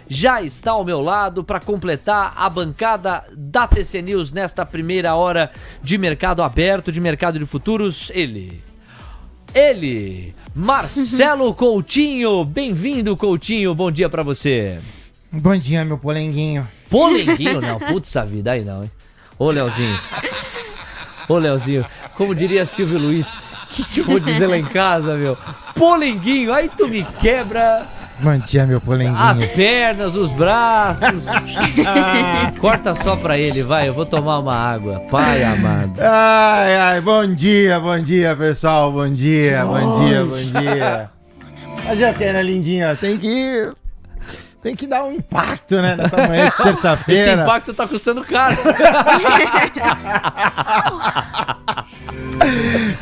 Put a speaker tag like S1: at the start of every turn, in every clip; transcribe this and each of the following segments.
S1: já está ao meu lado para completar a bancada da TC News nesta primeira hora de mercado aberto, de mercado de futuros. Ele, Marcelo Coutinho. Bem-vindo, Coutinho. Bom dia para você.
S2: Bom dia, meu polenguinho.
S1: Polenguinho? Não, putz a vida, aí não, hein? Ô, Leozinho, como diria Silvio Luiz, o que eu vou dizer lá em casa, meu? Polenguinho, aí tu me quebra...
S2: Bom dia, meu polenguinho.
S1: As pernas, os braços. Corta só pra ele, vai, eu vou tomar uma água. Pai amado.
S2: Ai, bom dia, pessoal. Bom dia. Mas é pena, lindinha, tem que dar um impacto, né, nessa manhã de terça-feira.
S1: Esse impacto tá custando caro.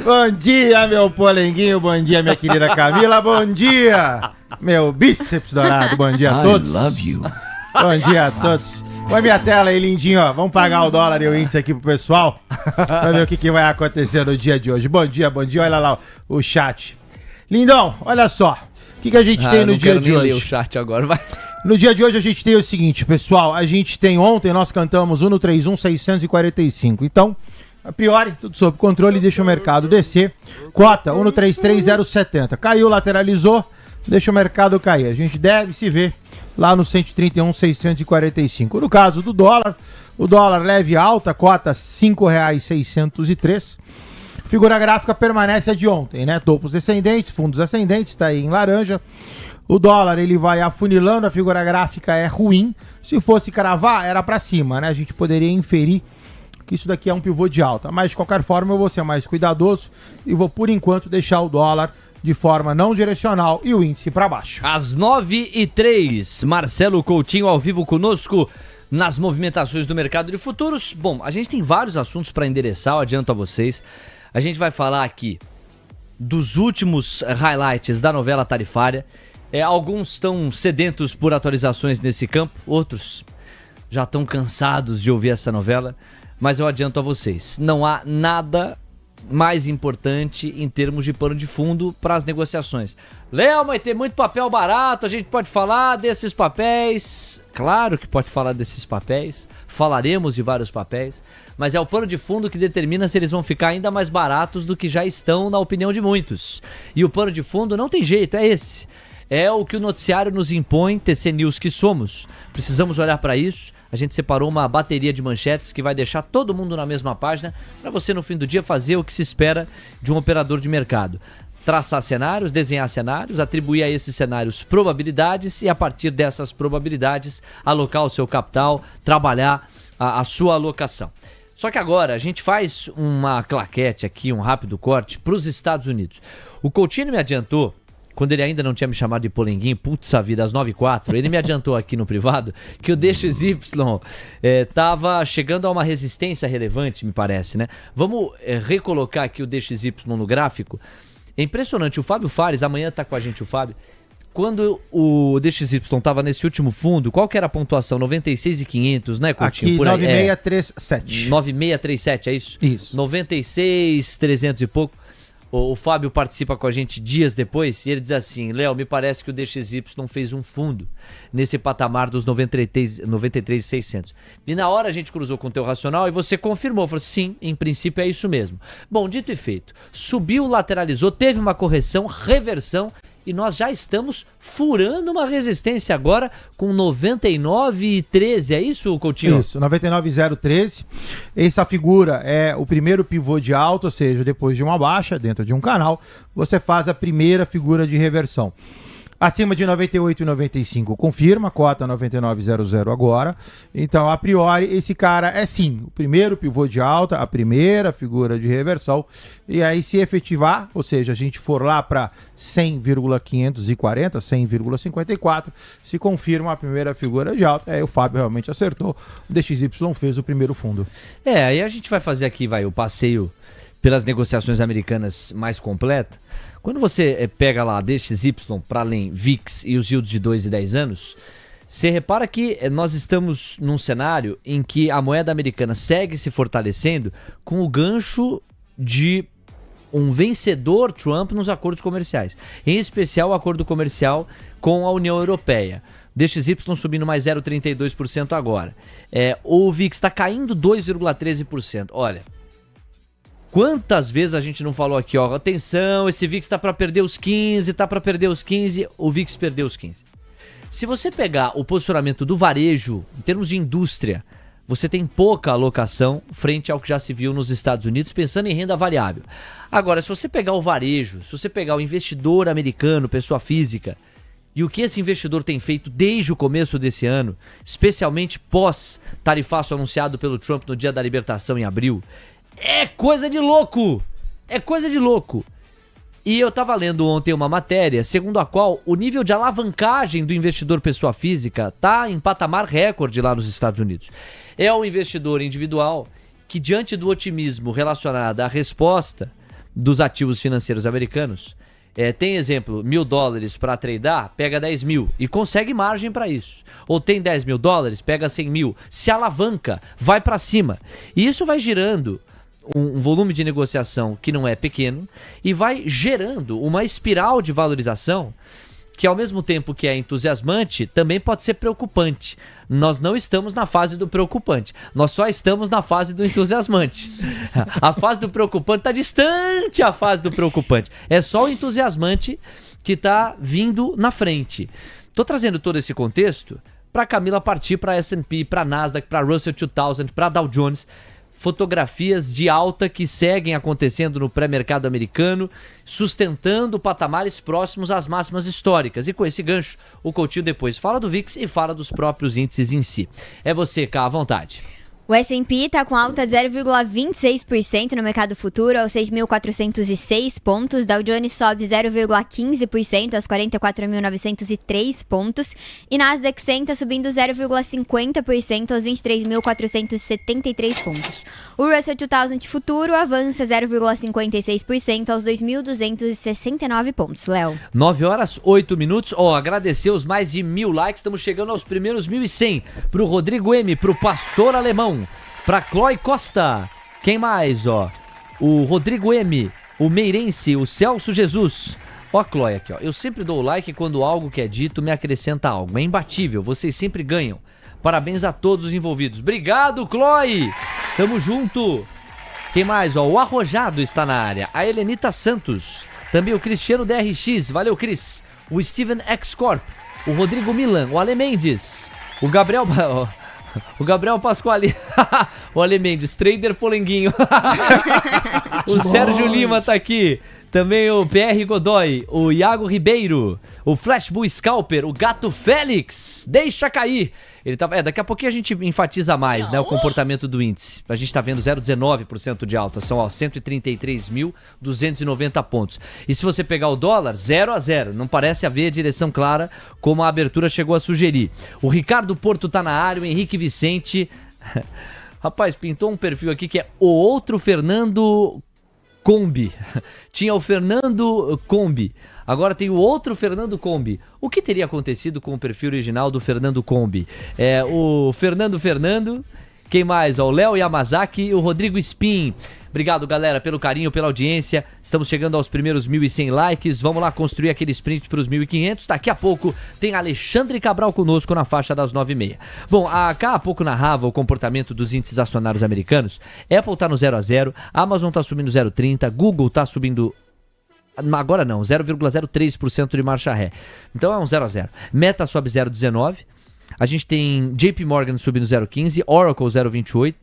S2: Bom dia, meu polenguinho. Bom dia, minha querida Camila. Bom dia, meu bíceps dourado. Bom dia a todos. I love you. Bom dia a todos. Põe minha tela aí, lindinho, ó. Vamos pagar o dólar e o índice aqui pro pessoal pra ver o que vai acontecer no dia de hoje. Bom dia. Olha lá o chat. Lindão, olha só. O que a gente tem no dia de hoje?
S1: Ler o chat agora, vai.
S2: No dia de hoje a gente tem o seguinte, pessoal. A gente tem ontem, nós cantamos 1,31,645. Então, a priori, tudo sob controle, deixa o mercado descer. Cota 1,33,070. Caiu, lateralizou, deixa o mercado cair. A gente deve se ver lá no 131,645. No caso do dólar, o dólar leve alta, cota R$ 5,603. Figura gráfica permanece a de ontem, né? Topos descendentes, fundos ascendentes, está aí em laranja. O dólar, ele vai afunilando, a figura gráfica é ruim. Se fosse cravar, era para cima, né? A gente poderia inferir que isso daqui é um pivô de alta. Mas, de qualquer forma, eu vou ser mais cuidadoso e vou, por enquanto, deixar o dólar de forma não direcional e o índice para baixo.
S1: Às 9h03, Marcelo Coutinho ao vivo conosco nas movimentações do mercado de futuros. Bom, a gente tem vários assuntos para endereçar, eu adianto a vocês. A gente vai falar aqui dos últimos highlights da novela tarifária. Alguns estão sedentos por atualizações nesse campo, outros já estão cansados de ouvir essa novela, mas eu adianto a vocês, não há nada mais importante em termos de pano de fundo para as negociações. Léo, mas tem muito papel barato, a gente pode falar desses papéis? Claro que pode falar desses papéis, falaremos de vários papéis, mas é o pano de fundo que determina se eles vão ficar ainda mais baratos do que já estão, na opinião de muitos. E o pano de fundo não tem jeito, é esse. É o que o noticiário nos impõe, TC News que somos. Precisamos olhar para isso. A gente separou uma bateria de manchetes que vai deixar todo mundo na mesma página para você no fim do dia fazer o que se espera de um operador de mercado. Traçar cenários, desenhar cenários, atribuir a esses cenários probabilidades e a partir dessas probabilidades alocar o seu capital, trabalhar a sua alocação. Só que agora a gente faz uma claquete aqui, um rápido corte para os Estados Unidos. O Coutinho me adiantou, quando ele ainda não tinha me chamado de polenguinho, putz a vida, às 9h04, ele me adiantou aqui no privado que o DXY estava chegando a uma resistência relevante, me parece, né? Vamos recolocar aqui o DXY no gráfico. É impressionante, o Fábio Fares, amanhã tá com a gente o Fábio, quando o DXY estava nesse último fundo, qual que era a pontuação? 96.500, né, Coutinho?
S2: Aqui,
S1: por aí.
S2: 9637.
S1: 9637, é isso?
S2: Isso.
S1: 96.300 e pouco. O Fábio participa com a gente dias depois e ele diz assim: Léo, me parece que o DXY fez um fundo nesse patamar dos 93.600. E na hora a gente cruzou com o teu racional e você confirmou, falou sim, em princípio é isso mesmo. Bom, dito e feito, subiu, lateralizou, teve uma correção, reversão e nós já estamos furando uma resistência agora com 99,13, é isso, Coutinho?
S2: Isso, 99,013. Essa figura é o primeiro pivô de alta, ou seja, depois de uma baixa dentro de um canal, você faz a primeira figura de reversão. Acima de 98,95 confirma, cota 99,00 agora. Então, a priori, esse cara é sim o primeiro pivô de alta, a primeira figura de reversão. E aí, se efetivar, ou seja, a gente for lá para 100,540, 100,54, se confirma a primeira figura de alta. Aí o Fábio realmente acertou. O DXY fez o primeiro fundo.
S1: Aí a gente vai fazer aqui, o passeio pelas negociações americanas mais completa. Quando você pega lá DXY para além VIX e os yields de 2 e 10 anos, você repara que nós estamos num cenário em que a moeda americana segue se fortalecendo com o gancho de um vencedor Trump nos acordos comerciais, em especial o acordo comercial com a União Europeia. DXY subindo mais 0,32% agora. O VIX está caindo 2,13%. Olha, quantas vezes a gente não falou aqui, ó, atenção, esse VIX tá para perder os 15, o VIX perdeu os 15. Se você pegar o posicionamento do varejo, em termos de indústria, você tem pouca alocação frente ao que já se viu nos Estados Unidos, pensando em renda variável. Agora, se você pegar o varejo, se você pegar o investidor americano, pessoa física, e o que esse investidor tem feito desde o começo desse ano, especialmente pós-tarifaço anunciado pelo Trump no dia da libertação em abril, é coisa de louco! É coisa de louco! E eu tava lendo ontem uma matéria, segundo a qual o nível de alavancagem do investidor pessoa física tá em patamar recorde lá nos Estados Unidos. É o investidor individual que, diante do otimismo relacionado à resposta dos ativos financeiros americanos, tem exemplo, $1.000 para tradear, pega 10 mil e consegue margem para isso. Ou tem 10 mil dólares, pega 100 mil, se alavanca, vai para cima. E isso vai girando um volume de negociação que não é pequeno e vai gerando uma espiral de valorização que, ao mesmo tempo que é entusiasmante, também pode ser preocupante. Nós não estamos na fase do preocupante, nós só estamos na fase do entusiasmante. A fase do preocupante está distante, a fase do preocupante. É só o entusiasmante que está vindo na frente. Estou trazendo todo esse contexto para Camila partir para S&P, para Nasdaq, para Russell 2000, para Dow Jones. Fotografias de alta que seguem acontecendo no pré-mercado americano, sustentando patamares próximos às máximas históricas. E com esse gancho, o Coutinho depois fala do VIX e fala dos próprios índices em si. É você, Cá, à vontade.
S3: O S&P está com alta de 0,26% no mercado futuro aos 6.406 pontos. Dow Jones sobe 0,15% aos 44.903 pontos. E Nasdaq 100 está subindo 0,50% aos 23.473 pontos. O Russell 2000 futuro avança 0,56% aos 2.269 pontos. Léo.
S1: 9h08. Agradecer os mais de 1.000 likes. Estamos chegando aos primeiros 1.100. Pro Rodrigo M, pro Pastor Alemão, pra Chloe Costa. Quem mais, O Rodrigo M, o Meirense, o Celso Jesus. A Chloe aqui, Eu sempre dou o like quando algo que é dito me acrescenta algo. É imbatível, vocês sempre ganham. Parabéns a todos os envolvidos. Obrigado, Chloe! Tamo junto. Quem mais, O Arrojado está na área. A Helenita Santos. Também o Cristiano DRX. Valeu, Cris. O Steven X Corp. O Rodrigo Milan. O Ale Mendes. O Gabriel... O Gabriel Pasquale, o Ale Mendes, trader polenguinho. O Sérgio Lima tá aqui. Também o PR Godoy, o Iago Ribeiro, o Flashbull Scalper, o Gato Félix. Deixa cair. Ele tá, daqui a pouquinho a gente enfatiza mais, né, o comportamento do índice. A gente tá vendo 0,19% de alta, são 133.290 pontos. E se você pegar o dólar, 0-0, não parece haver direção clara como a abertura chegou a sugerir. O Ricardo Porto tá na área, o Henrique Vicente... Rapaz, pintou um perfil aqui que é o outro Fernando Combi. Tinha o Fernando Combi. Agora tem o outro Fernando Combi. O que teria acontecido com o perfil original do Fernando Combi? O Fernando. Quem mais? O Léo Yamazaki e o Rodrigo Spin. Obrigado, galera, pelo carinho, pela audiência. Estamos chegando aos primeiros 1.100 likes. Vamos lá construir aquele sprint para os 1.500. Daqui a pouco tem Alexandre Cabral conosco na faixa das 9h30. Bom, cá há pouco narrava o comportamento dos índices acionários americanos. Apple está no 0-0, Amazon está subindo 0,30, Google está subindo... Agora não, 0,03% de marcha ré. Então é um 0-0. Meta sobe 0,19. A gente tem JP Morgan subindo 0,15, Oracle 0,28,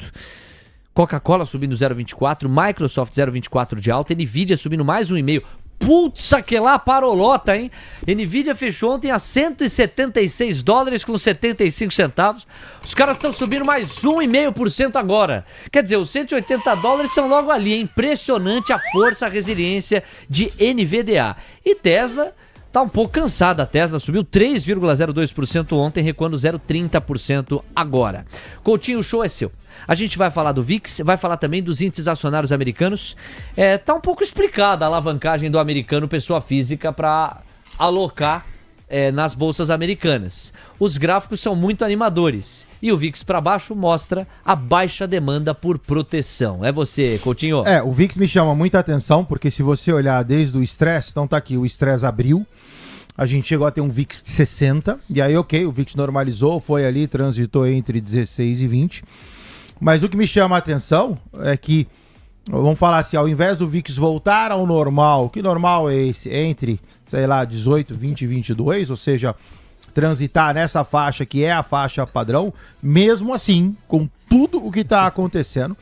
S1: Coca-Cola subindo 0,24, Microsoft 0,24 de alta, Nvidia subindo mais 1,5%. Putz, aquela parolota, hein? Nvidia fechou ontem a $176 com 75 centavos. Os caras estão subindo mais 1,5% agora. Quer dizer, os $180 são logo ali. É impressionante a força, a resiliência de NVDA. E Tesla tá um pouco cansada. A Tesla subiu 3,02% ontem, recuando 0,30% agora. Coutinho, o show é seu. A gente vai falar do VIX, vai falar também dos índices acionários americanos. Tá um pouco explicada a alavancagem do americano pessoa física para alocar nas bolsas americanas. Os gráficos são muito animadores e o VIX para baixo mostra a baixa demanda por proteção. É você, Coutinho?
S2: O VIX me chama muita atenção porque se você olhar desde o estresse, então tá aqui, o estresse abriu. A gente chegou a ter um VIX de 60, e aí ok, o VIX normalizou, foi ali, transitou entre 16 e 20. Mas o que me chama a atenção é que, vamos falar assim, ao invés do VIX voltar ao normal, que normal é esse? Entre, sei lá, 18, 20 e 22, ou seja, transitar nessa faixa que é a faixa padrão, mesmo assim, com tudo o que está acontecendo,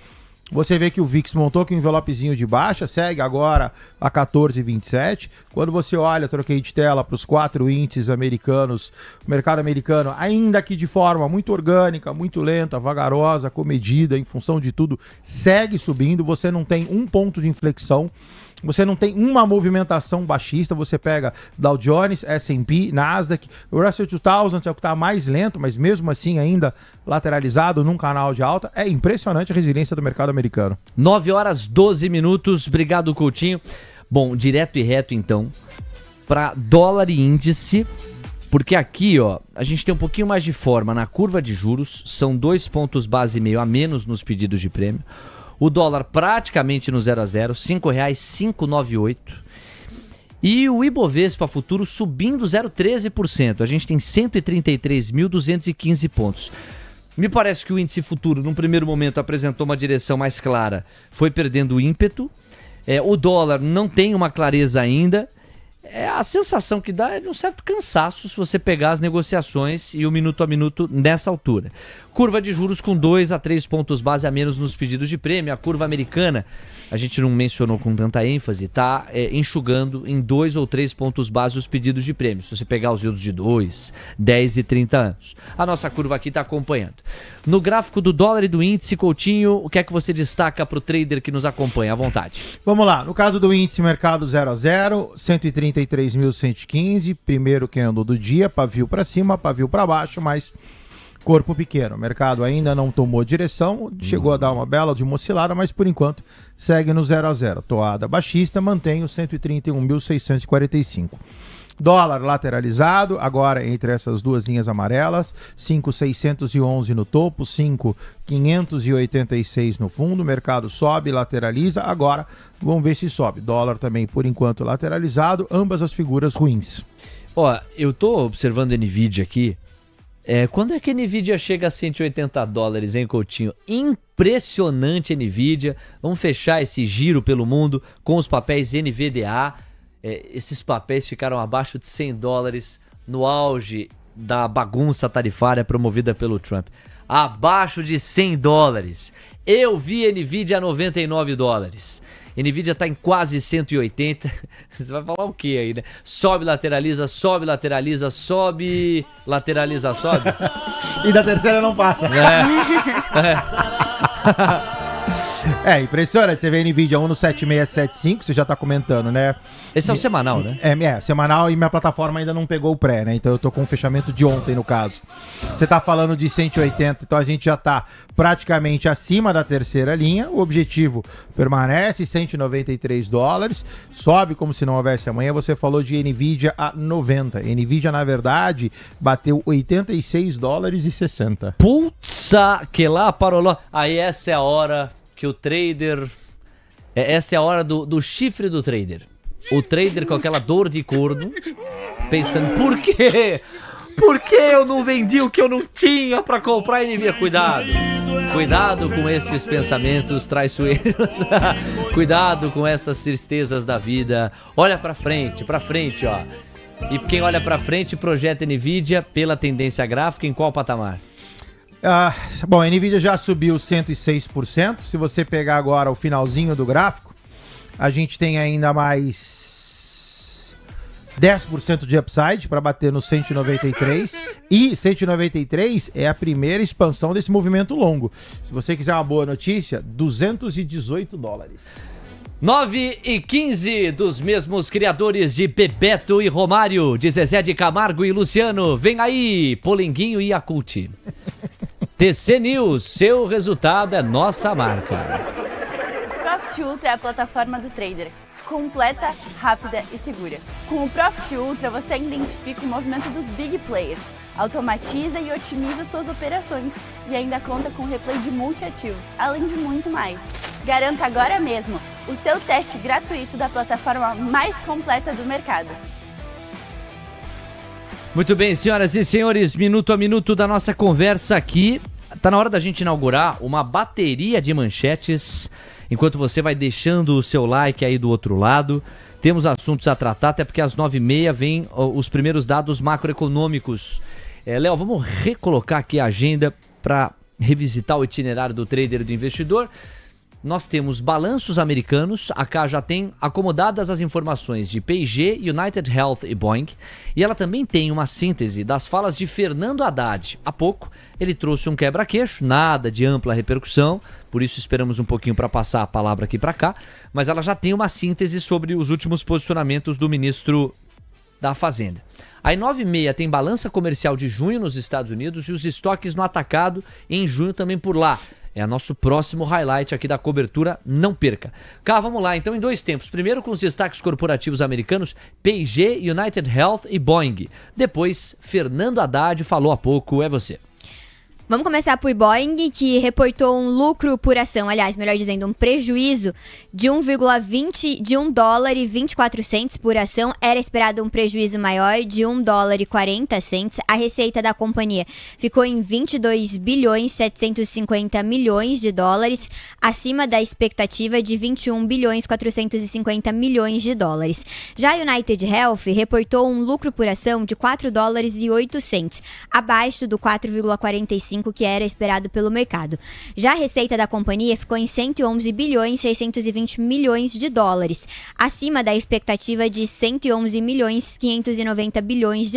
S2: você vê que o VIX montou aqui um envelopezinho de baixa, segue agora a 14,27. Quando você olha, troquei de tela para os 4 índices americanos, o mercado americano, ainda que de forma muito orgânica, muito lenta, vagarosa, comedida, em função de tudo, segue subindo. Você não tem um ponto de inflexão, você não tem uma movimentação baixista. Você pega Dow Jones, S&P, Nasdaq, o Russell 2000 é o que está mais lento, mas mesmo assim ainda lateralizado num canal de alta. É impressionante a resiliência do mercado americano.
S1: 9 horas 12 minutos, obrigado Coutinho. Bom, direto e reto então, para dólar e índice, porque aqui ó, a gente tem um pouquinho mais de forma na curva de juros, são 2 pontos base e meio a menos nos pedidos de prêmio. O dólar praticamente no 0 a 0, R$ 5,598. E o Ibovespa futuro subindo 0,13%. A gente tem 133.215 pontos. Me parece que o índice futuro, num primeiro momento, apresentou uma direção mais clara. Foi perdendo ímpeto. O dólar não tem uma clareza ainda. A sensação que dá é de um certo cansaço se você pegar as negociações e o minuto a minuto nessa altura. Curva de juros com 2 a 3 pontos base a menos nos pedidos de prêmio. A curva americana, a gente não mencionou com tanta ênfase, está enxugando em 2 ou 3 pontos base os pedidos de prêmio. Se você pegar os yields de 2, 10 e 30 anos. A nossa curva aqui está acompanhando. No gráfico do dólar e do índice, Coutinho, o que é que você destaca para o trader que nos acompanha? À vontade.
S2: Vamos lá. No caso do índice mercado 0 a 0, 133.115, primeiro candle do dia, pavio para cima, pavio para baixo, mas corpo pequeno. O mercado ainda não tomou direção, chegou a dar uma bela de uma oscilada, mas por enquanto segue no 0 a 0. Toada baixista, mantém o 131.645. Dólar lateralizado, agora entre essas duas linhas amarelas, 5.611 no topo, 5.586 no fundo. O mercado sobe, lateraliza, agora vamos ver se sobe. Dólar também por enquanto lateralizado, ambas as figuras ruins.
S1: Ó, eu tô observando a Nvidia aqui. Quando é que a Nvidia chega a 180 dólares, hein, Coutinho? Impressionante a Nvidia. Vamos fechar esse giro pelo mundo com os papéis NVDA. Esses papéis ficaram abaixo de 100 dólares no auge da bagunça tarifária promovida pelo Trump. Abaixo de 100 dólares. Eu vi a Nvidia a 99 dólares. Nvidia está em quase 180. Você vai falar o que aí, né? Sobe, lateraliza, sobe, lateraliza, sobe, lateraliza, sobe.
S2: E da terceira não passa. Impressionante. Você vê a Nvidia 1 no 7675, você já tá comentando, né?
S1: Esse é o semanal, né?
S2: Semanal, e minha plataforma ainda não pegou o pré, né? Então eu tô com o fechamento de ontem, no caso. Você tá falando de 180, então a gente já tá praticamente acima da terceira linha. O objetivo permanece 193 dólares, sobe como se não houvesse amanhã. Você falou de Nvidia a 90. Nvidia, na verdade, bateu 86 dólares e 60.
S1: Putz, que lá parou lá. Aí essa é a hora que o trader... Essa é a hora do chifre do trader. O trader com aquela dor de corno, pensando, por quê? Por que eu não vendi o que eu não tinha pra comprar Nvidia? Cuidado com estes pensamentos traiçoeiros. Cuidado com essas tristezas da vida. Olha pra frente, ó. E quem olha pra frente projeta Nvidia pela tendência gráfica em qual patamar?
S2: Bom, a Nvidia já subiu 106%. Se você pegar agora o finalzinho do gráfico, a gente tem ainda mais 10% de upside para bater no 193. E 193 é a primeira expansão desse movimento longo. Se você quiser uma boa notícia, 218 dólares.
S1: 9h15 dos mesmos criadores de Bebeto e Romário, de Zezé de Camargo e Luciano. Vem aí, Polenguinho e Yakult. TC News, seu resultado é nossa marca.
S4: Profit Ultra é a plataforma do trader. Completa, rápida e segura. Com o Profit Ultra, você identifica o movimento dos big players, automatiza e otimiza suas operações e ainda conta com replay de multiativos, além de muito mais. Garanta agora mesmo o seu teste gratuito da plataforma mais completa do mercado.
S1: Muito bem, senhoras e senhores, minuto a minuto da nossa conversa aqui. Tá na hora da gente inaugurar uma bateria de manchetes. Enquanto você vai deixando o seu like aí do outro lado, temos assuntos a tratar, até porque às 9h30 vem os primeiros dados macroeconômicos. Léo, vamos recolocar aqui a agenda para revisitar o itinerário do trader e do investidor. Nós temos balanços americanos, a Cá já tem acomodadas as informações de P&G, United Health e Boeing, e ela também tem uma síntese das falas de Fernando Haddad. Há pouco ele trouxe um quebra-queixo, nada de ampla repercussão, por isso esperamos um pouquinho para passar a palavra aqui para cá, mas ela já tem uma síntese sobre os últimos posicionamentos do ministro da Fazenda. Aí 9h30 tem balança comercial de junho nos Estados Unidos e os estoques no atacado em junho também por lá. É o nosso próximo highlight aqui da cobertura, não perca. Cá, vamos lá, então em dois tempos. Primeiro com os destaques corporativos americanos, P&G, United Health e Boeing. Depois, Fernando Haddad falou há pouco, é você.
S3: Vamos começar por Boeing, que reportou um lucro por ação, aliás, melhor dizendo, um prejuízo de $1,24 por ação. Era esperado um prejuízo maior de $1,40. A receita da companhia ficou em 22,750 bilhões, acima da expectativa de 21,450 bilhões. Já a United Health reportou um lucro por ação de $4,08, abaixo do 4,45 que era esperado pelo mercado. Já a receita da companhia ficou em 111,620 bilhões, acima da expectativa de 111,590 bilhões.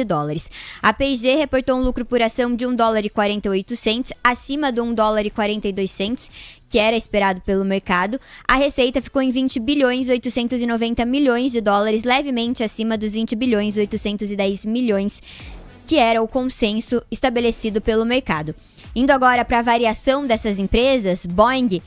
S3: A P&G reportou um lucro por ação de $1,48, acima do $1,42 que era esperado pelo mercado. A receita ficou em 20,890 bilhões, levemente acima dos 20,810 bilhões, que era o consenso estabelecido pelo mercado. Indo agora para a variação dessas empresas, Boeing,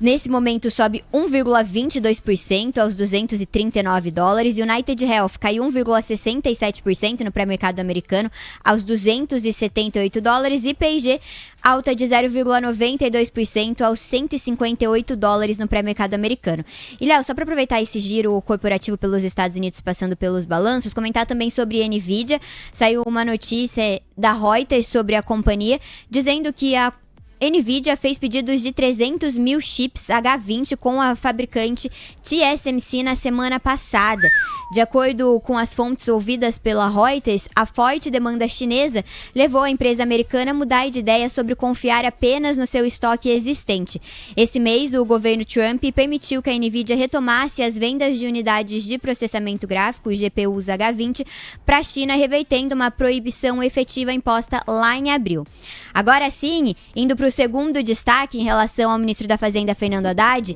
S3: nesse momento, sobe 1,22% aos $239. United Health caiu 1,67% no pré-mercado americano aos $278. E P&G, alta de 0,92% aos $158 no pré-mercado americano. E, Léo, só para aproveitar esse giro corporativo pelos Estados Unidos, passando pelos balanços, comentar também sobre a NVIDIA. Saiu uma notícia da Reuters sobre a companhia, dizendo que a NVIDIA fez pedidos de 300 mil chips H20 com a fabricante TSMC na semana passada. De acordo com as fontes ouvidas pela Reuters, a forte demanda chinesa levou a empresa americana a mudar de ideia sobre confiar apenas no seu estoque existente. Esse mês, o governo Trump permitiu que a NVIDIA retomasse as vendas de unidades de processamento gráfico, GPUs H20, para a China, revertendo uma proibição efetiva imposta lá em abril. Agora sim, indo para o segundo destaque em relação ao ministro da Fazenda, Fernando Haddad.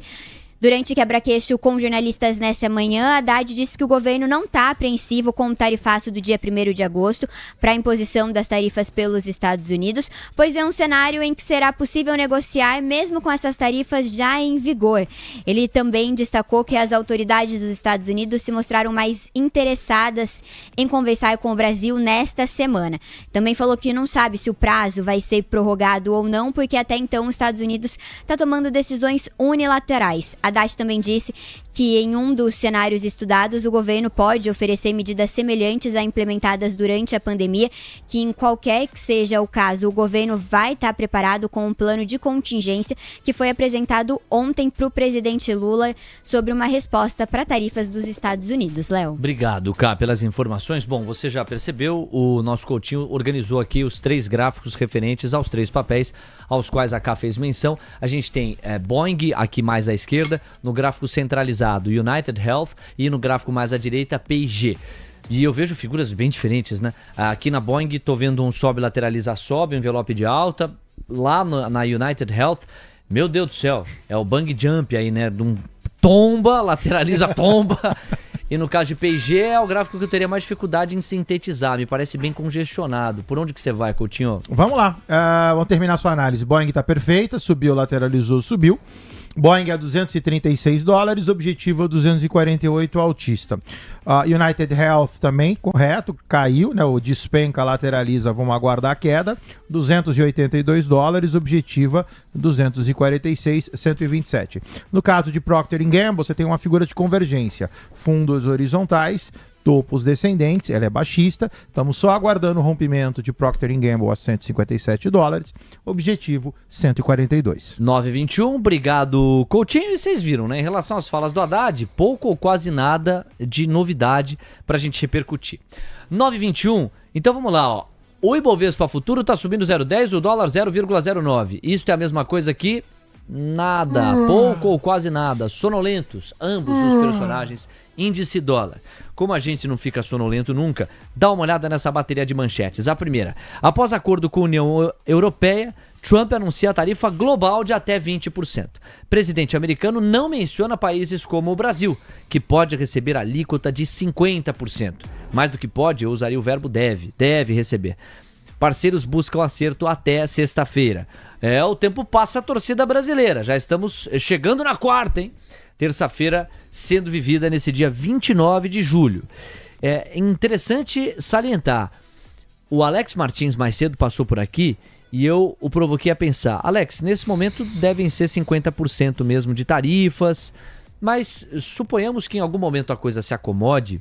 S3: Durante quebra-queixo com jornalistas nessa manhã, Haddad disse que o governo não está apreensivo com o tarifaço do dia 1º de agosto para a imposição das tarifas pelos Estados Unidos, pois é um cenário em que será possível negociar mesmo com essas tarifas já em vigor. Ele também destacou que as autoridades dos Estados Unidos se mostraram mais interessadas em conversar com o Brasil nesta semana. Também falou que não sabe se o prazo vai ser prorrogado ou não, porque até então os Estados Unidos está tomando decisões unilaterais. Haddad também disse que em um dos cenários estudados, o governo pode oferecer medidas semelhantes a implementadas durante a pandemia, que em qualquer que seja o caso, o governo vai estar preparado com um plano de contingência que foi apresentado ontem para o presidente Lula sobre uma resposta para tarifas dos Estados Unidos. Léo.
S1: Obrigado, Cá, pelas informações. Bom, você já percebeu, o nosso Coutinho organizou aqui os 3 gráficos referentes aos 3 papéis aos quais a Cá fez menção. A gente tem Boeing aqui mais à esquerda, no gráfico centralizado United Health e no gráfico mais à direita P&G. E eu vejo figuras bem diferentes, né? Aqui na Boeing tô vendo um sobe, lateraliza, sobe, envelope de alta. Lá na United Health, meu Deus do céu, é o bang jump aí, né? Tomba, lateraliza, tomba. E no caso de P&G é o gráfico que eu teria mais dificuldade em sintetizar. Me parece bem congestionado. Por onde que você vai, Coutinho?
S2: Vamos lá. Vamos terminar a sua análise. Boeing está perfeita, subiu, lateralizou, subiu. Boeing a $236, objetivo 248 altista. United Health também, correto, caiu, né? O despenca, lateraliza, vamos aguardar a queda. $282, objetiva 246, 127. No caso de Procter & Gamble, você tem uma figura de convergência. Fundos horizontais, topos descendentes, ela é baixista, estamos só aguardando o rompimento de Procter & Gamble a $157, objetivo 142.
S1: 9,21, obrigado Coutinho, e vocês viram, né, em relação às falas do Haddad, pouco ou quase nada de novidade pra gente repercutir. 9,21, então vamos lá, ó. O Ibovespa Futuro está subindo 0,10, o dólar 0,09. Isto é a mesma coisa aqui? Nada, pouco ou quase nada. Sonolentos, ambos os personagens, índice dólar. Como a gente não fica sonolento nunca, dá uma olhada nessa bateria de manchetes. A primeira, após acordo com a União Europeia, Trump anuncia tarifa global de até 20%. Presidente americano não menciona países como o Brasil, que pode receber alíquota de 50%. Mais do que pode, eu usaria o verbo deve receber. Parceiros buscam acerto até sexta-feira. O tempo passa a torcida brasileira. Já estamos chegando na quarta, hein? Terça-feira sendo vivida nesse dia 29 de julho. É interessante salientar. O Alex Martins mais cedo passou por aqui e eu o provoquei a pensar. Alex, nesse momento devem ser 50% mesmo de tarifas, mas suponhamos que em algum momento a coisa se acomode.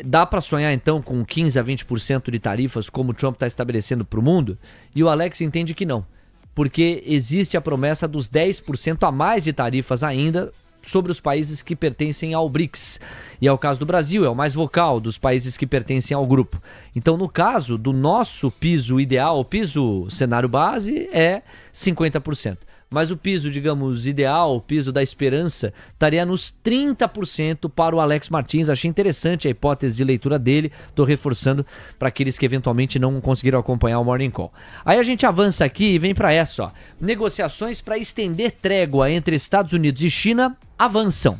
S1: Dá para sonhar então com 15% a 20% de tarifas como o Trump está estabelecendo para o mundo? E o Alex entende que não, porque existe a promessa dos 10% a mais de tarifas ainda sobre os países que pertencem ao BRICS. E é o caso do Brasil, é o mais vocal dos países que pertencem ao grupo. Então, no caso do nosso piso ideal, o piso cenário base é 50%. Mas o piso, digamos, ideal, o piso da esperança, estaria nos 30% para o Alex Martins. Achei interessante a hipótese de leitura dele. Estou reforçando para aqueles que eventualmente não conseguiram acompanhar o Morning Call. Aí a gente avança aqui e vem para essa, ó. Negociações para estender trégua entre Estados Unidos e China avançam.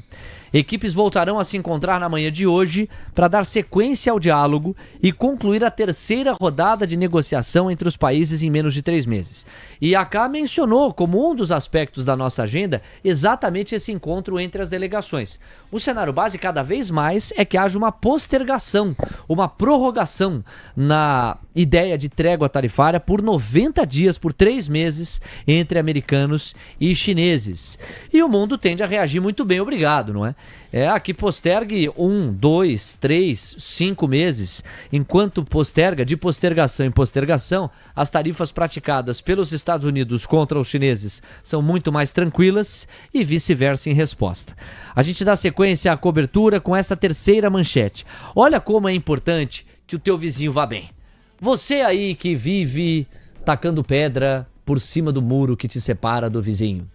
S1: Equipes voltarão a se encontrar na manhã de hoje para dar sequência ao diálogo e concluir a terceira rodada de negociação entre os países em menos de 3 meses. E a AK mencionou como um dos aspectos da nossa agenda exatamente esse encontro entre as delegações. O cenário base cada vez mais é que haja uma postergação, uma prorrogação na ideia de trégua tarifária por 90 dias, por 3 meses, entre americanos e chineses. E o mundo tende a reagir muito bem, obrigado, não é? Que postergue 1, 2, 3, 5 meses, enquanto posterga, de postergação em postergação, as tarifas praticadas pelos Estados Unidos contra os chineses são muito mais tranquilas e vice-versa em resposta. A gente dá sequência à cobertura com essa terceira manchete. Olha como é importante que o teu vizinho vá bem. Você aí que vive tacando pedra por cima do muro que te separa do vizinho.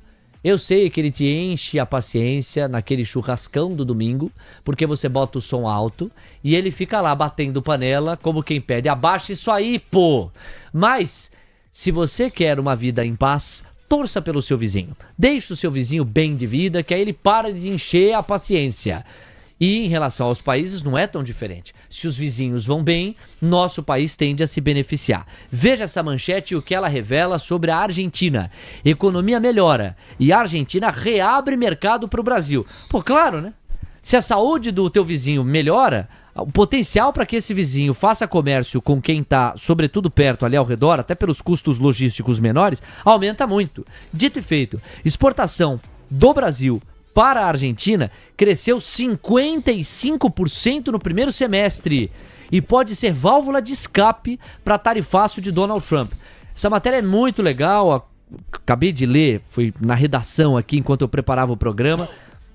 S1: Eu sei que ele te enche a paciência naquele churrascão do domingo, porque você bota o som alto e ele fica lá batendo panela como quem pede, abaixa isso aí, pô! Mas, se você quer uma vida em paz, torça pelo seu vizinho. Deixe o seu vizinho bem de vida, que aí ele para de encher a paciência. E em relação aos países não é tão diferente. Se os vizinhos vão bem, nosso país tende a se beneficiar. Veja essa manchete e o que ela revela sobre a Argentina. Economia melhora e a Argentina reabre mercado para o Brasil. Pô, claro, né? Se a saúde do teu vizinho melhora, o potencial para que esse vizinho faça comércio com quem está, sobretudo perto ali ao redor, até pelos custos logísticos menores, aumenta muito. Dito e feito, exportação do Brasil para a Argentina cresceu 55% no primeiro semestre e pode ser válvula de escape para tarifaço de Donald Trump. Essa matéria é muito legal, acabei de ler, foi na redação aqui enquanto eu preparava o programa,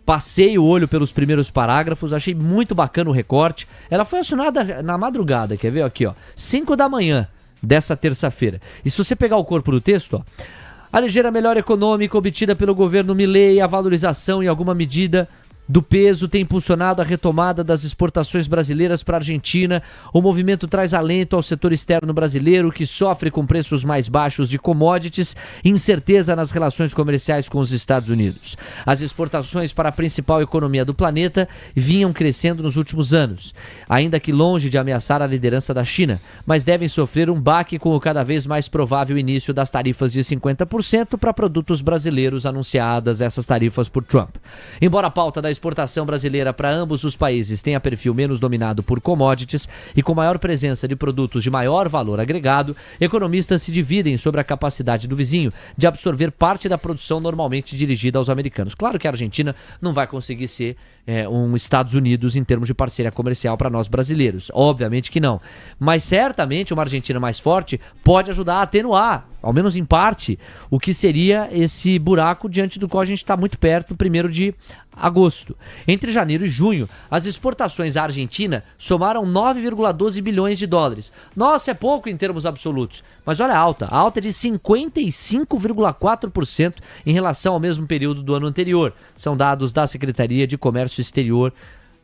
S1: passei o olho pelos primeiros parágrafos, achei muito bacana o recorte. Ela foi assinada na madrugada, quer ver aqui, ó, 5 da manhã dessa terça-feira. E se você pegar o corpo do texto, ó, a ligeira melhora econômica obtida pelo governo Milei e a valorização em alguma medida do peso tem impulsionado a retomada das exportações brasileiras para a Argentina. O movimento traz alento ao setor externo brasileiro, que sofre com preços mais baixos de commodities e incerteza nas relações comerciais com os Estados Unidos. As exportações para a principal economia do planeta vinham crescendo nos últimos anos, ainda que longe de ameaçar a liderança da China, mas devem sofrer um baque com o cada vez mais provável início das tarifas de 50% para produtos brasileiros anunciadas essas tarifas por Trump. Embora a pauta da exportação brasileira para ambos os países tenha perfil menos dominado por commodities e com maior presença de produtos de maior valor agregado, economistas se dividem sobre a capacidade do vizinho de absorver parte da produção normalmente dirigida aos americanos. Claro que a Argentina não vai conseguir ser um Estados Unidos em termos de parceria comercial para nós brasileiros. Obviamente que não. Mas certamente uma Argentina mais forte pode ajudar a atenuar, ao menos em parte, o que seria esse buraco diante do qual a gente está muito perto, 1º de agosto. Entre janeiro e junho, as exportações à Argentina somaram 9,12 bilhões de dólares. Nossa, é pouco em termos absolutos, mas olha a alta de 55,4% em relação ao mesmo período do ano anterior. São dados da Secretaria de Comércio Exterior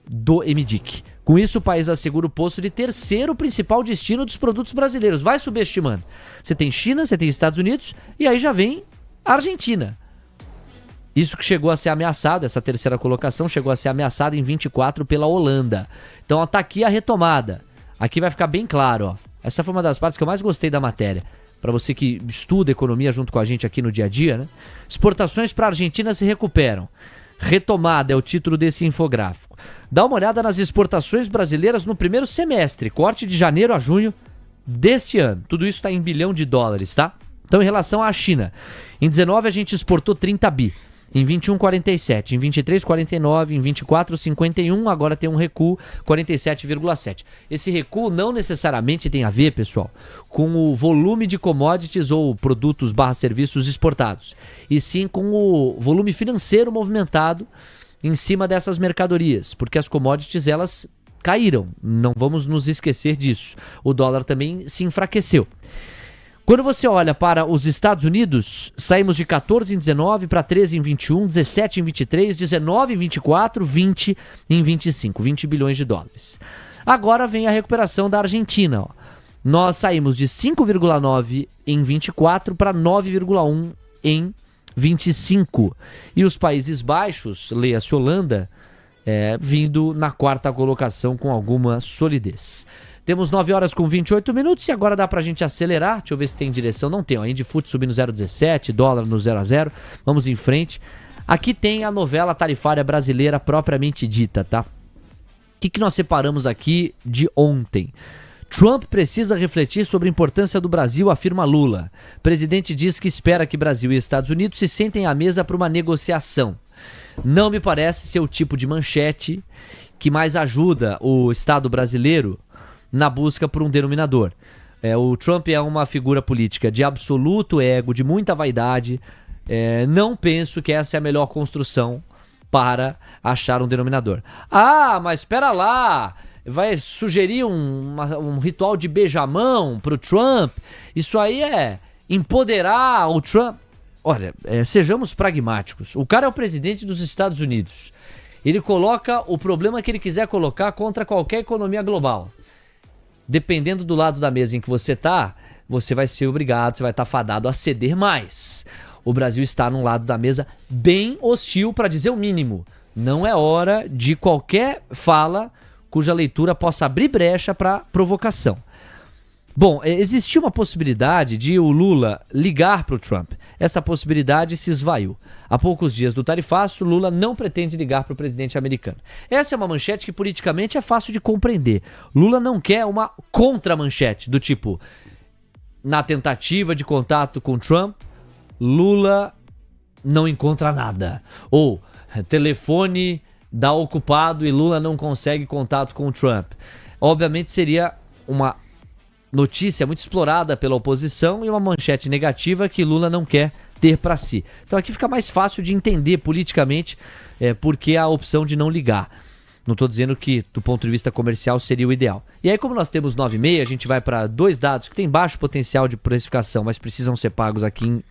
S1: do MDIC. Com isso, o país assegura o posto de 3º principal destino dos produtos brasileiros. Vai subestimando. Você tem China, você tem Estados Unidos e aí já vem a Argentina. Isso que chegou a ser ameaçado, essa 3ª colocação chegou a ser ameaçada em 24 pela Holanda. Então, ó, tá aqui a retomada. Aqui vai ficar bem claro, ó. Essa foi uma das partes que eu mais gostei da matéria. Para você que estuda economia junto com a gente aqui no dia a dia, né? Exportações para a Argentina se recuperam. Retomada é o título desse infográfico. Dá uma olhada nas exportações brasileiras no primeiro semestre, corte de janeiro a junho deste ano. Tudo isso está em bilhão de dólares, tá? Então, em relação à China, em 19 a gente exportou 30 bi. Em 21, 47. Em 23, 49. Em 24, 51. Agora tem um recuo, 47,7. Esse recuo não necessariamente tem a ver, pessoal, com o volume de commodities ou produtos / serviços exportados, e sim com o volume financeiro movimentado em cima dessas mercadorias, porque as commodities, elas caíram. Não vamos nos esquecer disso. O dólar também se enfraqueceu. Quando você olha para os Estados Unidos, saímos de 14 em 19 para 13 em 21, 17 em 23, 19 em 24, 20 em 25, 20 bilhões de dólares. Agora vem a recuperação da Argentina. Ó. Nós saímos de 5,9 em 24 para 9,1 em 25. E os Países Baixos, leia-se Holanda, vindo na 4ª colocação com alguma solidez. Temos 9 horas com 28 minutos e agora dá pra gente acelerar. Deixa eu ver se tem direção. Não tem, ó. Indifut subindo 0,17, dólar no 0 a 0. Vamos em frente. Aqui tem a novela tarifária brasileira propriamente dita, tá? O que nós separamos aqui de ontem? Trump precisa refletir sobre a importância do Brasil, afirma Lula. Presidente diz que espera que Brasil e Estados Unidos se sentem à mesa para uma negociação. Não me parece ser o tipo de manchete que mais ajuda o Estado brasileiro na busca por um denominador. O Trump é uma figura política de absoluto ego, de muita vaidade. Não penso que essa é a melhor construção para achar um denominador. Ah, mas espera lá, vai sugerir um ritual de beijamão para o Trump? Isso aí é empoderar o Trump? Olha, sejamos pragmáticos. O cara é o presidente dos Estados Unidos. Ele coloca o problema que ele quiser colocar contra qualquer economia global. Dependendo do lado da mesa em que você tá, você vai ser obrigado, você vai estar fadado a ceder mais. O Brasil está num lado da mesa bem hostil, para dizer o mínimo. Não é hora de qualquer fala cuja leitura possa abrir brecha para provocação. Bom, existia uma possibilidade de o Lula ligar para o Trump. Essa possibilidade se esvaiu. Há poucos dias do tarifaço, Lula não pretende ligar para o presidente americano. Essa é uma manchete que politicamente é fácil de compreender. Lula não quer uma contra-manchete, do tipo, na tentativa de contato com Trump, Lula não encontra nada. Ou, telefone dá ocupado e Lula não consegue contato com o Trump. Obviamente seria uma notícia muito explorada pela oposição e uma manchete negativa que Lula não quer ter para si. Então aqui fica mais fácil de entender politicamente porque a opção de não ligar. Não estou dizendo que do ponto de vista comercial seria o ideal. E aí, como nós temos 9,5, a gente vai para 2 dados que têm baixo potencial de precificação, mas precisam ser pagos aqui em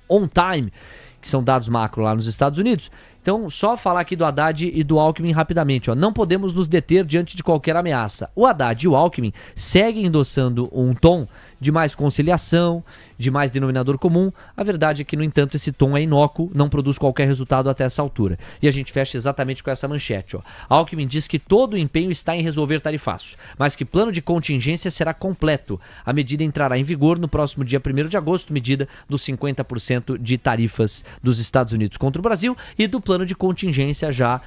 S1: on time, que são dados macro lá nos Estados Unidos. Então, só falar aqui do Haddad e do Alckmin rapidamente. Não podemos nos deter diante de qualquer ameaça. O Haddad e o Alckmin seguem endossando um tom de mais conciliação, de mais denominador comum. A verdade é que, no entanto, esse tom é inócuo, não produz qualquer resultado até essa altura. E a gente fecha exatamente com essa manchete. Alckmin diz que todo o empenho está em resolver tarifaços, mas que plano de contingência será completo. A medida entrará em vigor no próximo dia 1º de agosto, medida dos 50% de tarifas dos Estados Unidos contra o Brasil e do plano plano de contingência já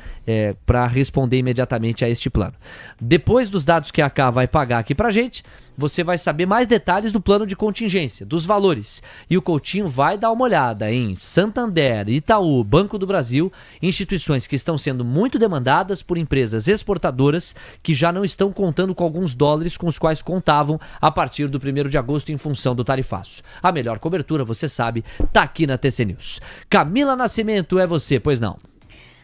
S1: para responder imediatamente a este plano. Depois dos dados que a AK vai pagar aqui pra gente, você vai saber mais detalhes do plano de contingência, dos valores. E o Coutinho vai dar uma olhada em Santander, Itaú, Banco do Brasil, instituições que estão sendo muito demandadas por empresas exportadoras que já não estão contando com alguns dólares com os quais contavam a partir do 1º de agosto em função do tarifaço. A melhor cobertura, você sabe, tá aqui na TC News. Camila Nascimento, é você, pois não?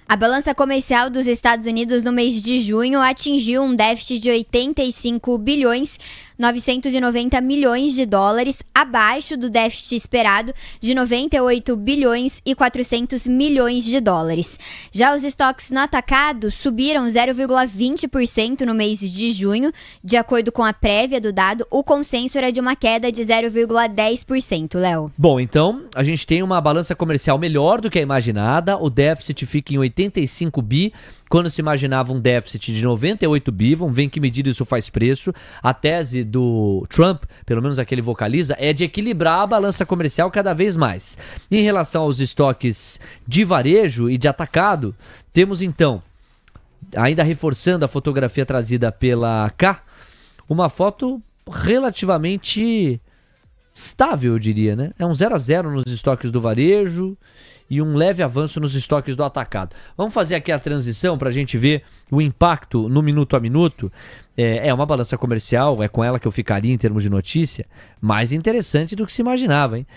S3: A balança comercial dos Estados Unidos no mês de junho atingiu um déficit de 85 bilhões 990 milhões de dólares, abaixo do déficit esperado de 98 bilhões e 400 milhões de dólares. Já os estoques no atacado subiram 0,20% no mês de junho. De acordo com a prévia do dado, o consenso era de uma queda de 0,10%, Léo.
S1: Bom, então, a gente tem uma balança comercial melhor do que a imaginada. O déficit fica em 85 bi, quando se imaginava um déficit de 98 bi. Vamos ver em que medida isso faz preço. A tese do Trump, pelo menos aquele vocaliza, é de equilibrar a balança comercial cada vez mais. Em relação aos estoques de varejo e de atacado, temos então, ainda reforçando a fotografia trazida pela K, uma foto relativamente estável, eu diria, né? É um 0-0 nos estoques do varejo e um leve avanço nos estoques do atacado. Vamos fazer aqui a transição para a gente ver o impacto no minuto a minuto. É uma balança comercial, é com ela que eu ficaria em termos de notícia, mais interessante do que se imaginava, hein?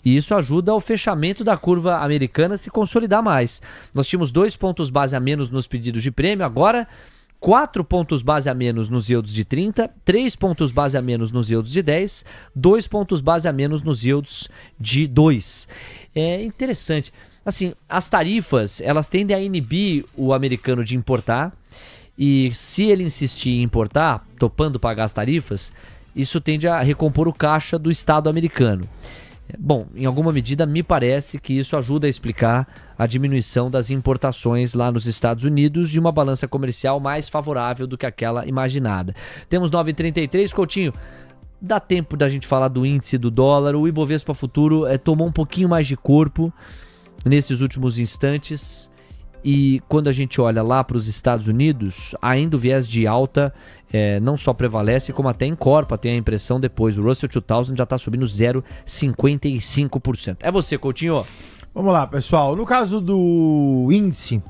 S1: E isso ajuda ao fechamento da curva americana se consolidar mais. Nós tínhamos 2 pontos base a menos nos pedidos de prêmio, agora 4 pontos base a menos nos yields de 30, 3 pontos base a menos nos yields de 10, 2 pontos base a menos nos yields de 2. É interessante. Assim, as tarifas, elas tendem a inibir o americano de importar, e se ele insistir em importar, topando pagar as tarifas, isso tende a recompor o caixa do Estado americano. Bom, em alguma medida me parece que isso ajuda a explicar a diminuição das importações lá nos Estados Unidos de uma balança comercial mais favorável do que aquela imaginada. Temos 9,33, Coutinho. Dá tempo da gente falar do índice do dólar. O Ibovespa Futuro tomou um pouquinho mais de corpo nesses últimos instantes. E quando a gente olha lá para os Estados Unidos, ainda o viés de alta não só prevalece, como até encorpa, tem a impressão depois. O Russell 2000 já está subindo 0,55%. É você, Coutinho.
S2: Vamos lá, pessoal. No caso do índice,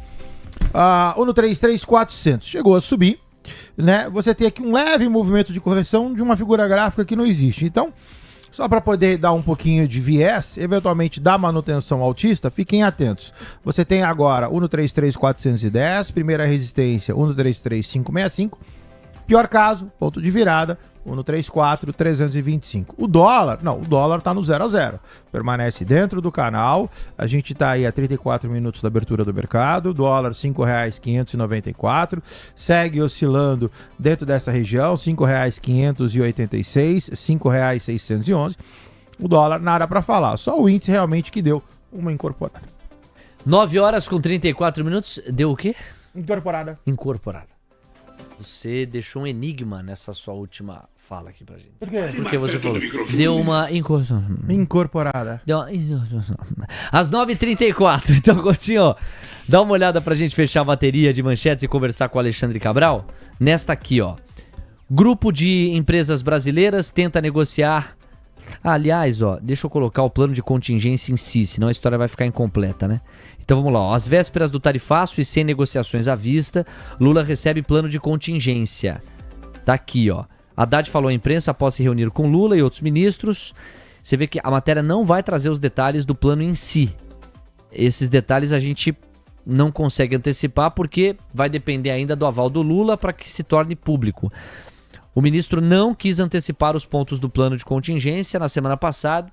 S2: o no 33400 chegou a subir, né? Você tem aqui um leve movimento de correção de uma figura gráfica que não existe. Então, só para poder dar um pouquinho de viés, eventualmente dar manutenção altista, fiquem atentos. Você tem agora o no 33410, primeira resistência, o no 33565. Pior caso, ponto de virada, o no 34,325. O dólar tá no 0 a 0. Permanece dentro do canal. A gente tá aí a 34 minutos da abertura do mercado. Dólar R$ 5,594. Segue oscilando dentro dessa região, R$ 5,586, R$ 5,611. O dólar, nada para falar. Só o índice realmente que deu uma incorporada.
S1: 9h34. Deu o quê?
S2: Incorporada.
S1: Você deixou um enigma nessa sua última fala aqui pra gente.
S2: Por quê?
S1: Porque você falou, deu uma
S2: incorporada.
S1: Às 9h34. Então, Coutinho, dá uma olhada pra gente fechar a bateria de manchetes e conversar com o Alexandre Cabral. Nesta aqui, ó. Grupo de empresas brasileiras tenta negociar. Aliás, ó, deixa eu colocar o plano de contingência em si, senão a história vai ficar incompleta, né? Então vamos lá, ó. Às vésperas do tarifaço e sem negociações à vista, Lula recebe plano de contingência. Tá aqui, ó. Haddad falou à imprensa após se reunir com Lula e outros ministros. Você vê que a matéria não vai trazer os detalhes do plano em si. Esses detalhes a gente não consegue antecipar porque vai depender ainda do aval do Lula para que se torne público. O ministro não quis antecipar os pontos do plano de contingência. Na semana passada,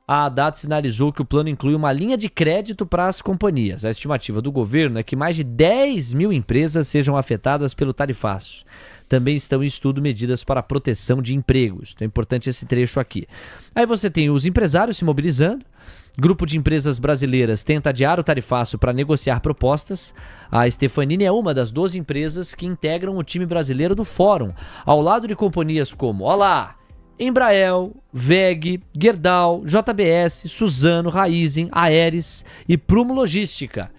S1: a Haddad sinalizou que o plano inclui uma linha de crédito para as companhias. A estimativa do governo é que mais de 10 mil empresas sejam afetadas pelo tarifaço. Também estão em estudo medidas para a proteção de empregos. Então é importante esse trecho aqui. Aí você tem os empresários se mobilizando. Grupo de empresas brasileiras tenta adiar o tarifaço para negociar propostas. A Stefanini é uma das 12 empresas que integram o time brasileiro do Fórum, ao lado de companhias como Embraer, WEG, Gerdau, JBS, Suzano, Raizen, Aeres e Prumo Logística.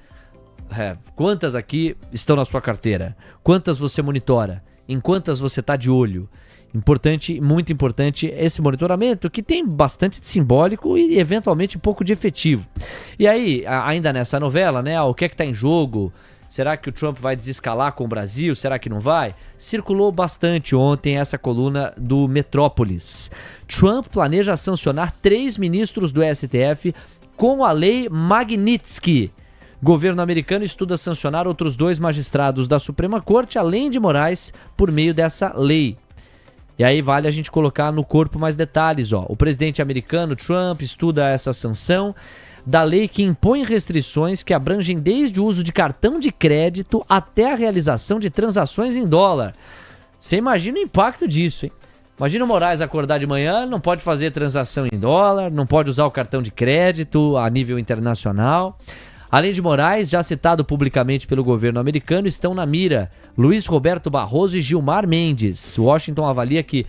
S1: Quantas aqui estão na sua carteira? Quantas você monitora? Em quantas você está de olho? Importante, muito importante esse monitoramento, que tem bastante de simbólico e eventualmente um pouco de efetivo. E aí, ainda nessa novela, né? O que é que está em jogo? Será que o Trump vai desescalar com o Brasil? Será que não vai? Circulou bastante ontem essa coluna do Metrópolis. Trump planeja sancionar 3 ministros do STF com a lei Magnitsky. Governo americano estuda sancionar outros 2 magistrados da Suprema Corte, além de Moraes, por meio dessa lei. E aí vale a gente colocar no corpo mais detalhes. O presidente americano Trump estuda essa sanção da lei que impõe restrições que abrangem desde o uso de cartão de crédito até a realização de transações em dólar. Você imagina o impacto disso, hein? Imagina o Moraes acordar de manhã, não pode fazer transação em dólar, não pode usar o cartão de crédito a nível internacional. Além de Moraes, já citado publicamente pelo governo americano, estão na mira Luiz Roberto Barroso e Gilmar Mendes. Washington avalia que,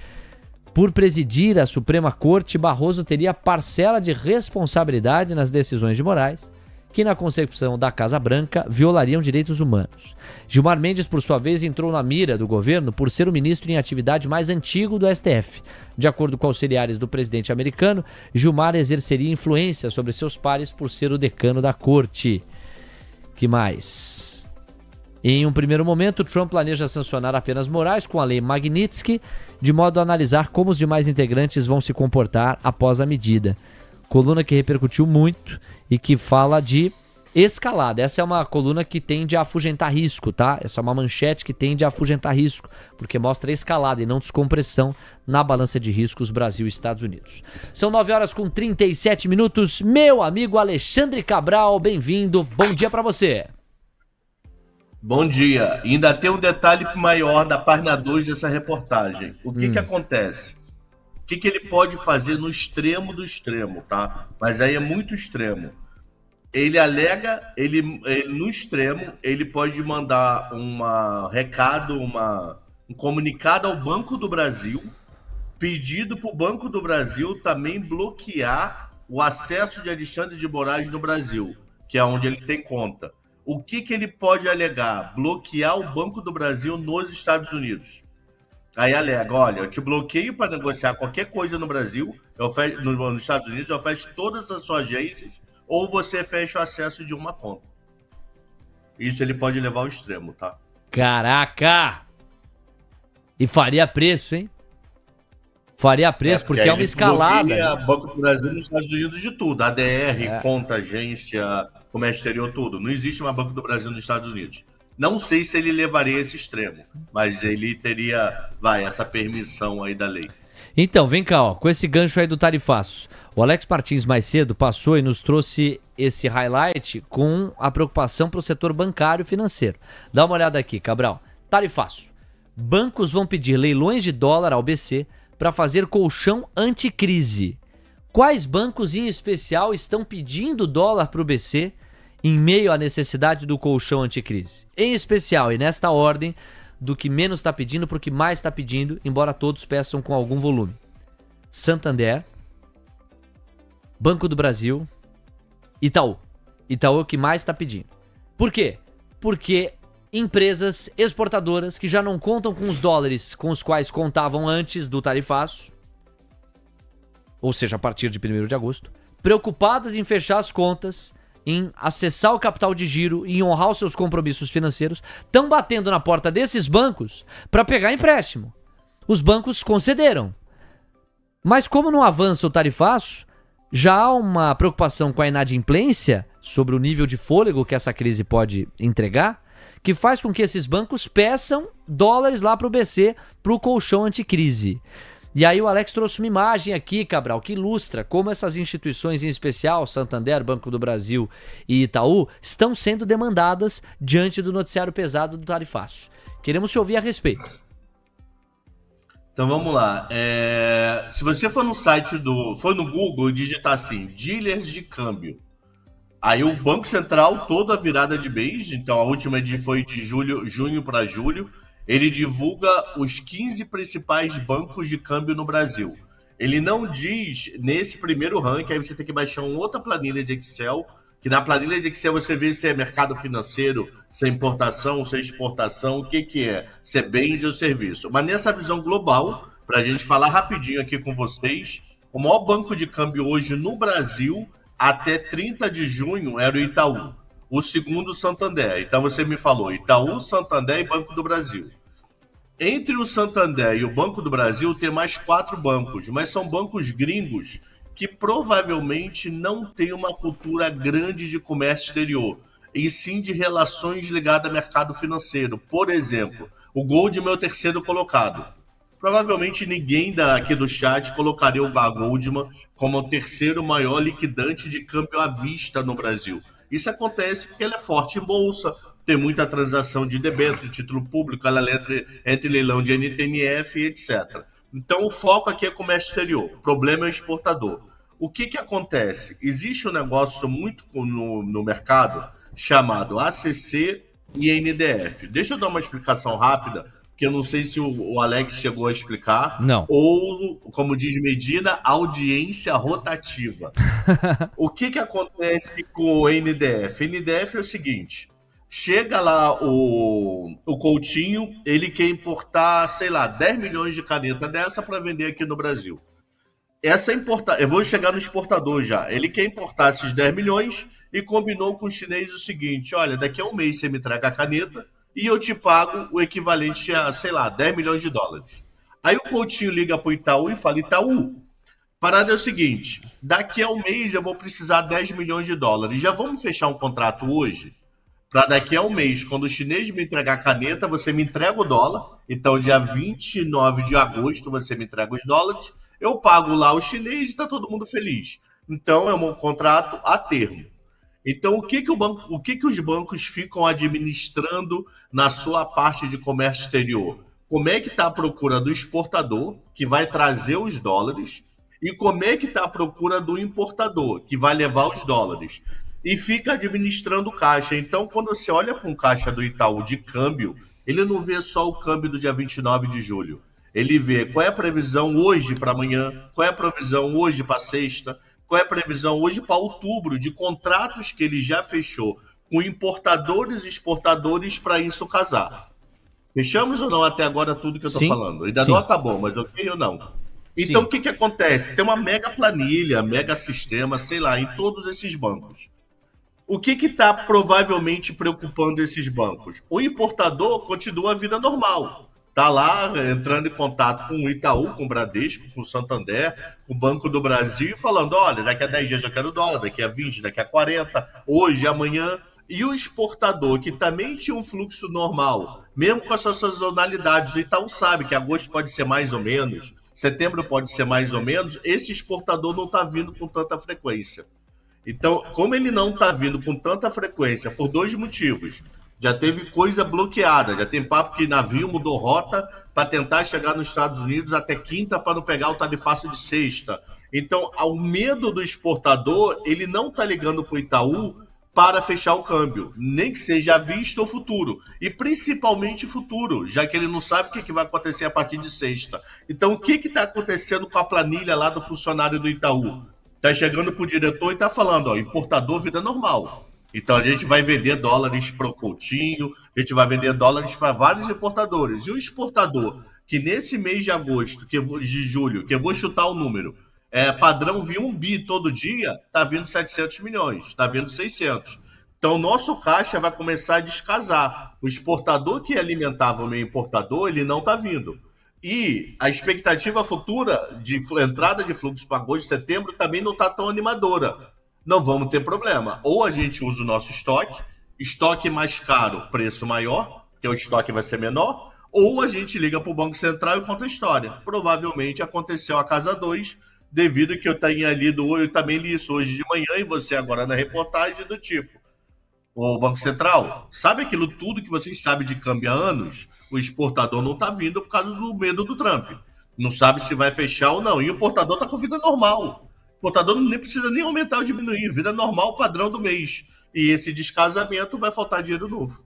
S1: por presidir a Suprema Corte, Barroso teria parcela de responsabilidade nas decisões de Moraes, que na concepção da Casa Branca violariam direitos humanos. Gilmar Mendes, por sua vez, entrou na mira do governo por ser o ministro em atividade mais antigo do STF. De acordo com auxiliares do presidente americano, Gilmar exerceria influência sobre seus pares por ser o decano da corte. Que mais? Em um primeiro momento, Trump planeja sancionar apenas Moraes com a lei Magnitsky, de modo a analisar como os demais integrantes vão se comportar após a medida. Coluna que repercutiu muito e que fala de escalada. Essa é uma coluna que tende a afugentar risco, tá? Essa é uma manchete que tende a afugentar risco, porque mostra escalada e não descompressão na balança de riscos Brasil e Estados Unidos. São 9h37. Meu amigo Alexandre Cabral, bem-vindo. Bom dia pra você.
S5: Bom dia. E ainda tem um detalhe maior da página 2 dessa reportagem. O que acontece? O que ele pode fazer no extremo do extremo, tá? Mas aí é muito extremo. Ele alega, no extremo, ele pode mandar um comunicado ao Banco do Brasil, pedido para o Banco do Brasil também bloquear o acesso de Alexandre de Moraes no Brasil, que é onde ele tem conta. O que ele pode alegar? Bloquear o Banco do Brasil nos Estados Unidos. Aí alega, olha, eu te bloqueio para negociar qualquer coisa no Brasil, nos Estados Unidos, eu fecho todas as suas agências, ou você fecha o acesso de uma conta. Isso ele pode levar ao extremo, tá?
S1: Caraca! E faria preço, hein? Faria preço, porque é uma escalada.
S5: Bloqueia Banco do Brasil nos Estados Unidos de tudo. ADR, conta, agência, comércio exterior, tudo. Não existe mais Banco do Brasil nos Estados Unidos. Não sei se ele levaria esse extremo, mas ele teria, essa permissão aí da lei.
S1: Então, vem cá, com esse gancho aí do tarifaço. O Alex Martins mais cedo passou e nos trouxe esse highlight com a preocupação para o setor bancário e financeiro. Dá uma olhada aqui, Cabral. Tarifaço. Bancos vão pedir leilões de dólar ao BC para fazer colchão anticrise. Quais bancos em especial estão pedindo dólar para o BC em meio à necessidade do colchão anticrise? Em especial, e nesta ordem, do que menos está pedindo para o que mais está pedindo, embora todos peçam com algum volume. Santander, Banco do Brasil, Itaú. Itaú é o que mais está pedindo. Por quê? Porque empresas exportadoras que já não contam com os dólares com os quais contavam antes do tarifaço, ou seja, a partir de 1º de agosto, preocupadas em fechar as contas, em acessar o capital de giro, em honrar os seus compromissos financeiros, estão batendo na porta desses bancos para pegar empréstimo. Os bancos concederam. Mas como não avança o tarifaço, já há uma preocupação com a inadimplência sobre o nível de fôlego que essa crise pode entregar, que faz com que esses bancos peçam dólares lá para o BC, para o colchão anticrise. E aí o Alex trouxe uma imagem aqui, Cabral, que ilustra como essas instituições, em especial Santander, Banco do Brasil e Itaú, estão sendo demandadas diante do noticiário pesado do tarifaço. Queremos te ouvir a respeito.
S5: Então vamos lá. Se você for no site for no Google e digitar assim, dealers de câmbio, aí o Banco Central, toda a virada de mês, então a última foi de junho para julho, ele divulga os 15 principais bancos de câmbio no Brasil. Ele não diz, nesse primeiro ranking, aí você tem que baixar uma outra planilha de Excel, Que na planilha de Excel você vê se é mercado financeiro, se é importação, se é exportação, o que é? Se é bens ou serviço. Mas nessa visão global, para a gente falar rapidinho aqui com vocês, o maior banco de câmbio hoje no Brasil, até 30 de junho, era o Itaú. O segundo, o Santander. Então você me falou Itaú, Santander e Banco do Brasil. Entre o Santander e o Banco do Brasil tem mais 4 bancos, mas são bancos gringos que provavelmente não têm uma cultura grande de comércio exterior, e sim de relações ligadas ao mercado financeiro. Por exemplo, o Goldman é o terceiro colocado. Provavelmente ninguém aqui do chat colocaria o Goldman como o terceiro maior liquidante de câmbio à vista no Brasil. Isso acontece porque ele é forte em bolsa, tem muita transação de debênture, título público, ela entre leilão de NTNF e etc. Então o foco aqui é comércio exterior, o problema é o exportador. O que acontece? Existe um negócio muito no mercado chamado ACC e NDF. Deixa eu dar uma explicação rápida, que eu não sei se o Alex chegou a explicar.
S1: Não.
S5: Ou, como diz Medina, audiência rotativa. O que acontece com o NDF? NDF é o seguinte, chega lá o Coutinho, ele quer importar, sei lá, 10 milhões de caneta dessa para vender aqui no Brasil. Eu vou chegar no exportador já. Ele quer importar esses 10 milhões e combinou com o chinês o seguinte, olha, daqui a um mês você me entrega a caneta e eu te pago o equivalente a, sei lá, 10 milhões de dólares. Aí o Coutinho liga para o Itaú e fala, Itaú, parada é o seguinte, daqui a um mês eu vou precisar 10 milhões de dólares. Já vamos fechar um contrato hoje? Para daqui a um mês, quando o chinês me entregar a caneta, você me entrega o dólar. Então, dia 29 de agosto, você me entrega os dólares. Eu pago lá o chinês e está todo mundo feliz. Então, é um contrato a termo. Então, o que os bancos ficam administrando na sua parte de comércio exterior? Como é que está a procura do exportador, que vai trazer os dólares, e como é que está a procura do importador, que vai levar os dólares? E fica administrando caixa. Então, quando você olha para um caixa do Itaú de câmbio, ele não vê só o câmbio do dia 29 de julho. Ele vê qual é a previsão hoje para amanhã, qual é a previsão hoje para sexta, qual é a previsão hoje para outubro de contratos que ele já fechou com importadores e exportadores para isso casar. Fechamos ou não até agora tudo que eu estou falando? Ainda não acabou, mas ok ou não? Então, o que acontece? Tem uma mega planilha, mega sistema, sei lá, em todos esses bancos. O que está provavelmente preocupando esses bancos? O importador continua a vida normal. Está lá entrando em contato com o Itaú, com o Bradesco, com o Santander, com o Banco do Brasil, e falando, olha, daqui a 10 dias eu quero dólar, daqui a 20, daqui a 40, hoje, amanhã. E o exportador, que também tinha um fluxo normal, mesmo com essas sazonalidades, o Itaú sabe que agosto pode ser mais ou menos, setembro pode ser mais ou menos, esse exportador não está vindo com tanta frequência. Então, como ele não está vindo com tanta frequência, por 2 motivos, já teve coisa bloqueada, já tem papo que navio mudou rota para tentar chegar nos Estados Unidos até quinta para não pegar o tarifaço de sexta. Então, ao medo do exportador, ele não está ligando para o Itaú para fechar o câmbio, nem que seja à vista ou futuro, e principalmente futuro, já que ele não sabe o que vai acontecer a partir de sexta. Então, o que está acontecendo com a planilha lá do funcionário do Itaú? Está chegando para o diretor e está falando, ó, importador, vida normal. Então, a gente vai vender dólares para o Coutinho, a gente vai vender dólares para vários importadores. E o exportador, que nesse mês de agosto, de julho, que eu vou chutar o número, padrão vir 1 bi todo dia, está vindo 700 milhões, está vindo 600. Então, o nosso caixa vai começar a descasar. O exportador que alimentava o meu importador, ele não está vindo. E a expectativa futura de entrada de fluxo para agosto e setembro também não está tão animadora. Não vamos ter problema. Ou a gente usa o nosso estoque mais caro, preço maior, que o estoque vai ser menor, ou a gente liga para o Banco Central e conta a história. Provavelmente aconteceu a casa 2, devido que eu também li isso hoje de manhã e você agora na reportagem do tipo, o Banco Central, sabe aquilo tudo que vocês sabem de câmbio há anos? O exportador não está vindo por causa do medo do Trump. Não sabe se vai fechar ou não. E o importador está com vida normal. O importador nem precisa nem aumentar ou diminuir. Vida normal, padrão do mês. E esse descasamento vai faltar dinheiro novo.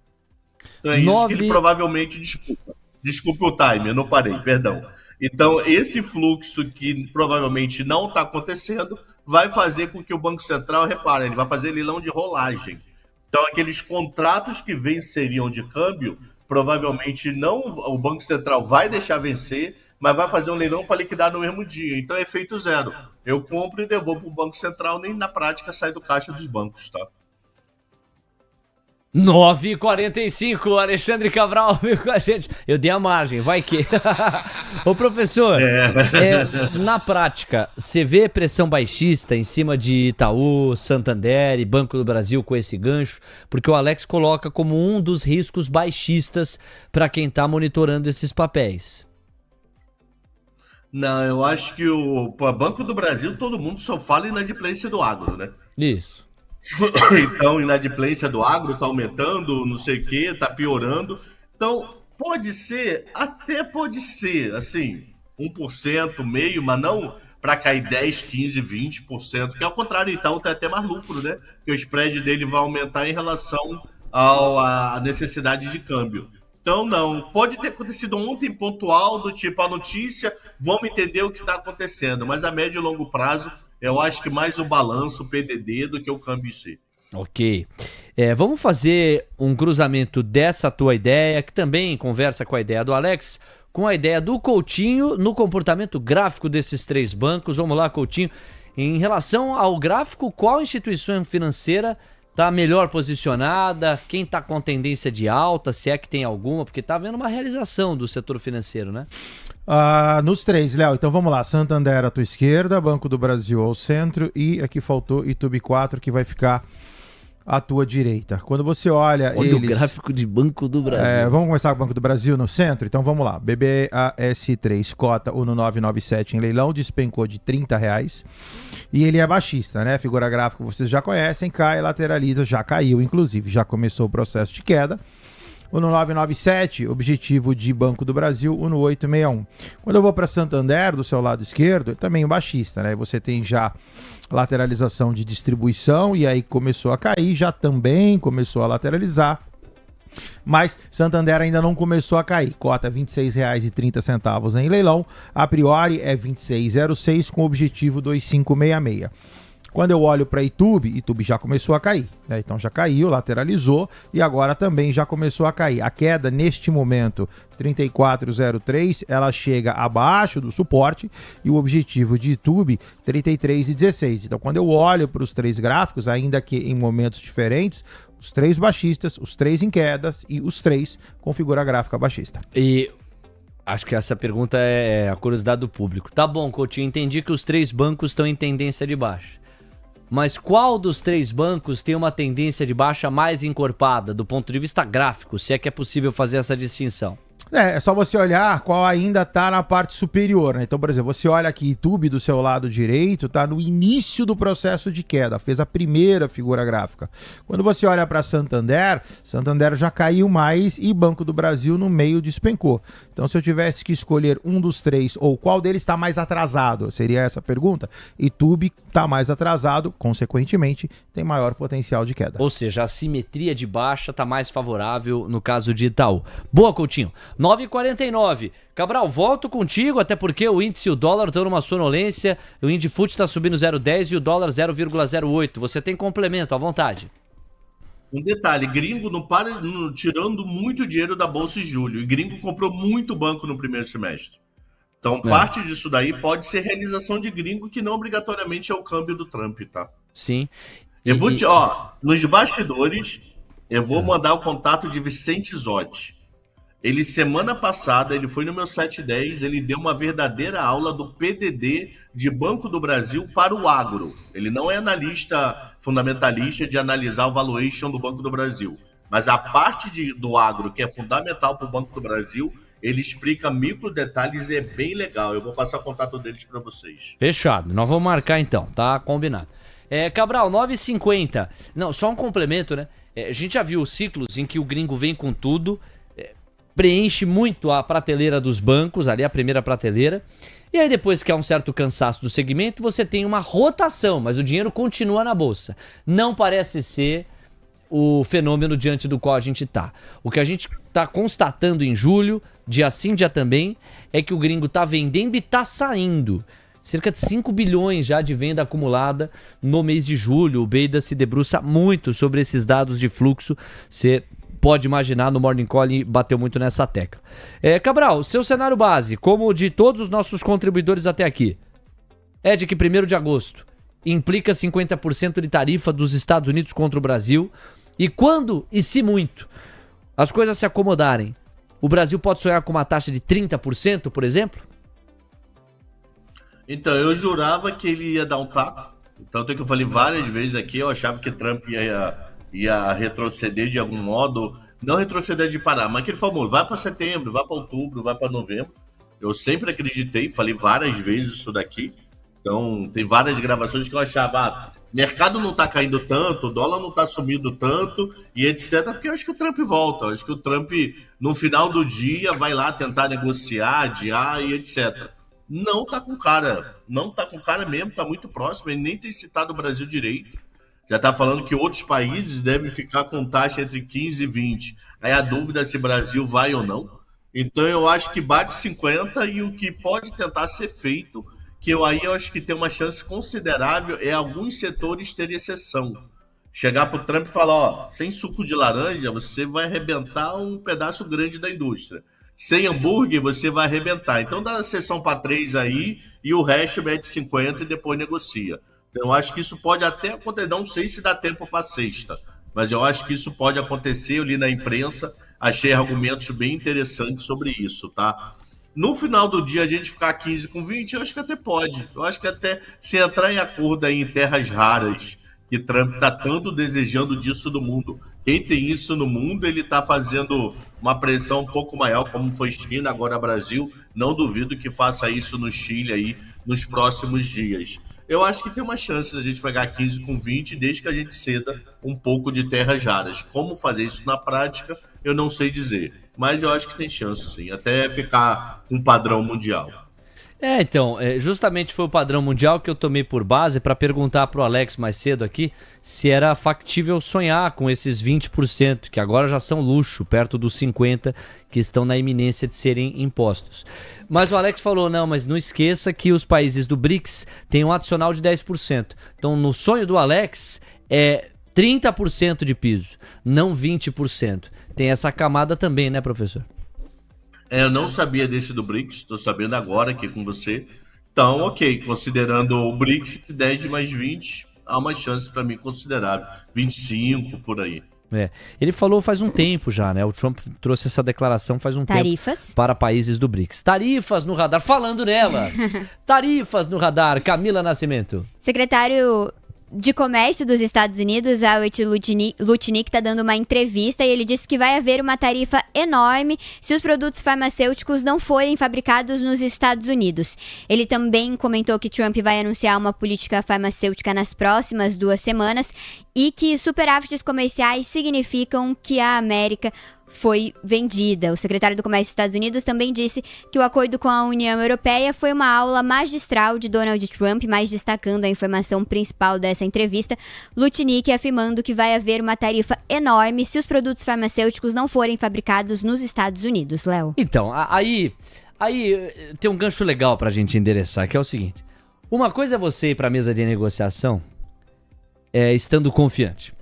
S5: Então é isso que ele provavelmente... Desculpa o time, eu não parei, perdão. Então, esse fluxo que provavelmente não está acontecendo vai fazer com que o Banco Central, repare, ele vai fazer leilão de rolagem. Então, aqueles contratos que venceriam de câmbio, provavelmente não, o Banco Central vai deixar vencer, mas vai fazer um leilão para liquidar no mesmo dia. Então, é efeito zero. Eu compro e devolvo para o Banco Central, nem na prática sai do caixa dos bancos, tá?
S1: 9h45, Alexandre Cabral veio com a gente. Eu dei a margem, vai que. Ô professor, na prática, você vê pressão baixista em cima de Itaú, Santander e Banco do Brasil com esse gancho? Porque o Alex coloca como um dos riscos baixistas para quem está monitorando esses papéis.
S5: Não, eu acho que o Banco do Brasil, todo mundo só fala inadimplência do agro, né?
S1: Isso.
S5: Então, inadimplência do agro tá aumentando, não sei o que, tá piorando. Então, pode ser, até pode ser, assim, 1%, meio, mas não para cair 10, 15, 20%, que ao contrário, então tá até mais lucro, né? Porque o spread dele vai aumentar em relação à necessidade de câmbio. Então, não. Pode ter acontecido ontem pontual, do tipo a notícia, vamos entender o que está acontecendo, mas a médio e longo prazo, eu acho que mais o balanço, o PDD, do que o câmbio em si.
S1: Ok. Vamos fazer um cruzamento dessa tua ideia, que também conversa com a ideia do Alex, com a ideia do Coutinho no comportamento gráfico desses três bancos. Vamos lá, Coutinho. Em relação ao gráfico, qual instituição financeira está melhor posicionada? Quem está com tendência de alta, se é que tem alguma? Porque está havendo uma realização do setor financeiro, né?
S2: Nos três, Léo. Então vamos lá. Santander à tua esquerda, Banco do Brasil ao centro e aqui faltou Itubi 4, que vai ficar à tua direita. Quando você olha
S1: o gráfico de Banco do Brasil.
S2: Vamos começar com o Banco do Brasil no centro? Então vamos lá. BBAS3, cota 1997 em leilão, despencou de R$30. E ele é baixista, né? Figura gráfica vocês já conhecem, cai, lateraliza, já caiu, inclusive, já começou o processo de queda. O no 997, objetivo de Banco do Brasil, o no 861. Quando eu vou para Santander, do seu lado esquerdo, também baixista, né? Você tem já lateralização de distribuição e aí começou a cair, já também começou a lateralizar. Mas Santander ainda não começou a cair. Cota R$ 26,30 em leilão. A priori é 26,06 com objetivo 2566. Quando eu olho para Itubi já começou a cair, né? Então já caiu, lateralizou e agora também já começou a cair. A queda neste momento, 34,03, ela chega abaixo do suporte e o objetivo de Itubi, 33,16. Então quando eu olho para os três gráficos, ainda que em momentos diferentes, os três baixistas, os três em quedas e os três com figura gráfica baixista.
S1: E acho que essa pergunta é a curiosidade do público. Tá bom, Coutinho, entendi que os três bancos estão em tendência de baixa. Mas qual dos três bancos tem uma tendência de baixa mais encorpada do ponto de vista gráfico, se é que é possível fazer essa distinção?
S2: É só você olhar qual ainda está na parte superior, né? Então, por exemplo, você olha aqui, Itubi do seu lado direito, está no início do processo de queda, fez a primeira figura gráfica. Quando você olha para Santander já caiu mais e Banco do Brasil no meio despencou. Então, se eu tivesse que escolher um dos três, ou qual deles está mais atrasado, seria essa a pergunta? Itubi está mais atrasado, consequentemente, tem maior potencial de queda.
S1: Ou seja, a simetria de baixa está mais favorável no caso de Itaú. Boa, Coutinho. 9h49. Cabral, volto contigo, até porque o índice e o dólar estão numa sonolência, o Indifut está subindo 0,10 e o dólar 0,08. Você tem complemento, à vontade.
S5: Um detalhe, gringo não para tirando muito dinheiro da Bolsa em julho, e gringo comprou muito banco no primeiro semestre. Então, parte disso daí pode ser realização de gringo, que não obrigatoriamente é o câmbio do Trump, tá?
S1: Sim.
S5: Eu vou nos bastidores, eu vou mandar o contato de Vicente Zotti. Ele, semana passada, ele foi no meu 710, ele deu uma verdadeira aula do PDD de Banco do Brasil para o agro. Ele não é analista fundamentalista de analisar o valuation do Banco do Brasil, mas a parte do agro, que é fundamental para o Banco do Brasil, ele explica micro detalhes e é bem legal. Eu vou passar o contato deles para vocês.
S1: Fechado, nós vamos marcar então, tá combinado. Cabral, 9h50. Não, só um complemento, né? A gente já viu ciclos em que o gringo vem com tudo, preenche muito a prateleira dos bancos, ali a primeira prateleira, e aí depois que há um certo cansaço do segmento, você tem uma rotação, mas o dinheiro continua na bolsa. Não parece ser o fenômeno diante do qual a gente está. O que a gente está constatando em julho, dia sim, dia também, é que o gringo está vendendo e está saindo. Cerca de 5 bilhões já de venda acumulada no mês de julho. O Beida se debruça muito sobre esses dados de fluxo. Você pode imaginar, no Morning Call bateu muito nessa tecla. Cabral, seu cenário base, como o de todos os nossos contribuidores até aqui, é de que 1º de agosto implica 50% de tarifa dos Estados Unidos contra o Brasil. E quando, e se muito, as coisas se acomodarem, o Brasil pode sonhar com uma taxa de 30%, por exemplo?
S5: Então, eu jurava que ele ia dar um taco. Tanto é que eu falei várias vezes aqui, eu achava que Trump ia retroceder de algum modo. Não retroceder de parar, mas aquele famoso, vai para setembro, vai para outubro, vai para novembro. Eu sempre acreditei, falei várias vezes isso daqui. Então, tem várias gravações que eu achava, mercado não tá caindo tanto, o dólar não tá subindo tanto, e etc, porque eu acho que o Trump volta. Eu acho que o Trump, no final do dia, vai lá tentar negociar, adiar e etc. Não tá com cara mesmo, tá muito próximo, ele nem tem citado o Brasil direito. Já tá falando que outros países devem ficar com taxa entre 15 e 20. Aí a dúvida é se o Brasil vai ou não. Então eu acho que bate 50 e o que pode tentar ser feito, que eu acho que tem uma chance considerável, é alguns setores terem exceção. Chegar pro Trump e falar, sem suco de laranja, você vai arrebentar um pedaço grande da indústria. Sem hambúrguer, você vai arrebentar. Então dá a exceção para 3 aí, e o resto mete 50 e depois negocia. Então eu acho que isso pode até acontecer, não sei se dá tempo para sexta, mas eu acho que isso pode acontecer. Eu li na imprensa, achei argumentos bem interessantes sobre isso, tá? No final do dia, a gente ficar 15 com 20, eu acho que até pode. Eu acho que até se entrar em acordo aí em terras raras, que Trump está tanto desejando disso do mundo. Quem tem isso no mundo, ele está fazendo uma pressão um pouco maior, como foi China, agora Brasil. Não duvido que faça isso no Chile aí nos próximos dias. Eu acho que tem uma chance da gente pegar 15 com 20, desde que a gente ceda um pouco de terras raras. Como fazer isso na prática, eu não sei dizer. Mas eu acho que tem chance, sim, até ficar um padrão mundial.
S1: Então, justamente foi o padrão mundial que eu tomei por base para perguntar pro Alex mais cedo aqui se era factível sonhar com esses 20%, que agora já são luxo, perto dos 50% que estão na iminência de serem impostos. Mas o Alex falou, não, mas não esqueça que os países do BRICS têm um adicional de 10%. Então, no sonho do Alex, é 30% de piso, não 20%. Tem essa camada também, né, professor?
S5: Eu não sabia desse do BRICS, estou sabendo agora aqui com você. Então, ok, considerando o BRICS, 10 mais 20, há uma chance para mim considerável. 25, por aí.
S1: Ele falou faz um tempo já, né? O Trump trouxe essa declaração faz um tempo para países do BRICS. Tarifas no radar, falando nelas. Tarifas no radar, Camila Nascimento.
S3: Secretário de Comércio dos Estados Unidos, Howard Lutnick, está dando uma entrevista e ele disse que vai haver uma tarifa enorme se os produtos farmacêuticos não forem fabricados nos Estados Unidos. Ele também comentou que Trump vai anunciar uma política farmacêutica nas próximas 2 semanas e que superávites comerciais significam que a América foi vendida. O secretário do Comércio dos Estados Unidos também disse que o acordo com a União Europeia foi uma aula magistral de Donald Trump, mas destacando a informação principal dessa entrevista, Lutnick afirmando que vai haver uma tarifa enorme se os produtos farmacêuticos não forem fabricados nos Estados Unidos, Léo.
S1: Então, aí tem um gancho legal pra gente endereçar, que é o seguinte. Uma coisa é você ir pra mesa de negociação estando confiante.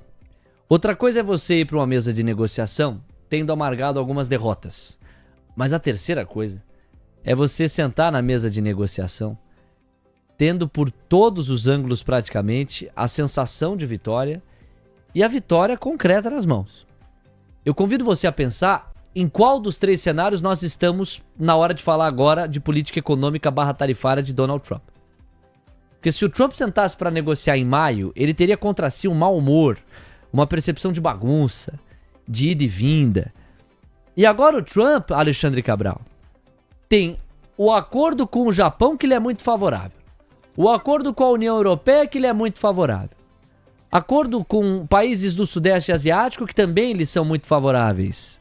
S1: Outra coisa é você ir pra uma mesa de negociação tendo amargado algumas derrotas. Mas a terceira coisa é você sentar na mesa de negociação tendo por todos os ângulos praticamente a sensação de vitória e a vitória concreta nas mãos. Eu convido você a pensar em qual dos 3 cenários nós estamos na hora de falar agora de política econômica /tarifária de Donald Trump. Porque se o Trump sentasse para negociar em maio, ele teria contra si um mau humor, uma percepção de bagunça, de ida e vinda. E agora o Trump, Alexandre Cabral, tem o acordo com o Japão que lhe é muito favorável, o acordo com a União Europeia que lhe é muito favorável, acordo com países do Sudeste Asiático que também lhe são muito favoráveis.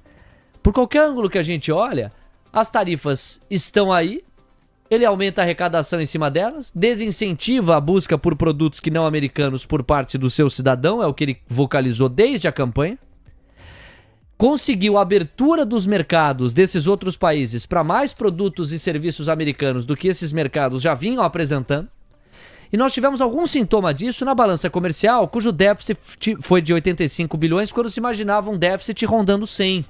S1: Por qualquer ângulo que a gente olha, as tarifas estão aí, ele aumenta a arrecadação em cima delas, desincentiva a busca por produtos que não americanos por parte do seu cidadão, é o que ele vocalizou desde a campanha. conseguiu a abertura dos mercados desses outros países para mais produtos e serviços americanos do que esses mercados já vinham apresentando. E nós tivemos algum sintoma disso na balança comercial, cujo déficit foi de 85 bilhões, quando se imaginava um déficit rondando 100.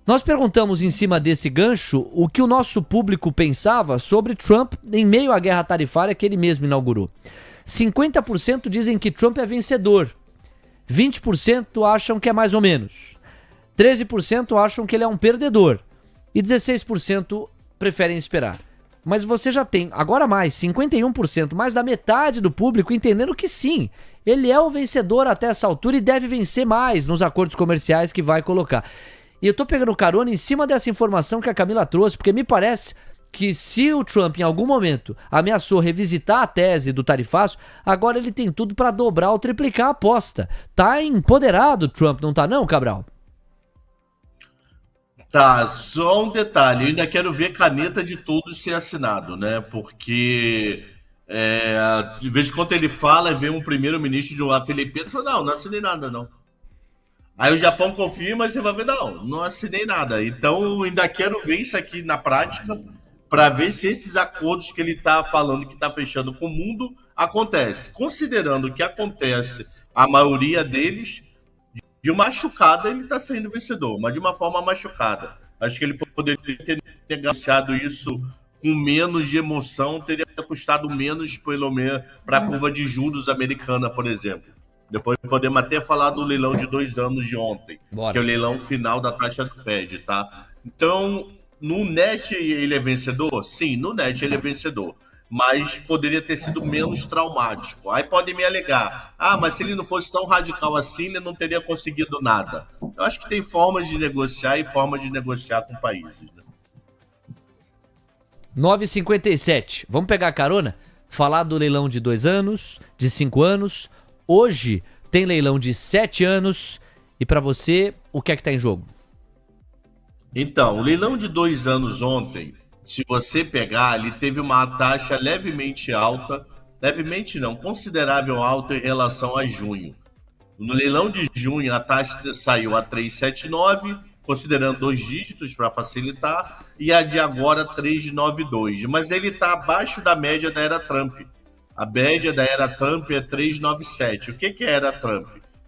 S1: Nós perguntamos em cima desse gancho o que o nosso público pensava sobre Trump em meio à guerra tarifária que ele mesmo inaugurou. 50% dizem que Trump é vencedor. 20% acham que é mais ou menos. 13% acham que ele é um perdedor. E 16% preferem esperar. Mas você já tem, agora mais, 51%, mais da metade do público entendendo que sim, ele é o vencedor até essa altura e deve vencer mais nos acordos comerciais que vai colocar. E eu tô pegando carona em cima dessa informação que a Camila trouxe, porque me parece que se o Trump em algum momento ameaçou revisitar a tese do tarifaço, agora ele tem tudo para dobrar ou triplicar a aposta. Tá empoderado o Trump, não tá não, Cabral?
S5: Tá, só um detalhe, eu ainda quero ver caneta de todos ser assinado, né? Porque de vez em quando ele fala, vem um primeiro-ministro de uma Filipinas e fala, não assinei nada, não. Aí o Japão confirma e você vai ver, não assinei nada. Então ainda quero ver isso aqui na prática, para ver se esses acordos que ele está falando que está fechando com o mundo acontece. Considerando que acontece a maioria deles, de machucada ele está saindo vencedor, mas de uma forma machucada. Acho que ele poderia ter negociado isso com menos de emoção, teria custado menos, pelo menos, para a curva de juros americana, por exemplo. Depois podemos até falar do leilão de 2 anos de ontem,
S1: Bora.
S5: que é o leilão final da taxa do Fed, tá? Então, no net ele é vencedor? Sim, no net ele é vencedor. Mas poderia ter sido menos traumático. Aí podem me alegar, mas se ele não fosse tão radical assim, ele não teria conseguido nada. Eu acho que tem formas de negociar e formas de negociar com países. Né?
S1: 9h57. Vamos pegar a carona? Falar do leilão de 2 anos, de 5 anos. Hoje tem leilão de 7 anos. E para você, o que é que tá em jogo?
S5: Então, o leilão de 2 anos ontem, se você pegar, ele teve uma taxa levemente alta, levemente não, considerável alta em relação a junho. No leilão de junho, a taxa saiu a 3,79, considerando 2 dígitos para facilitar, e a de agora 3,92. Mas ele está abaixo da média da era Trump. A média da era Trump é 3,97. O que é a era Trump?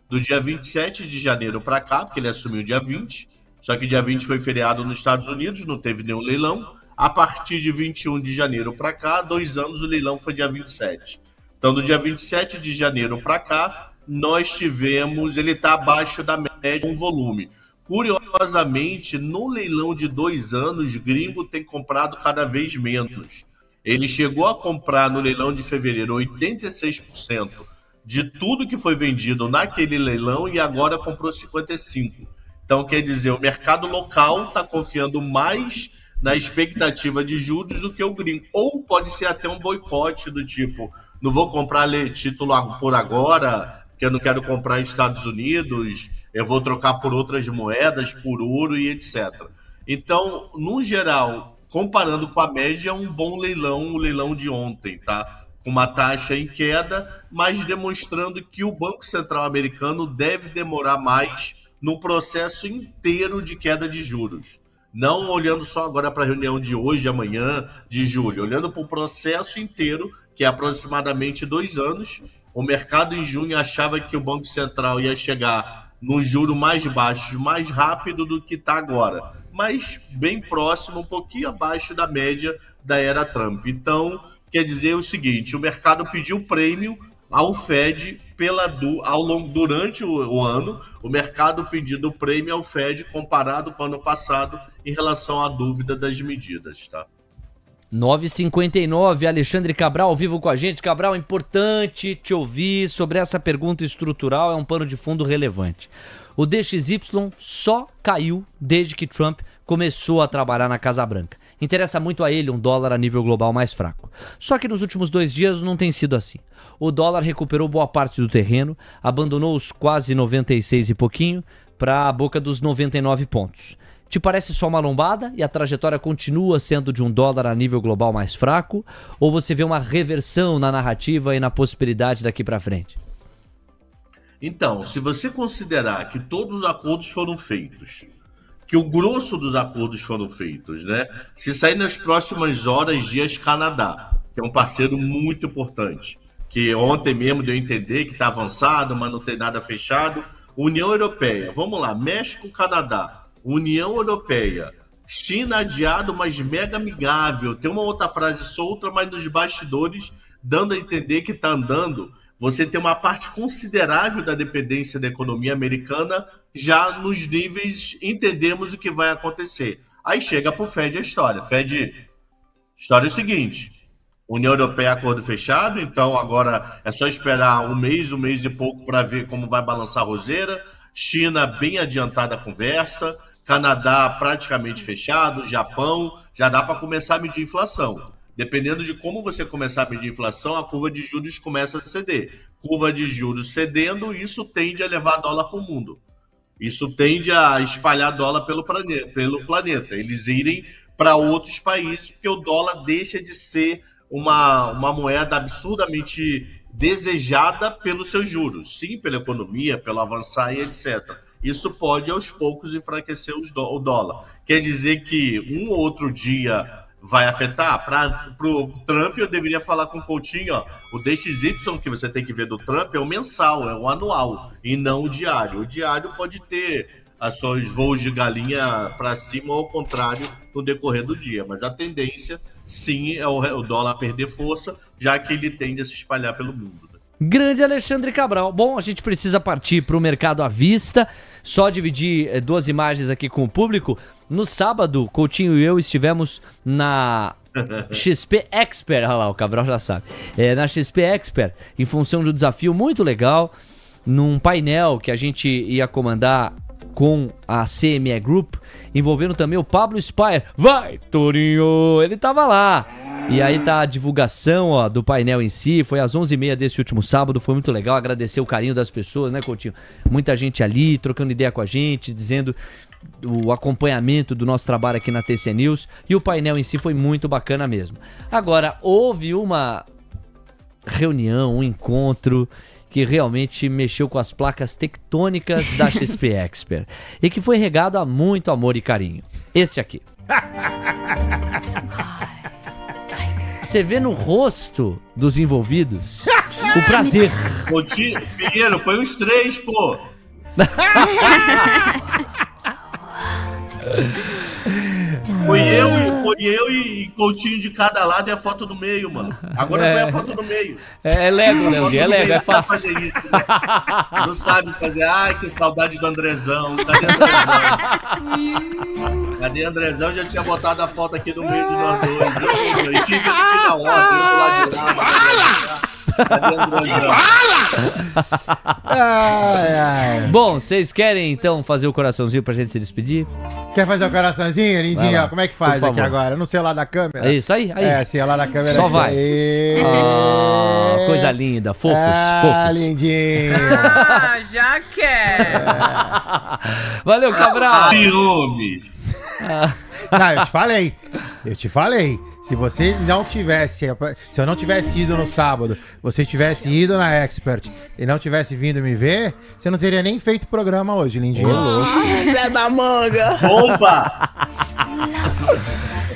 S5: Do dia 27 de janeiro para cá, porque ele assumiu dia 20, só que dia 20 foi feriado nos Estados Unidos, não teve nenhum leilão. A partir de 21 de janeiro para cá, 2 anos, o leilão foi dia 27. Então, do dia 27 de janeiro para cá, nós tivemos, ele está abaixo da média, um volume. Curiosamente, no leilão de 2 anos, gringo tem comprado cada vez menos. Ele chegou a comprar no leilão de fevereiro 86% de tudo que foi vendido naquele leilão e agora comprou 55%. Então, quer dizer, o mercado local está confiando mais na expectativa de juros do que o gringo. Ou pode ser até um boicote do tipo, não vou comprar título por agora, porque eu não quero comprar Estados Unidos, eu vou trocar por outras moedas, por ouro e etc. Então, no geral, comparando com a média, é um bom leilão, o leilão de ontem, tá? Com uma taxa em queda, mas demonstrando que o Banco Central americano deve demorar mais no processo inteiro de queda de juros. Não olhando só agora para a reunião de hoje, amanhã, de julho, olhando para o processo inteiro, que é aproximadamente 2 anos. O mercado em junho achava que o Banco Central ia chegar no juro mais baixo, mais rápido do que está agora, mas bem próximo, um pouquinho abaixo da média da era Trump. Então, quer dizer o seguinte, o mercado pediu prêmio ao Fed durante o ano, o mercado pedindo prêmio ao Fed comparado com o ano passado em relação à dúvida das medidas, tá?
S1: 9h59, Alexandre Cabral ao vivo com a gente. Cabral, é importante te ouvir sobre essa pergunta estrutural, é um pano de fundo relevante. O DXY só caiu desde que Trump começou a trabalhar na Casa Branca. Interessa muito a ele um dólar a nível global mais fraco. Só que nos últimos 2 dias não tem sido assim. O dólar recuperou boa parte do terreno, abandonou os quase 96 e pouquinho para a boca dos 99 pontos. Te parece só uma lombada e a trajetória continua sendo de um dólar a nível global mais fraco? Ou você vê uma reversão na narrativa e na possibilidade daqui para frente?
S5: Então, se você considerar que todos os acordos foram feitos, que o grosso dos acordos foram feitos, né? Se sair nas próximas horas, dias, Canadá, que é um parceiro muito importante, que ontem mesmo deu a entender que está avançado, mas não tem nada fechado. União Europeia, vamos lá, México, Canadá, União Europeia, China adiado, mas mega amigável. Tem uma outra frase solta, mas nos bastidores, dando a entender que está andando. Você tem uma parte considerável da dependência da economia americana, já nos níveis, entendemos o que vai acontecer. Aí chega para o Fed a história. Fed, história é o seguinte, União Europeia, acordo fechado, então agora é só esperar um mês e pouco para ver como vai balançar a roseira. China bem adiantada a conversa, Canadá praticamente fechado, Japão, já dá para começar a medir inflação. Dependendo de como você começar a medir inflação, a curva de juros começa a ceder. Curva de juros cedendo, isso tende a levar dólar para o mundo. Isso tende a espalhar dólar pelo planeta. Eles irem para outros países, porque o dólar deixa de ser uma moeda absurdamente desejada pelos seus juros. Sim, pela economia, pelo avançar e etc. Isso pode, aos poucos, enfraquecer o dólar. Quer dizer que um ou outro dia vai afetar? Para o Trump, eu deveria falar com o Coutinho, ó, o DXY que você tem que ver do Trump é o mensal, é o anual, e não o diário. O diário pode ter as seus voos de galinha para cima ou ao contrário no decorrer do dia, mas a tendência, sim, é o dólar perder força, já que ele tende a se espalhar pelo mundo.
S1: Grande Alexandre Cabral. Bom, a gente precisa partir para o mercado à vista, só dividir duas imagens aqui com o público. No sábado, Coutinho e eu estivemos na XP Expert, olha lá, o Cabral já sabe, na XP Expert, em função de um desafio muito legal, num painel que a gente ia comandar com a CME Group, envolvendo também o Pablo Spire. Vai, Torinho! Ele tava lá. E aí tá a divulgação, ó, do painel em si. Foi às 11h30 desse último sábado. Foi muito legal. Agradecer o carinho das pessoas, né, Coutinho? Muita gente ali, trocando ideia com a gente, dizendo o acompanhamento do nosso trabalho aqui na TC News. E o painel em si foi muito bacana mesmo. Agora, houve uma reunião, um encontro que realmente mexeu com as placas tectônicas da XP Expert e que foi regado a muito amor e carinho. Este aqui. Você vê no rosto dos envolvidos o prazer.
S5: Pinheiro, põe uns 3, pô. Põe eu e Coutinho de cada lado e a foto do meio, mano. Agora põe a foto do meio.
S1: É Lego, Leandrinho, é Lego, é fácil.
S5: Não sabe fazer isso, né? Não sabe fazer. Ai, que saudade do Andrezão. Cadê Andrezão? Cadê Andrezão? Já tinha botado a foto aqui no meio de nós dois. Eu tive a ordem, eu do lado de lá. Cadê Andrezão?
S1: Bom, vocês querem então fazer o coraçãozinho pra gente se despedir?
S2: Quer fazer o coraçãozinho, lindinho? Como é que faz aqui agora? Eu não sei lá da câmera.
S1: É isso aí?
S2: É, sim, lá na câmera.
S1: Só vai. Coisa linda, fofos, fofos.
S2: Lindinho.
S6: Já quer.
S1: Valeu, Cabral.
S5: Ciúmes.
S2: Não, eu te falei. Se você não tivesse, se eu não tivesse ido no sábado, você tivesse ido na Expert e não tivesse vindo me ver, você não teria nem feito programa hoje, lindinho.
S6: Zé da manga.
S5: Bomba!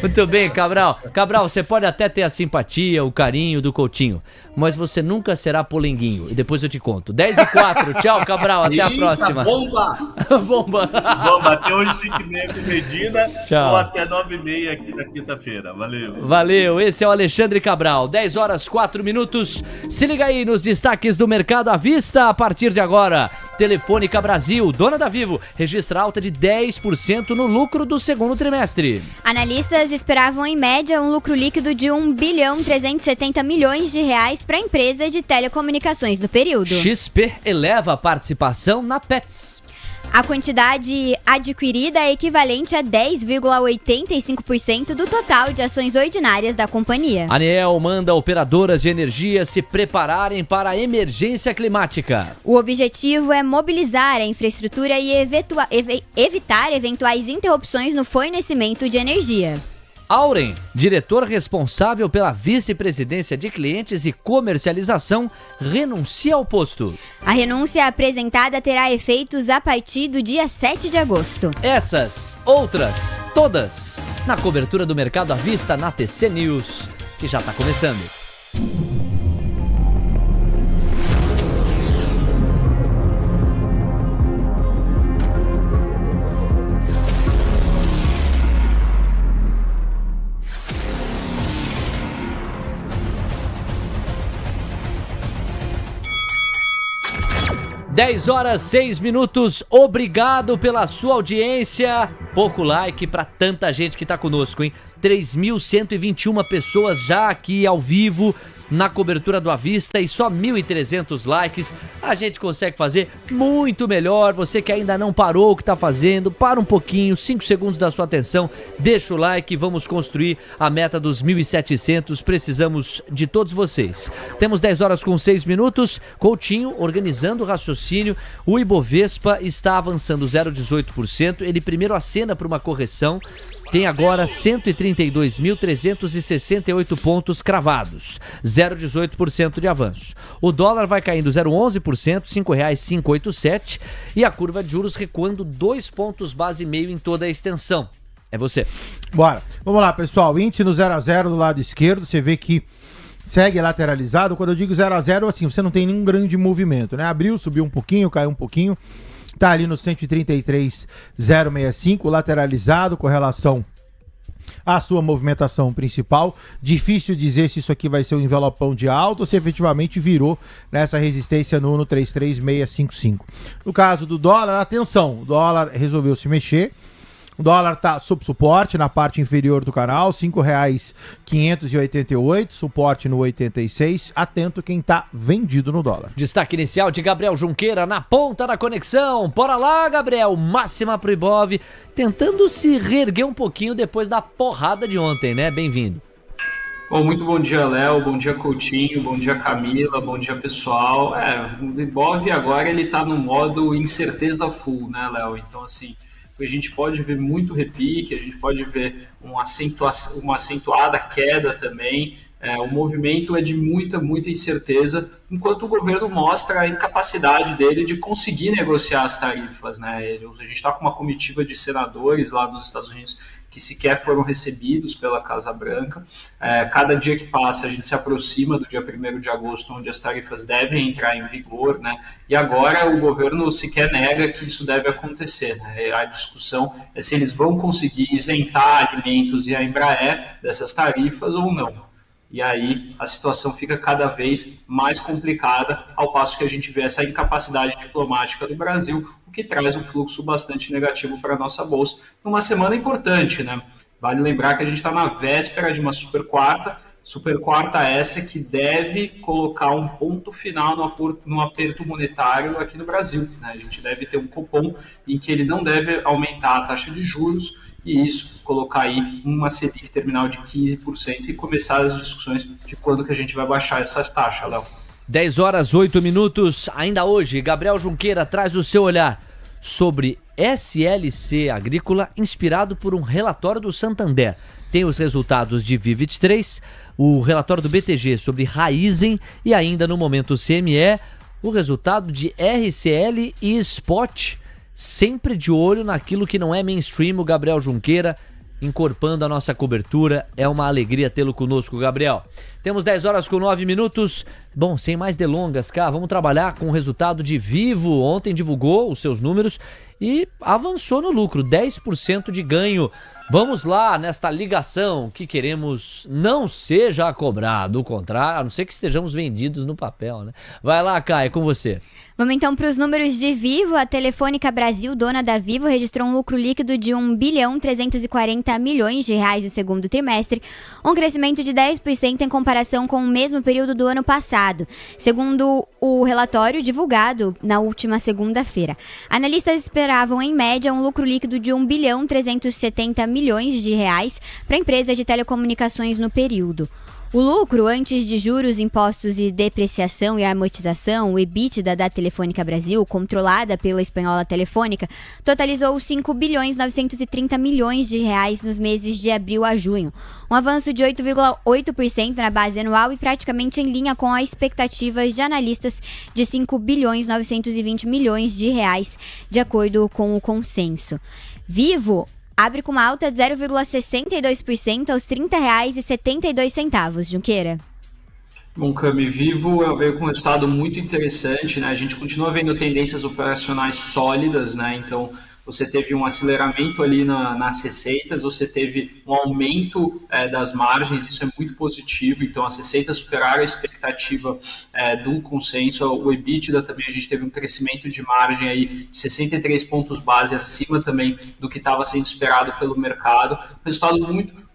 S1: Muito bem, Cabral. Cabral, você pode até ter a simpatia, o carinho do Coutinho, mas você nunca será polenguinho. E depois eu te conto. 10h04. Tchau, Cabral. Até a próxima.
S5: Bomba!
S1: Bomba.
S5: Bomba. Até hoje 5h30 com Medina.
S1: Tchau.
S5: Ou até 9h30 aqui na quinta-feira. Valeu.
S1: Valeu. Esse é o Alexandre Cabral. 10h04. Se liga aí nos destaques do mercado à vista a partir de agora. Telefônica Brasil, dona da Vivo, registra alta de 10% no lucro do segundo trimestre.
S3: Analistas esperavam em média um lucro líquido de 1,370 bilhões para a empresa de telecomunicações no período.
S1: XP eleva a participação na Pets.
S3: A quantidade adquirida é equivalente a 10,85% do total de ações ordinárias da companhia.
S1: A ANEEL manda operadoras de energia se prepararem para a emergência climática.
S3: O objetivo é mobilizar a infraestrutura e evitar eventuais interrupções no fornecimento de energia.
S1: Auren, diretor responsável pela vice-presidência de clientes e comercialização, renuncia ao posto.
S3: A renúncia apresentada terá efeitos a partir do dia 7 de agosto.
S1: Essas, outras, todas, na cobertura do mercado à vista na TC News, que já está começando. Dez horas, 6 minutos, obrigado pela sua audiência. Pouco like pra tanta gente que tá conosco, hein? 3.121 pessoas já aqui ao vivo na cobertura do À Vista e só 1.300 likes. A gente consegue fazer muito melhor. Você que ainda não parou o que tá fazendo, para um pouquinho, 5 segundos da sua atenção, deixa o like e vamos construir a meta dos 1.700. Precisamos de todos vocês. Temos 10 horas com 6 minutos. Coutinho organizando o raciocínio. O Ibovespa está avançando 0,18%. Ele primeiro acena para uma correção. Tem agora 132.368 pontos cravados, 0,18% de avanço. O dólar vai caindo 0,11%, R$ 5,587, e a curva de juros recuando 2 pontos base e meio em toda a extensão. É você.
S2: Bora. Vamos lá, pessoal. Índice no 0 a 0 do lado esquerdo, você vê que segue lateralizado. Quando eu digo 0 a 0, assim, você não tem nenhum grande movimento, né? Abriu, subiu um pouquinho, caiu um pouquinho. Tá ali no 133,065, lateralizado com relação à sua movimentação principal. Difícil dizer se isso aqui vai ser um envelopão de alta ou se efetivamente virou nessa resistência no 133,655. No caso do dólar, atenção, o dólar resolveu se mexer. O dólar está sob suporte na parte inferior do canal, R$ 5,588, suporte no 86. Atento quem está vendido no dólar.
S1: Destaque inicial de Gabriel Junqueira na ponta da conexão. Bora lá, Gabriel. Máxima pro Ibov, tentando se reerguer um pouquinho depois da porrada de ontem, né? Bem-vindo.
S7: Bom, muito bom dia, Léo, bom dia, Coutinho, bom dia, Camila, bom dia, pessoal. O Ibov agora ele tá no modo incerteza full, né, Léo? Então, assim, a gente pode ver muito repique, a gente pode ver uma acentuada queda também. O movimento é de muita incerteza, enquanto o governo mostra a incapacidade dele de conseguir negociar as tarifas, né? A gente está com uma comitiva de senadores lá nos Estados Unidos que sequer foram recebidos pela Casa Branca. Cada dia que passa, a gente se aproxima do dia 1º de agosto, onde as tarifas devem entrar em vigor, né? E agora o governo sequer nega que isso deve acontecer, né? A discussão é se eles vão conseguir isentar alimentos e a Embraer dessas tarifas ou não. E aí a situação fica cada vez mais complicada, ao passo que a gente vê essa incapacidade diplomática do Brasil, o que traz um fluxo bastante negativo para a nossa bolsa, numa semana importante, né? Vale lembrar que a gente está na véspera de uma super quarta essa que deve colocar um ponto final no aperto monetário aqui no Brasil, né? A gente deve ter um cupom em que ele não deve aumentar a taxa de juros, e isso, colocar aí uma Selic terminal de 15% e começar as discussões de quando que a gente vai baixar essa taxa, Léo.
S1: 10 horas, 8 minutos. Ainda hoje, Gabriel Junqueira traz o seu olhar sobre SLC Agrícola, inspirado por um relatório do Santander. Tem os resultados de VI23, o relatório do BTG sobre Raizen e ainda no momento CME, o resultado de RCL e Spot. Sempre de olho naquilo que não é mainstream, o Gabriel Junqueira encorpando a nossa cobertura. É uma alegria tê-lo conosco, Gabriel. Temos 10 horas com 9 minutos. Bom, sem mais delongas, cá, vamos trabalhar com o resultado de Vivo. Ontem divulgou os seus números e avançou no lucro, 10% de ganho. Vamos lá nesta ligação que queremos não seja cobrado, o contrário, a não ser que estejamos vendidos no papel, né? Vai lá, Kai, é com você.
S3: Vamos então para os números de Vivo. A Telefônica Brasil, dona da Vivo, registrou um lucro líquido de R$1.340 bilhões no segundo trimestre, um crescimento de 10% em comparação com o mesmo período do ano passado, segundo o relatório divulgado na última segunda-feira. Analistas esperavam, em média, um lucro líquido de R$1.370 bilhões para a empresa de telecomunicações no período. O lucro antes de juros, impostos e depreciação e amortização, o EBITDA da Telefônica Brasil, controlada pela espanhola Telefônica, totalizou 5 bilhões 930 milhões de reais nos meses de abril a junho, um avanço de 8,8% na base anual e praticamente em linha com as expectativas de analistas de 5 bilhões 920 milhões de reais, de acordo com o consenso. Vivo abre com uma alta de 0,62% aos R$ 30,72, Junqueira.
S7: Bom, Cami, Vivo veio com um resultado muito interessante, né? A gente continua vendo tendências operacionais sólidas, né? Então, você teve um aceleramento ali nas receitas, você teve um aumento das margens, isso é muito positivo, então as receitas superaram a expectativa do consenso, o EBITDA também a gente teve um crescimento de margem aí de 63 pontos base acima também do que estava sendo esperado pelo mercado, resultado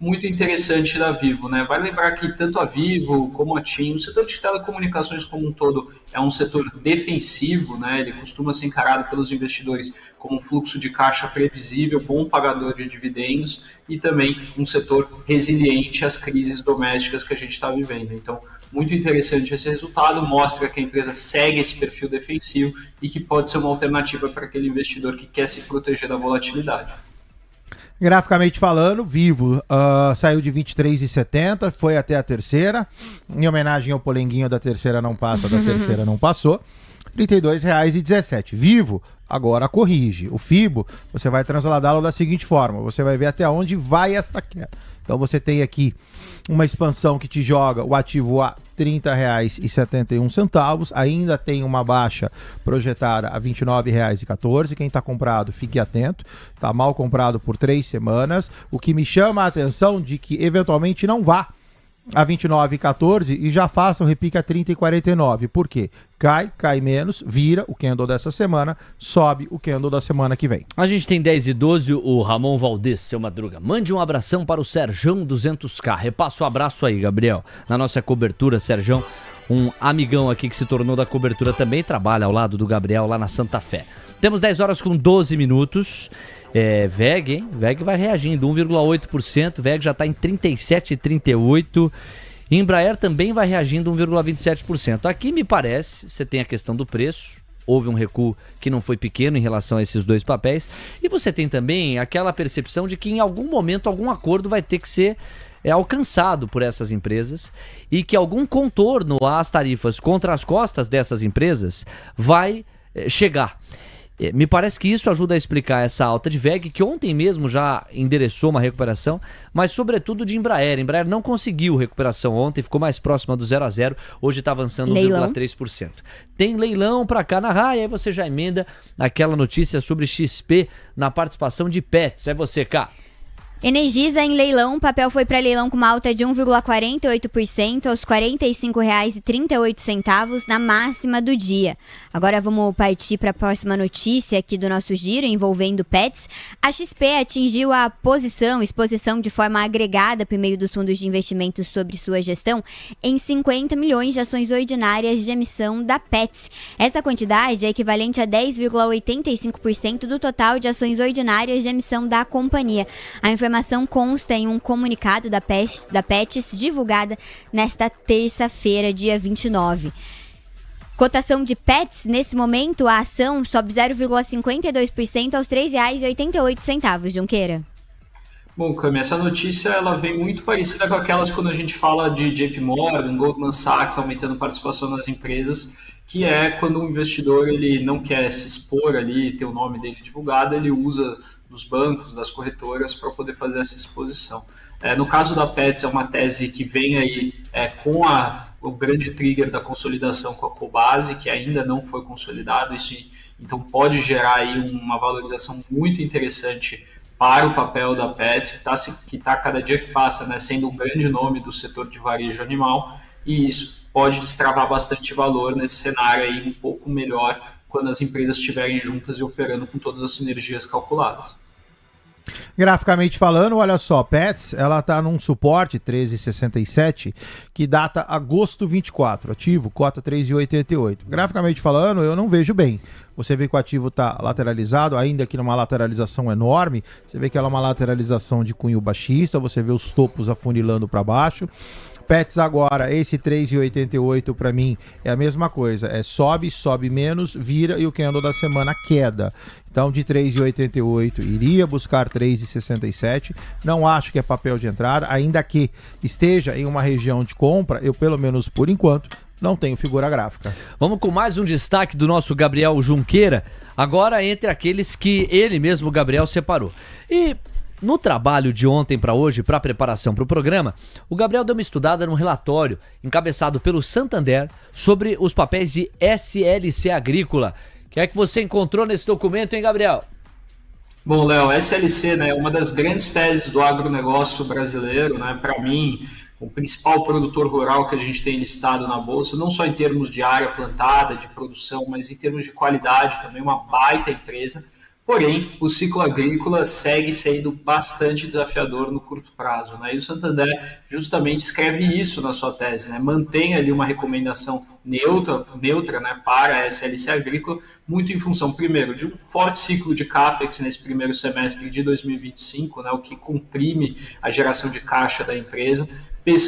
S7: muito interessante da Vivo, né? Vai lembrar que tanto a Vivo como a TIM, o setor de telecomunicações como um todo é um setor defensivo, né? Ele costuma ser encarado pelos investidores como um fluxo de caixa previsível, bom pagador de dividendos e também um setor resiliente às crises domésticas que a gente está vivendo. Então, muito interessante esse resultado, mostra que a empresa segue esse perfil defensivo e que pode ser uma alternativa para aquele investidor que quer se proteger da volatilidade.
S2: Graficamente falando, Vivo saiu de 23,70, foi até a terceira, em homenagem ao polenguinho da terceira não passa, da terceira não passou, R$ 32,17. Vivo agora corrige. O FIBO, você vai transladá-lo da seguinte forma, você vai ver até onde vai essa queda. Então você tem aqui uma expansão que te joga o ativo a R$ 30,71, ainda tem uma baixa projetada a R$ 29,14. Quem está comprado, fique atento, está mal comprado por 3 semanas. O que me chama a atenção de que eventualmente não vá a 29,14 e já faça o repique a 30,49. Por quê? Cai menos, vira o candle dessa semana, sobe o candle da semana que vem.
S1: A gente tem 10:12, o Ramon Valdez, seu Madruga. Mande um abração para o Serjão 200K. Repassa o abraço aí, Gabriel. Na nossa cobertura, Serjão, um amigão aqui que se tornou da cobertura também, trabalha ao lado do Gabriel lá na Santa Fé. Temos 10 horas com 12 minutos. VEG, hein? VEG vai reagindo, 1,8%. VEG já está em 37,38%. Embraer também vai reagindo 1,27%. Aqui me parece, você tem a questão do preço, houve um recuo que não foi pequeno em relação a esses dois papéis, e você tem também aquela percepção de que em algum momento algum acordo vai ter que ser alcançado por essas empresas e que algum contorno às tarifas contra as costas dessas empresas vai chegar. Me parece que isso ajuda a explicar essa alta de VEG, que ontem mesmo já endereçou uma recuperação, mas sobretudo de Embraer. Embraer não conseguiu recuperação ontem, ficou mais próxima do 0-0, hoje está avançando 1,3%. Tem leilão para cá na RAI, aí você já emenda aquela notícia sobre XP na participação de Pets. É você, Cá.
S3: Energisa em leilão, o papel foi para leilão com uma alta de 1,48% aos R$ 45,38 na máxima do dia. Agora vamos partir para a próxima notícia aqui do nosso giro envolvendo Pets. A XP atingiu a exposição de forma agregada por meio dos fundos de investimento sobre sua gestão em 50 milhões de ações ordinárias de emissão da Pets. Essa quantidade é equivalente a 10,85% do total de ações ordinárias de emissão da companhia. A informação consta em um comunicado da Pets divulgada nesta terça-feira, dia 29. Cotação de Pets, nesse momento, a ação sobe 0,52% aos R$ 3,88, Junqueira.
S7: Bom, Cami, essa notícia ela vem muito parecida com aquelas quando a gente fala de JP Morgan, Goldman Sachs aumentando participação nas empresas, que é quando o investidor ele não quer se expor ali, ter o nome dele divulgado, ele usa dos bancos, das corretoras, para poder fazer essa exposição. No caso da Pets, é uma tese que vem aí com o grande trigger da consolidação com a Cobasi, que ainda não foi consolidado, isso então pode gerar aí uma valorização muito interessante para o papel da Pets, que está cada dia que passa, né, sendo um grande nome do setor de varejo animal, e isso pode destravar bastante valor nesse cenário aí um pouco melhor quando as empresas estiverem juntas e operando com todas as sinergias calculadas.
S2: Graficamente falando, olha só, Pets, ela está num suporte 13,67 que data agosto 24, ativo, cota 3,88. Graficamente falando, eu não vejo bem. Você vê que o ativo está lateralizado, ainda que numa lateralização enorme, você vê que ela é uma lateralização de cunho baixista, você vê os topos afunilando para baixo. Pets agora, esse 3,88 para mim é a mesma coisa. É sobe menos, vira e o candle da semana queda. Então de 3,88 iria buscar 3,67. Não acho que é papel de entrada, ainda que esteja em uma região de compra, eu pelo menos por enquanto não tenho figura gráfica.
S1: Vamos com mais um destaque do nosso Gabriel Junqueira, agora entre aqueles que ele mesmo, Gabriel, separou. E no trabalho de ontem para hoje, para preparação para o programa, o Gabriel deu uma estudada num relatório encabeçado pelo Santander sobre os papéis de SLC Agrícola. O que é que você encontrou nesse documento, hein, Gabriel?
S7: Bom, Léo, SLC, né, é uma das grandes teses do agronegócio brasileiro, né, para mim, o principal produtor rural que a gente tem listado na Bolsa, não só em termos de área plantada, de produção, mas em termos de qualidade, também uma baita empresa. Porém, o ciclo agrícola segue sendo bastante desafiador no curto prazo, né? E o Santander justamente escreve isso na sua tese, né? Mantém ali uma recomendação neutra, né, para a SLC Agrícola, muito em função, primeiro, de um forte ciclo de CAPEX nesse primeiro semestre de 2025, né, o que comprime a geração de caixa da empresa,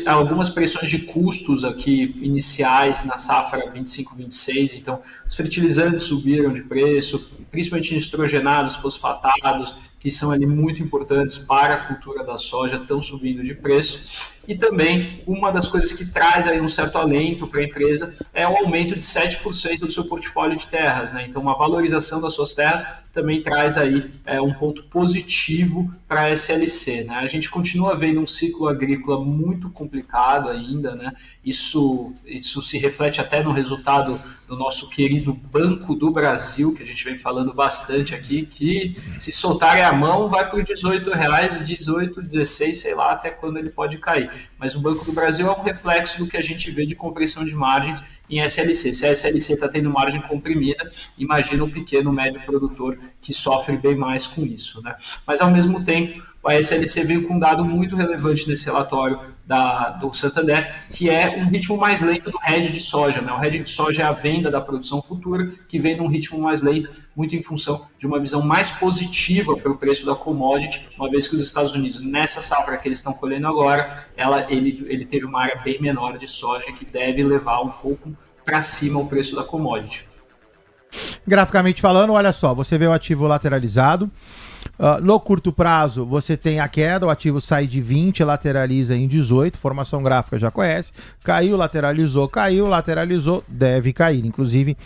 S7: algumas pressões de custos aqui iniciais na safra 25-26, então os fertilizantes subiram de preço, principalmente nitrogenados, fosfatados, que são ali muito importantes para a cultura da soja, estão subindo de preço. E também uma das coisas que traz aí um certo alento para a empresa é o aumento de 7% do seu portfólio de terras, né? Então uma valorização das suas terras também traz aí um ponto positivo para a SLC, né? A gente continua vendo um ciclo agrícola muito complicado ainda, né? Isso se reflete até no resultado do nosso querido Banco do Brasil, que a gente vem falando bastante aqui, que se soltarem a mão vai por R$18, 18, 16, sei lá até quando ele pode cair. Mas o Banco do Brasil é um reflexo do que a gente vê de compressão de margens em SLC. Se a SLC está tendo margem comprimida, imagina o pequeno, médio produtor que sofre bem mais com isso, né? Mas, ao mesmo tempo, a SLC veio com um dado muito relevante nesse relatório do Santander, que é um ritmo mais lento do hedge de soja, né? O hedge de soja é a venda da produção futura, que vem num ritmo mais lento, muito em função de uma visão mais positiva para o preço da commodity, uma vez que os Estados Unidos, nessa safra que eles estão colhendo agora, ele teve uma área bem menor de soja, que deve levar um pouco para cima o preço da commodity.
S2: Graficamente falando, olha só, você vê o ativo lateralizado. No curto prazo, você tem a queda, o ativo sai de 20, lateraliza em 18, formação gráfica já conhece, caiu, lateralizou, deve cair. Inclusive,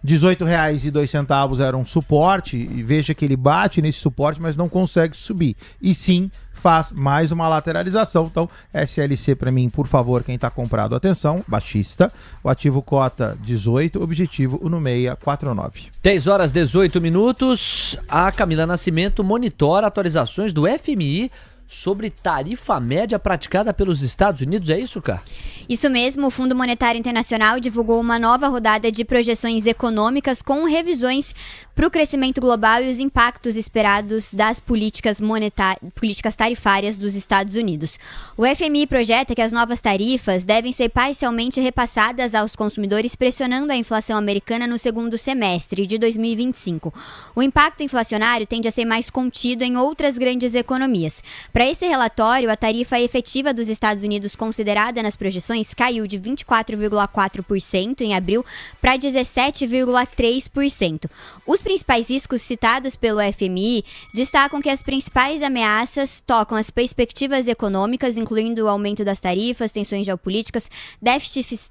S2: R$18,02 era um suporte, e veja que ele bate nesse suporte, mas não consegue subir. E sim, faz mais uma lateralização. Então, SLC para mim, por favor, quem está comprado, atenção, baixista. O ativo cota 18, objetivo no 649.
S1: 10h18. A Camila Nascimento monitora atualizações do FMI sobre tarifa média praticada pelos Estados Unidos, é isso, cara?
S3: Isso mesmo, o Fundo Monetário Internacional divulgou uma nova rodada de projeções econômicas com revisões para o crescimento global e os impactos esperados das políticas tarifárias dos Estados Unidos. O FMI projeta que as novas tarifas devem ser parcialmente repassadas aos consumidores, pressionando a inflação americana no segundo semestre de 2025. O impacto inflacionário tende a ser mais contido em outras grandes economias. Para esse relatório, a tarifa efetiva dos Estados Unidos considerada nas projeções caiu de 24,4% em abril para 17,3%. Os principais riscos citados pelo FMI destacam que as principais ameaças tocam as perspectivas econômicas, incluindo o aumento das tarifas, tensões geopolíticas, déficits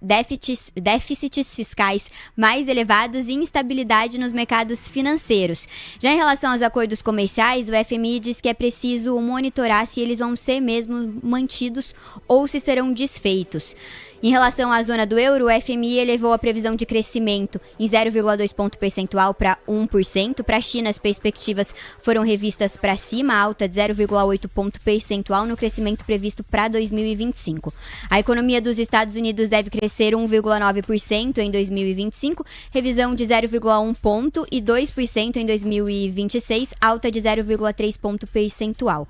S3: fiscais mais elevados e instabilidade nos mercados financeiros. Já em relação aos acordos comerciais, o FMI diz que é preciso monitorar se eles vão ser mesmo mantidos ou se serão desfeitos. Em relação à zona do euro, o FMI elevou a previsão de crescimento em 0,2 ponto percentual para 1%. Para a China, as perspectivas foram revistas para cima, alta de 0,8 ponto percentual no crescimento previsto para 2025. A economia dos Estados Unidos deve crescer 1,9% em 2025, revisão de 0,1 ponto e 2% em 2026, alta de 0,3 ponto percentual.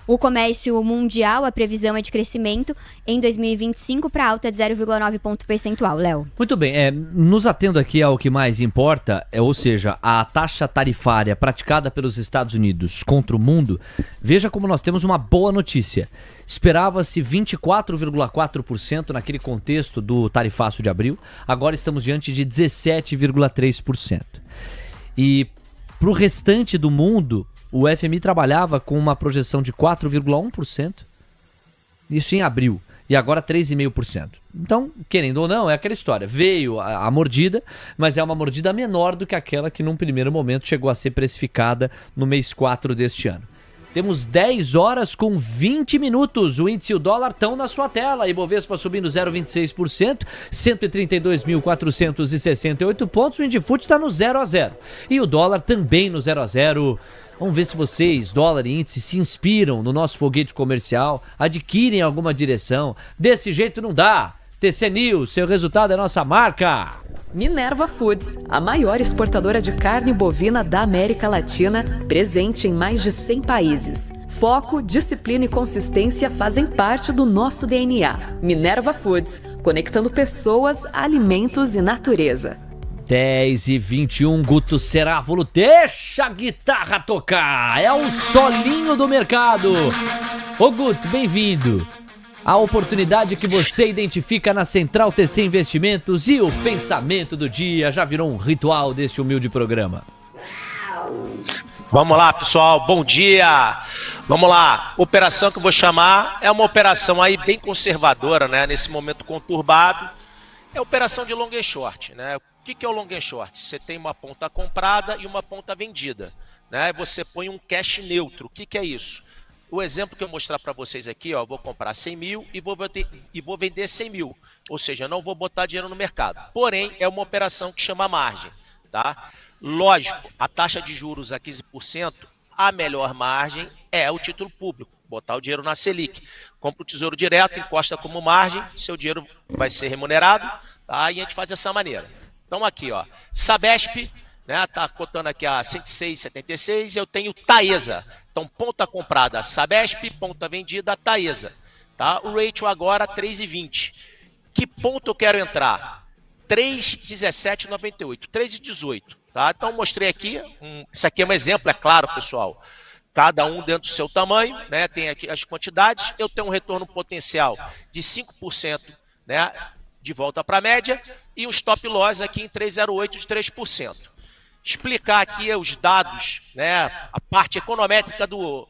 S3: O comércio mundial, a previsão é de crescimento em 2025 para alta de 0,9 ponto percentual, Léo.
S1: Muito bem, nos atendo aqui ao que mais importa, ou seja, a taxa tarifária praticada pelos Estados Unidos contra o mundo. Veja como nós temos uma boa notícia. Esperava-se 24,4% naquele contexto do tarifaço de abril, agora estamos diante de 17,3%. E para o restante do mundo, o FMI trabalhava com uma projeção de 4,1%, isso em abril, e agora 3,5%. Então, querendo ou não, é aquela história. Veio a mordida, mas é uma mordida menor do que aquela que num primeiro momento chegou a ser precificada no mês 4 deste ano. Temos 10 horas com 20 minutos. O índice e o dólar estão na sua tela. Ibovespa subindo 0,26%, 132.468 pontos. O Indifut está no 0 a 0. E o dólar também no 0 a 0. Vamos ver se vocês, dólar e índice, se inspiram no nosso foguete comercial, adquirem alguma direção. Desse jeito não dá. TC News, seu resultado é nossa marca.
S8: Minerva Foods, a maior exportadora de carne bovina da América Latina, presente em mais de 100 países. Foco, disciplina e consistência fazem parte do nosso DNA. Minerva Foods, conectando pessoas, alimentos e natureza.
S1: 10h21, Guto Cerávulo, deixa a guitarra tocar, é o solinho do mercado. Ô Guto, bem-vindo. A oportunidade que você identifica na Central TC Investimentos e o pensamento do dia já virou um ritual deste humilde programa.
S9: Vamos lá, pessoal, bom dia. Vamos lá, operação que eu vou chamar é uma operação aí bem conservadora, né? Nesse momento conturbado, é operação de long and short, né? O que é o long and short? Você tem uma ponta comprada e uma ponta vendida, né? Você põe um cash neutro. O que é isso? O exemplo que eu vou mostrar para vocês aqui, ó, vou comprar 100 mil e vou vender 100 mil. Ou seja, não vou botar dinheiro no mercado. Porém, é uma operação que chama margem, tá? Lógico, a taxa de juros a 15%, a melhor margem é o título público. Botar o dinheiro na Selic. Compra o Tesouro Direto, encosta como margem, seu dinheiro vai ser remunerado, tá? E a gente faz dessa maneira. Então aqui, ó, Sabesp, né, tá cotando aqui a 106,76, eu tenho Taesa. Então, ponta comprada, Sabesp, ponta vendida, Taesa. Tá? O ratio agora, 3,20. Que ponto eu quero entrar? 3,1798, 3,18. Tá? Então, mostrei aqui, isso aqui é um exemplo, é claro, pessoal. Cada um dentro do seu tamanho, né, tem aqui as quantidades. Eu tenho um retorno potencial de 5%, né, de volta para a média, e um stop loss aqui em 3,08 de 3%. Explicar aqui os dados, né, a parte econométrica do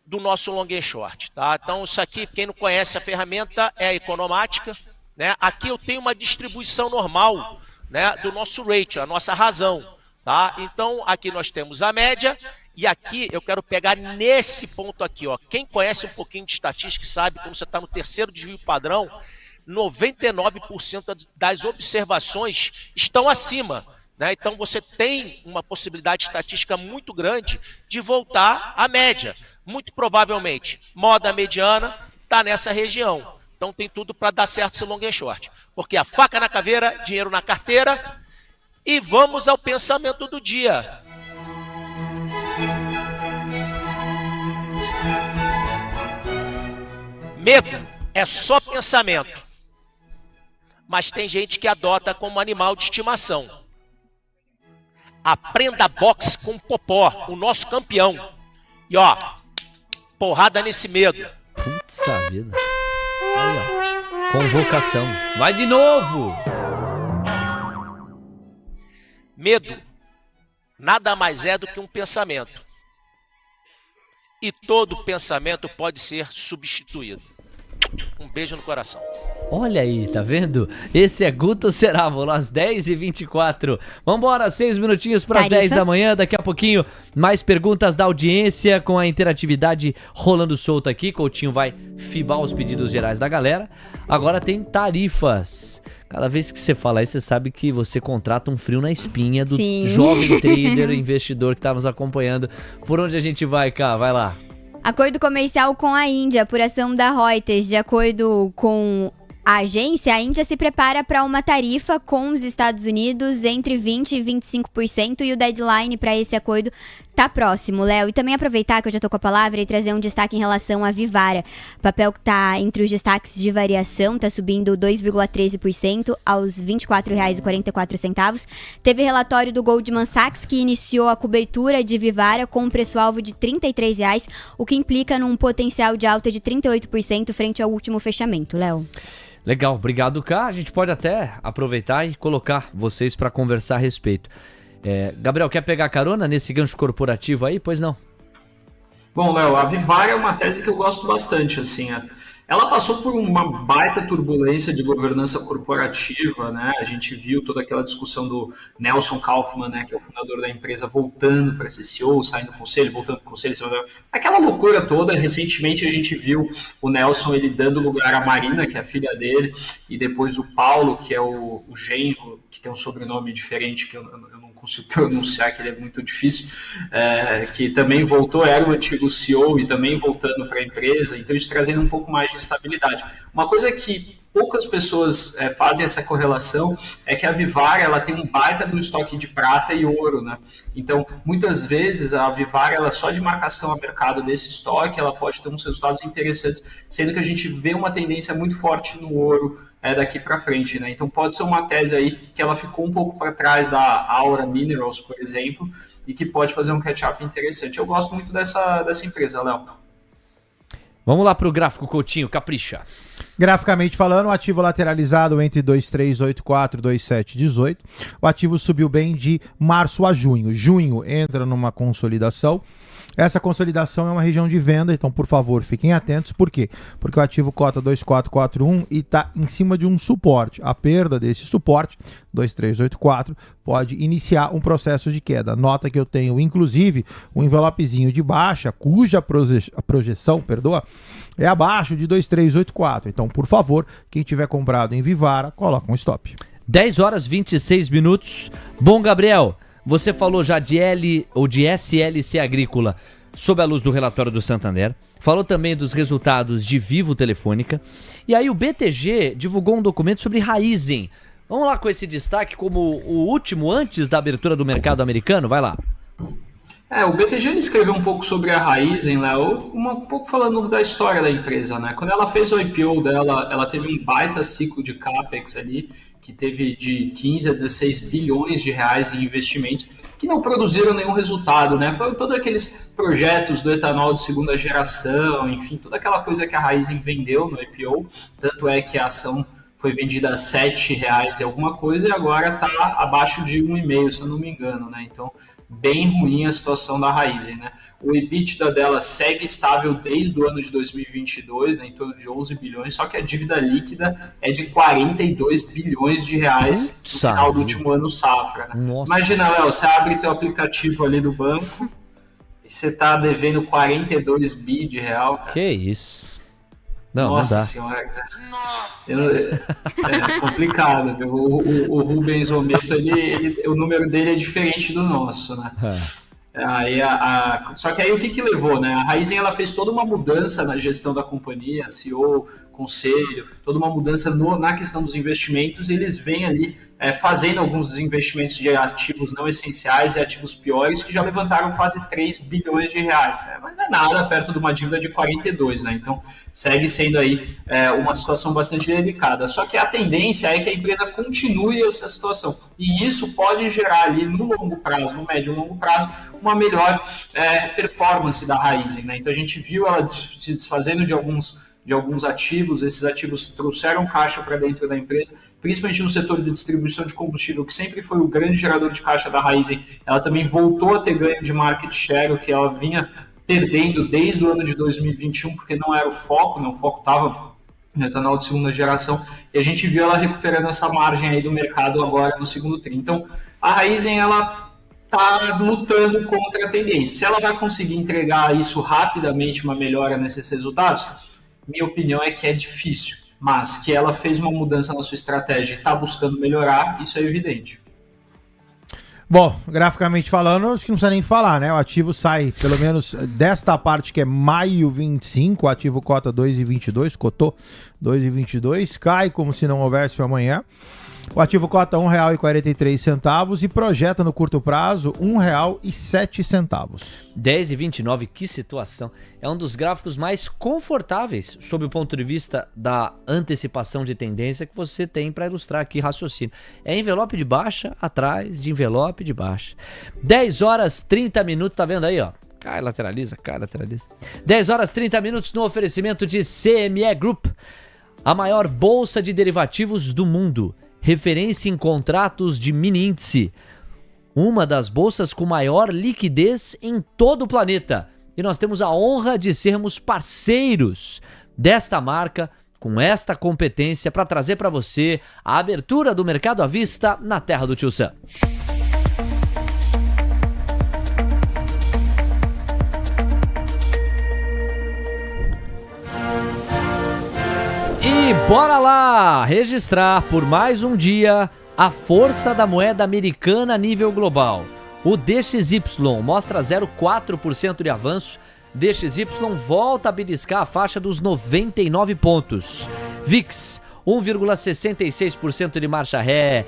S9: nosso long and short, tá? Então isso aqui, quem não conhece a ferramenta, é a economática, né? Aqui eu tenho uma distribuição normal, né, do nosso ratio, a nossa razão, tá? Então aqui nós temos a média e aqui eu quero pegar nesse ponto aqui, ó. Quem conhece um pouquinho de estatística sabe, quando você está no terceiro desvio padrão, 99% das observações estão acima. Né? Então você tem uma possibilidade estatística muito grande de voltar à média. Muito provavelmente, moda mediana está nessa região. Então tem tudo para dar certo esse long and short. Porque a faca na caveira, dinheiro na carteira. E vamos ao pensamento do dia. Medo é só pensamento. Mas tem gente que adota como animal de estimação. Aprenda boxe com o Popó, o nosso campeão. E ó, porrada nesse medo.
S1: Putz, vida. Aí, ó. Convocação. Vai de novo.
S9: Medo nada mais é do que um pensamento. E todo pensamento pode ser substituído. Um beijo no coração.
S1: Olha aí, tá vendo? Esse é Guto Cerávulo, às 10h24. Vambora, 6 minutinhos para as 10 da manhã. Daqui a pouquinho, mais perguntas da audiência com a interatividade rolando solta aqui. Coutinho vai fibar os pedidos gerais da galera. Agora tem tarifas. Cada vez que você fala isso, você sabe que você contrata um frio na espinha do jovem trader, investidor que tá nos acompanhando. Por onde a gente vai, Cá? Vai lá.
S3: Acordo comercial com a Índia, apuração da Reuters. De acordo com a agência, a Índia se prepara para uma tarifa com os Estados Unidos entre 20% e 25% e o deadline para esse acordo tá próximo, Léo. E também aproveitar que eu já tô com a palavra e trazer um destaque em relação à Vivara. O papel que tá entre os destaques de variação, tá subindo 2,13% aos R$ 24,44. Teve relatório do Goldman Sachs que iniciou a cobertura de Vivara com um preço-alvo de R$ 33,00, o que implica num potencial de alta de 38% frente ao último fechamento, Léo.
S1: Legal, obrigado, Cá. A gente pode até aproveitar e colocar vocês para conversar a respeito. Gabriel, quer pegar carona nesse gancho corporativo aí? Pois não.
S7: Bom, Léo, a Vivara é uma tese que eu gosto bastante, assim. Ela passou por uma baita turbulência de governança corporativa, né? A gente viu toda aquela discussão do Nelson Kaufman, né, que é o fundador da empresa, voltando para ser CEO, saindo do conselho, voltando para o conselho, aquela loucura toda. Recentemente a gente viu o Nelson ele dando lugar à Marina, que é a filha dele, e depois o Paulo, que é o genro, que tem um sobrenome diferente, que eu não consigo pronunciar, que ele é muito difícil, que também voltou, era o antigo CEO e também voltando para a empresa, então isso trazendo um pouco mais de estabilidade. Uma coisa que poucas pessoas fazem essa correlação é que a Vivara ela tem um baita no estoque de prata e ouro, né? Então, muitas vezes a Vivara, ela só de marcação a mercado desse estoque, ela pode ter uns resultados interessantes, sendo que a gente vê uma tendência muito forte no ouro daqui para frente, né? Então pode ser uma tese aí que ela ficou um pouco para trás da Aura Minerals, por exemplo, e que pode fazer um catch-up interessante. Eu gosto muito dessa empresa, Léo.
S1: Vamos lá para o gráfico, Coutinho, capricha.
S2: Graficamente falando, o ativo lateralizado entre 2,384 e 2,718. O ativo subiu bem de março a junho. Junho entra numa consolidação. Essa consolidação é uma região de venda, então, por favor, fiquem atentos. Por quê? Porque o ativo cota 2,441 e está em cima de um suporte. A perda desse suporte, 2,384, pode iniciar um processo de queda. Nota que eu tenho, inclusive, um envelopezinho de baixa, cuja projeção, é abaixo de 2,384. Então, por favor, quem tiver comprado em Vivara, coloca um stop.
S1: 10 horas 26 minutos. Bom, Gabriel, você falou já de SLC Agrícola sob a luz do relatório do Santander. Falou também dos resultados de Vivo Telefônica. E aí o BTG divulgou um documento sobre Raízen. Vamos lá com esse destaque como o último antes da abertura do mercado americano? Vai lá.
S7: O BTG escreveu um pouco sobre a Raízen, Léo, um pouco falando da história da empresa, né? Quando ela fez o IPO dela, ela teve um baita ciclo de CAPEX ali, que teve de 15 a 16 bilhões de reais em investimentos, que não produziram nenhum resultado, né? Foram todos aqueles projetos do etanol de segunda geração, enfim, toda aquela coisa que a Raízen vendeu no IPO, tanto é que a ação foi vendida a R$7 e alguma coisa, e agora está abaixo de 1,5, se eu não me engano, né? Então, bem ruim a situação da Raízen, né? O EBITDA dela segue estável desde o ano de 2022, né, em torno de 11 bilhões, só que a dívida líquida é de 42 bilhões de reais no final do último ano safra, né? Imagina, Léo, você abre teu aplicativo ali do banco e você tá devendo 42 bi de real, cara.
S1: Que isso? Não,
S7: Nossa
S1: não dá.
S7: senhora, cara. É complicado, viu? O Rubens Ometo, o número dele é diferente do nosso, né? Só que aí o que levou, né? A Raízen ela fez toda uma mudança na gestão da companhia, CEO, conselho, toda uma mudança na questão dos investimentos, e eles vêm ali fazendo alguns investimentos de ativos não essenciais e ativos piores, que já levantaram quase 3 bilhões de reais, né? Mas não é nada perto de uma dívida de 42, né? Então segue sendo aí uma situação bastante delicada. Só que a tendência é que a empresa continue essa situação, e isso pode gerar ali no longo prazo, no médio e longo prazo, uma melhor performance da Raízen, né? Então a gente viu ela se desfazendo de alguns ativos. Esses ativos trouxeram caixa para dentro da empresa, principalmente no setor de distribuição de combustível, que sempre foi o grande gerador de caixa da Raízen. Ela também voltou a ter ganho de market share, o que ela vinha perdendo desde o ano de 2021, porque não era o foco, né? O foco estava no etanol de segunda geração, e a gente viu ela recuperando essa margem aí do mercado agora no segundo tri. Então, a Raízen, ela está lutando contra a tendência. Se ela vai conseguir entregar isso rapidamente, uma melhora nesses resultados, minha opinião é que é difícil, mas que ela fez uma mudança na sua estratégia e está buscando melhorar, isso é evidente.
S2: Bom, graficamente falando, acho que não precisa nem falar, né? O ativo sai, pelo menos desta parte que é maio 25, o ativo cota 2,22, cotou 2,22, cai como se não houvesse amanhã. O ativo cota R$ 1,43 e projeta no curto prazo R$ 1,07.
S1: 10,29, que situação. É um dos gráficos mais confortáveis sob o ponto de vista da antecipação de tendência que você tem para ilustrar aqui raciocínio. É envelope de baixa atrás de envelope de baixa. 10 horas 30 minutos, tá vendo aí, ó? Cai, lateraliza. 10 horas 30 minutos no oferecimento de CME Group, a maior bolsa de derivativos do mundo, referência em contratos de mini índice, uma das bolsas com maior liquidez em todo o planeta. E nós temos a honra de sermos parceiros desta marca, com esta competência, para trazer para você a abertura do mercado à vista na terra do Tio Sam. E bora lá registrar por mais um dia a força da moeda americana a nível global. O DXY mostra 0,4% de avanço. DXY volta a beliscar a faixa dos 99 pontos. VIX, 1,66% de marcha ré.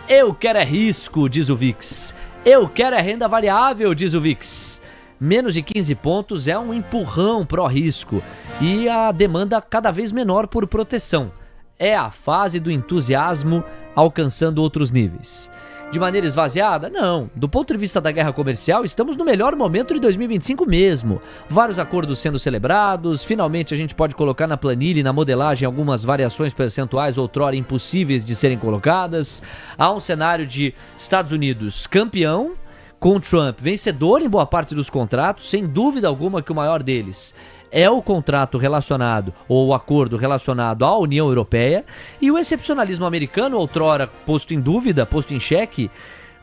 S1: Eu quero é risco, diz o VIX. Eu quero é renda variável, diz o VIX. Menos de 15 pontos é um empurrão pró-risco e a demanda cada vez menor por proteção. É a fase do entusiasmo alcançando outros níveis. De maneira esvaziada? Não. Do ponto de vista da guerra comercial, estamos no melhor momento de 2025 mesmo. Vários acordos sendo celebrados, finalmente a gente pode colocar na planilha e na modelagem algumas variações percentuais outrora impossíveis de serem colocadas. Há um cenário de Estados Unidos campeão, com Trump vencedor em boa parte dos contratos, sem dúvida alguma que o maior deles é o contrato relacionado, ou o acordo relacionado à União Europeia, e o excepcionalismo americano, outrora posto em dúvida, posto em xeque,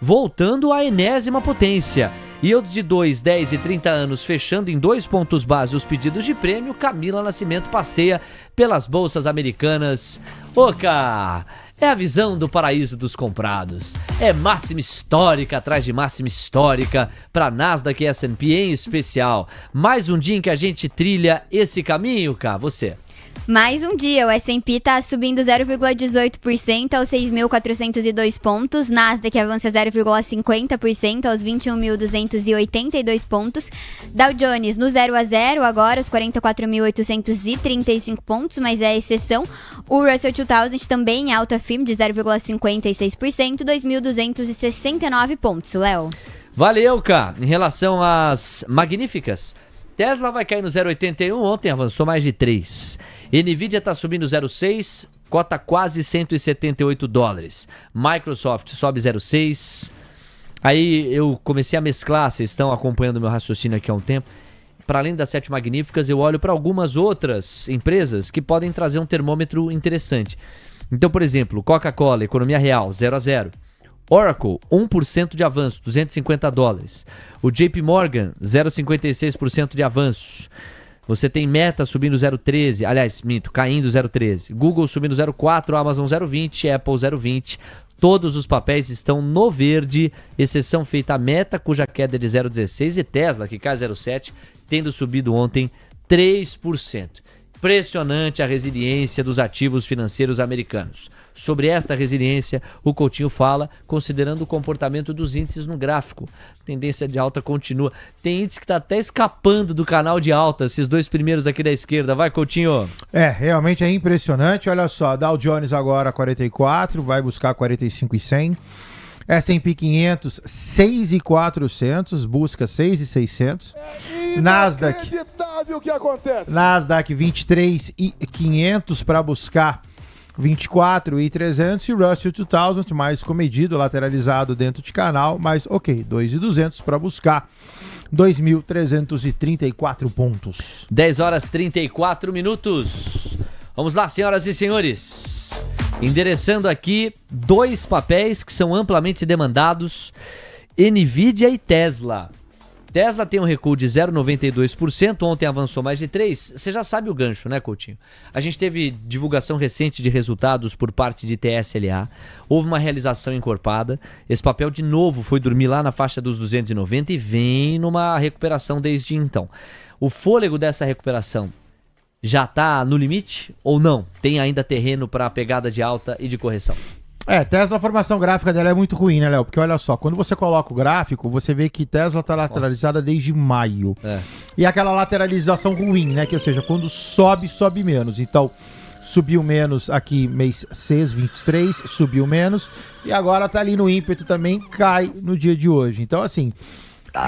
S1: voltando à enésima potência. Yields de 2, 10 e 30 anos fechando em 2 pontos base os pedidos de prêmio. Camila Nascimento passeia pelas bolsas americanas. Oca! É a visão do paraíso dos comprados. É máxima histórica atrás de máxima histórica para Nasdaq e S&P em especial. Mais um dia em que a gente trilha esse caminho, cá, você.
S3: Mais um dia, o S&P está subindo 0,18% aos 6.402 pontos, Nasdaq avança 0,50% aos 21.282 pontos, Dow Jones no 0 a 0 agora, os 44.835 pontos, mas é a exceção. O Russell 2000 também em alta firme de 0,56%, 2.269 pontos, Léo.
S1: Valeu, cá. Em relação às magníficas, Tesla vai cair no 0,81, ontem avançou mais de 3. Nvidia está subindo 0,6, cota quase $178. Microsoft sobe 0,6. Aí eu comecei a mesclar, vocês estão acompanhando meu raciocínio aqui há um tempo. Para além das 7 magníficas, eu olho para algumas outras empresas que podem trazer um termômetro interessante. Então, por exemplo, Coca-Cola, economia real, 0 a 0. Oracle, 1% de avanço, $250. O JP Morgan, 0,56% de avanço. Você tem Meta subindo 0,13, aliás, minto, caindo 0,13. Google subindo 0,4, Amazon 0,20, Apple 0,20. Todos os papéis estão no verde, exceção feita a Meta, cuja queda é de 0,16, e Tesla, que cai 0,7, tendo subido ontem 3%. Impressionante a resiliência dos ativos financeiros americanos. Sobre esta resiliência, o Coutinho fala, considerando o comportamento dos índices no gráfico. A tendência de alta continua. Tem índice que está até escapando do canal de alta, esses dois primeiros aqui da esquerda. Vai, Coutinho.
S2: Realmente é impressionante. Olha só, Dow Jones agora 44, vai buscar 45,100. S&P 500, 6,400, busca 6,600. Nasdaq,
S10: o que acontece?
S2: Nasdaq 23,500 para buscar 24,300 e Russell 2000 mais comedido, lateralizado dentro de canal, mas ok, 2,200 para buscar 2.334 pontos.
S1: 10 horas 34 minutos. Vamos lá, senhoras e senhores. Endereçando aqui dois papéis que são amplamente demandados, Nvidia e Tesla. Tesla tem um recuo de 0,92%, ontem avançou mais de 3%. Você já sabe o gancho, né, Coutinho? A gente teve divulgação recente de resultados por parte de TSLA, houve uma realização encorpada, esse papel de novo foi dormir lá na faixa dos 290 e vem numa recuperação desde então. O fôlego dessa recuperação já está no limite ou não? Tem ainda terreno para a pegada de alta e de correção?
S2: Tesla, a formação gráfica dela é muito ruim, né, Léo? Porque olha só, quando você coloca o gráfico, você vê que Tesla tá lateralizada desde maio. E aquela lateralização ruim, né? Que, ou seja, quando sobe menos. Então, subiu menos aqui mês 6, 23, subiu menos. E agora tá ali no ímpeto também, cai no dia de hoje. Então, assim...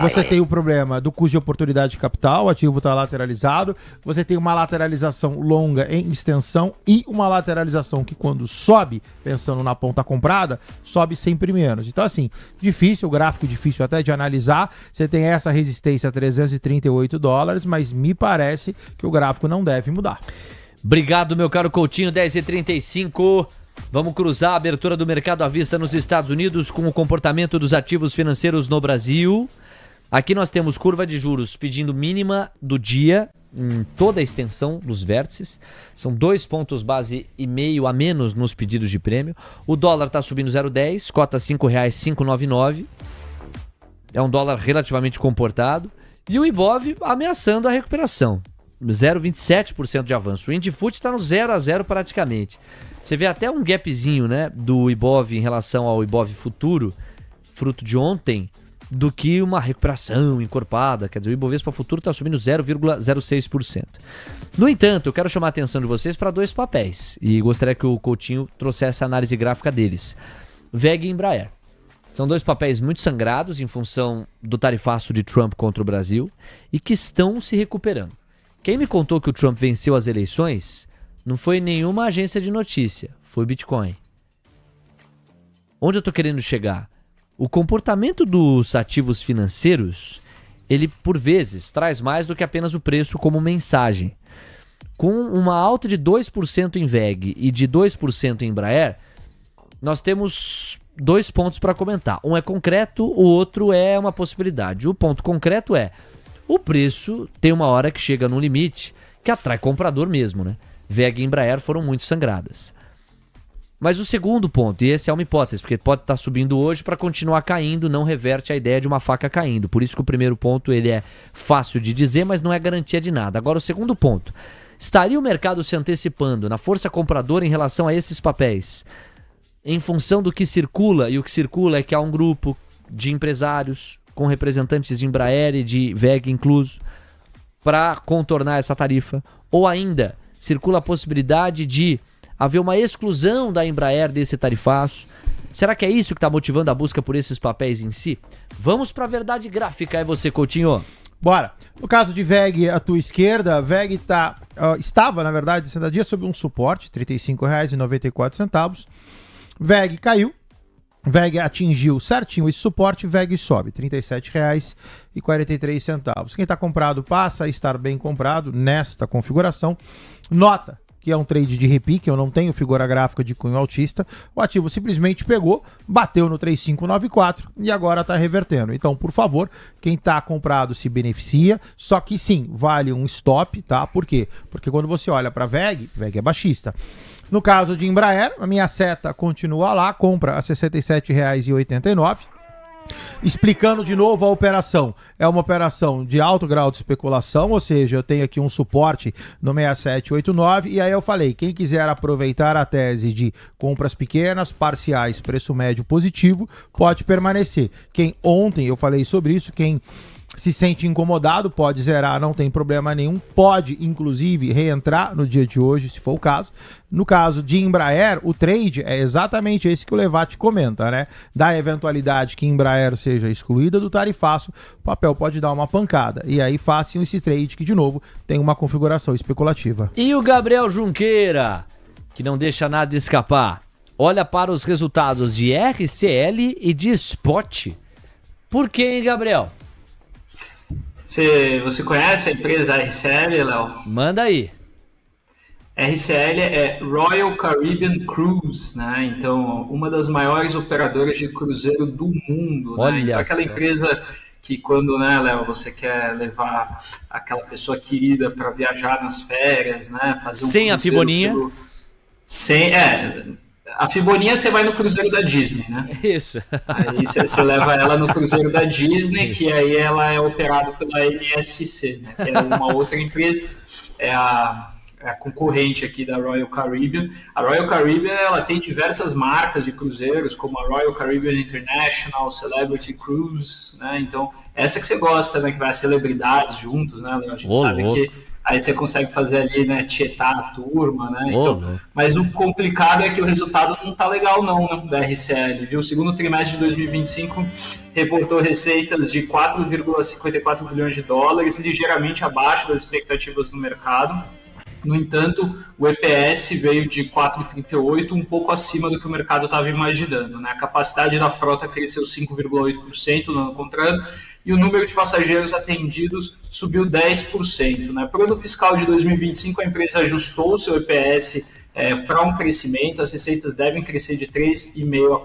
S2: Você tem o problema do custo de oportunidade de capital, o ativo está lateralizado, você tem uma lateralização longa em extensão e uma lateralização que quando sobe, pensando na ponta comprada, sobe sempre menos. Então assim, difícil, o gráfico difícil até de analisar, você tem essa resistência a $338, mas me parece que o gráfico não deve mudar.
S1: Obrigado, meu caro Coutinho, 10h35. Vamos cruzar a abertura do mercado à vista nos Estados Unidos com o comportamento dos ativos financeiros no Brasil. Aqui nós temos curva de juros pedindo mínima do dia em toda a extensão dos vértices. São 2 pontos base e meio a menos nos pedidos de prêmio. O dólar está subindo 0,10, cota R$ 5,599. É um dólar relativamente comportado. E o Ibov ameaçando a recuperação. 0,27% de avanço. O Indifut está no 0-0 praticamente. Você vê até um gapzinho, né, do Ibov em relação ao Ibov futuro, fruto de ontem, do que uma recuperação encorpada. Quer dizer, o Ibovespa futuro está subindo 0,06%. No entanto, eu quero chamar a atenção de vocês para 2 papéis e gostaria que o Coutinho trouxesse a análise gráfica deles. VEG e Embraer. São 2 papéis muito sangrados em função do tarifaço de Trump contra o Brasil e que estão se recuperando. Quem me contou que o Trump venceu as eleições não foi nenhuma agência de notícia, foi o Bitcoin. Onde eu estou querendo chegar? O comportamento dos ativos financeiros, ele por vezes traz mais do que apenas o preço como mensagem. Com uma alta de 2% em VEG e de 2% em Embraer, nós temos 2 pontos para comentar. Um é concreto, o outro é uma possibilidade. O ponto concreto é, o preço tem uma hora que chega num limite que atrai comprador mesmo, né? VEG e Embraer foram muito sangradas. Mas o segundo ponto, e essa é uma hipótese, porque pode estar subindo hoje para continuar caindo, não reverte a ideia de uma faca caindo. Por isso que o primeiro ponto ele é fácil de dizer, mas não é garantia de nada. Agora o segundo ponto, estaria o mercado se antecipando na força compradora em relação a esses papéis? Em função do que circula, e o que circula é que há um grupo de empresários com representantes de Embraer e de VEG incluso, para contornar essa tarifa, ou ainda circula a possibilidade de haver uma exclusão da Embraer desse tarifaço. Será que é isso que está motivando a busca por esses papéis em si? Vamos para a verdade gráfica, é você, Coutinho.
S2: Bora. No caso de VEG, a tua esquerda, a VEG estava, na verdade, sentadinha sob um suporte, R$ 35,94. VEG caiu. VEG atingiu certinho esse suporte, VEG sobe, R$ 37,43. Quem está comprado passa a estar bem comprado nesta configuração. Nota que é um trade de repique, eu não tenho figura gráfica de cunho altista, o ativo simplesmente pegou, bateu no 3594 e agora está revertendo. Então, por favor, quem está comprado se beneficia, só que sim, vale um stop, tá? Por quê? Porque quando você olha para VEG, VEG é baixista. No caso de Embraer, a minha seta continua lá, compra a R$ 67,89. Explicando de novo a operação, é uma operação de alto grau de especulação, ou seja, eu tenho aqui um suporte no 6789 e aí eu falei, quem quiser aproveitar a tese de compras pequenas, parciais, preço médio positivo, pode permanecer. Quem ontem eu falei sobre isso, quem se sente incomodado, pode zerar, não tem problema nenhum, pode inclusive reentrar no dia de hoje, se for o caso. No caso de Embraer, o trade é exatamente esse que o Levati comenta, né? Da eventualidade que Embraer seja excluída do tarifaço, o papel pode dar uma pancada. E aí façam esse trade que, de novo, tem uma configuração especulativa.
S1: E o Gabriel Junqueira, que não deixa nada escapar, olha para os resultados de RCL e de Spot. Por quê, hein, Gabriel?
S7: Você conhece a empresa RCL, Léo?
S1: Manda aí.
S7: RCL é Royal Caribbean Cruise, né? Então, uma das maiores operadoras de cruzeiro do mundo.
S1: Olha,
S7: né? Então, aquela empresa que quando, né, Léo, você quer levar aquela pessoa querida para viajar nas férias, né? Fazer um
S1: sem a Fiboninha.
S7: A Fiboninha você vai no cruzeiro da Disney, né?
S1: Isso.
S7: Aí você leva ela no cruzeiro da Disney, que aí ela é operada pela MSC, né? Que é uma outra empresa, é a a concorrente aqui da Royal Caribbean. A Royal Caribbean, ela tem diversas marcas de cruzeiros, como a Royal Caribbean International, Celebrity Cruise, né? Então, essa que você gosta, né? Que vai celebridades juntos, né, Léo? A gente sabe que aí você consegue fazer ali, né, tietar a turma, né? Então, mas o complicado é que o resultado não tá legal não, né, da RCL, viu? O segundo trimestre de 2025 reportou receitas de 4,54 bilhões de dólares, ligeiramente abaixo das expectativas do mercado. No entanto, o EPS veio de 4,38, um pouco acima do que o mercado estava imaginando, né? A capacidade da frota cresceu 5,8% no ano contra ano e o número de passageiros atendidos subiu 10%, né? Para o ano fiscal de 2025, a empresa ajustou o seu EPS para um crescimento, as receitas devem crescer de 3,5% a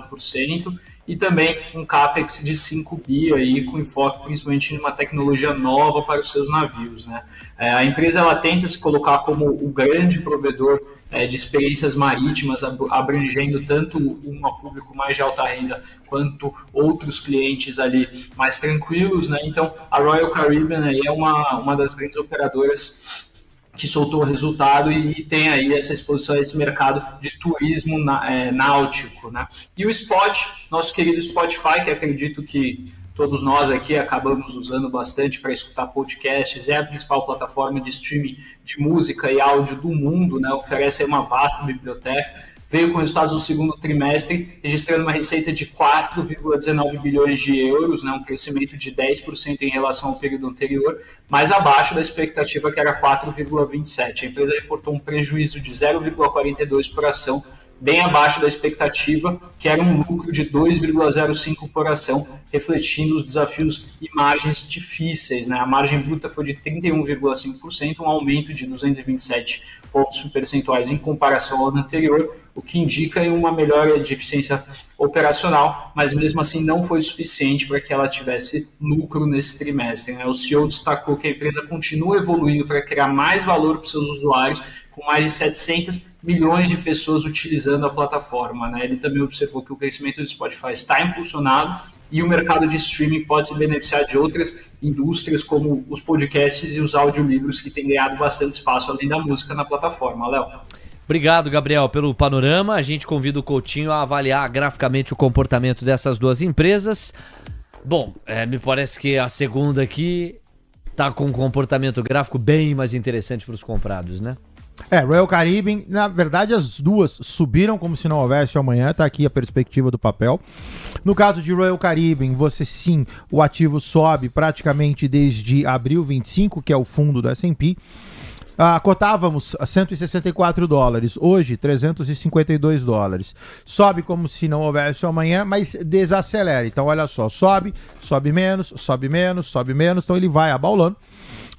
S7: 4%, e também um CAPEX de 5 bi, aí, com enfoque principalmente em uma tecnologia nova para os seus navios, né? A empresa ela tenta se colocar como o grande provedor de experiências marítimas, abrangendo tanto um público mais de alta renda quanto outros clientes ali mais tranquilos, né? Então, a Royal Caribbean aí é uma das grandes operadoras que soltou o resultado e tem aí essa exposição a esse mercado de turismo náutico, né? E o Spot, nosso querido Spotify, que acredito que todos nós aqui acabamos usando bastante para escutar podcasts, é a principal plataforma de streaming de música e áudio do mundo, né? Oferece aí uma vasta biblioteca. Veio com resultados do segundo trimestre, registrando uma receita de 4,19 bilhões de euros, né, um crescimento de 10% em relação ao período anterior, mas abaixo da expectativa, que era 4,27. A empresa reportou um prejuízo de 0,42 por ação, bem abaixo da expectativa, que era um lucro de 2,05 por ação, refletindo os desafios e margens difíceis, né? A margem bruta foi de 31,5%, um aumento de 227 pontos percentuais em comparação ao ano anterior, o que indica uma melhora de eficiência operacional, mas mesmo assim não foi suficiente para que ela tivesse lucro nesse trimestre, né? O CEO destacou que a empresa continua evoluindo para criar mais valor para os seus usuários, com mais de 700 milhões de pessoas utilizando a plataforma, né? Ele também observou que o crescimento do Spotify está impulsionado e o mercado de streaming pode se beneficiar de outras indústrias, como os podcasts e os audiolivros, que têm ganhado bastante espaço além da música na plataforma. Léo.
S1: Obrigado, Gabriel, pelo panorama. A gente convida o Coutinho a avaliar graficamente o comportamento dessas duas empresas. Bom, me parece que a segunda aqui tá com um comportamento gráfico bem mais interessante para os comprados, né?
S2: Royal Caribbean, na verdade as duas subiram como se não houvesse amanhã, tá aqui a perspectiva do papel. No caso de Royal Caribbean, o ativo sobe praticamente desde abril 25, que é o fundo do S&P. Cotávamos a 164 dólares, hoje 352 dólares. Sobe como se não houvesse amanhã, mas desacelera. Então olha só, sobe menos, então ele vai abaulando.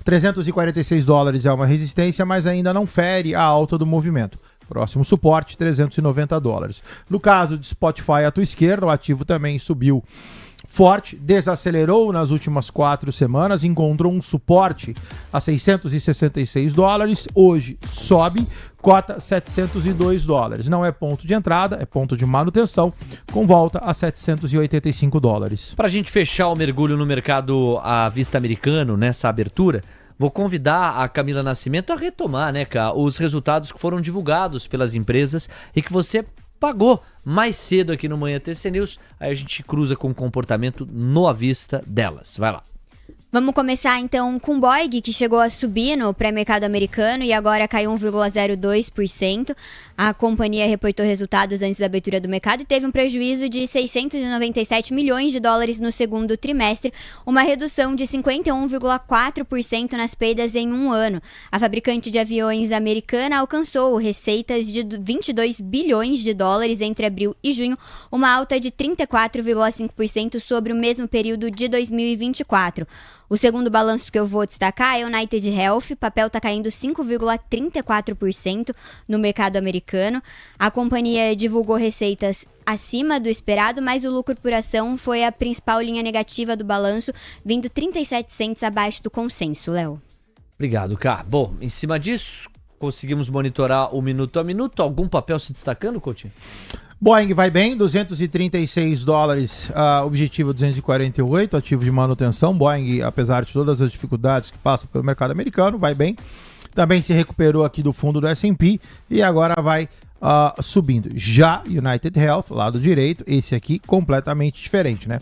S2: 346 dólares é uma resistência, mas ainda não fere a alta do movimento. Próximo suporte, 390 dólares. No caso de Spotify à tua esquerda, o ativo também subiu forte, desacelerou nas últimas 4 semanas, encontrou um suporte a 666 dólares, hoje sobe, cota 702 dólares. Não é ponto de entrada, é ponto de manutenção, com volta a 785 dólares.
S1: Para a gente fechar o mergulho no mercado à vista americano, nessa abertura, vou convidar a Camila Nascimento a retomar, né, cara, os resultados que foram divulgados pelas empresas e que você pagou mais cedo aqui no Manhã TC News. Aí a gente cruza com o comportamento no à vista delas. Vai lá.
S3: Vamos começar então com o Boeing, que chegou a subir no pré-mercado americano e agora caiu 1,02%. A companhia reportou resultados antes da abertura do mercado e teve um prejuízo de 697 milhões de dólares no segundo trimestre, uma redução de 51,4% nas perdas em um ano. A fabricante de aviões americana alcançou receitas de 22 bilhões de dólares entre abril e junho, uma alta de 34,5% sobre o mesmo período de 2024. O segundo balanço que eu vou destacar é o United Health. O papel está caindo 5,34% no mercado americano. A companhia divulgou receitas acima do esperado, mas o lucro por ação foi a principal linha negativa do balanço, vindo 37 cents abaixo do consenso, Léo.
S1: Obrigado, Cá. Bom, em cima disso, conseguimos monitorar o minuto a minuto. Algum papel se destacando, Coutinho?
S2: Boeing vai bem, 236 dólares, objetivo 248, ativo de manutenção. Boeing, apesar de todas as dificuldades que passa pelo mercado americano, vai bem. Também se recuperou aqui do fundo do S&P e agora vai subindo. Já United Health, lado direito, esse aqui completamente diferente, né?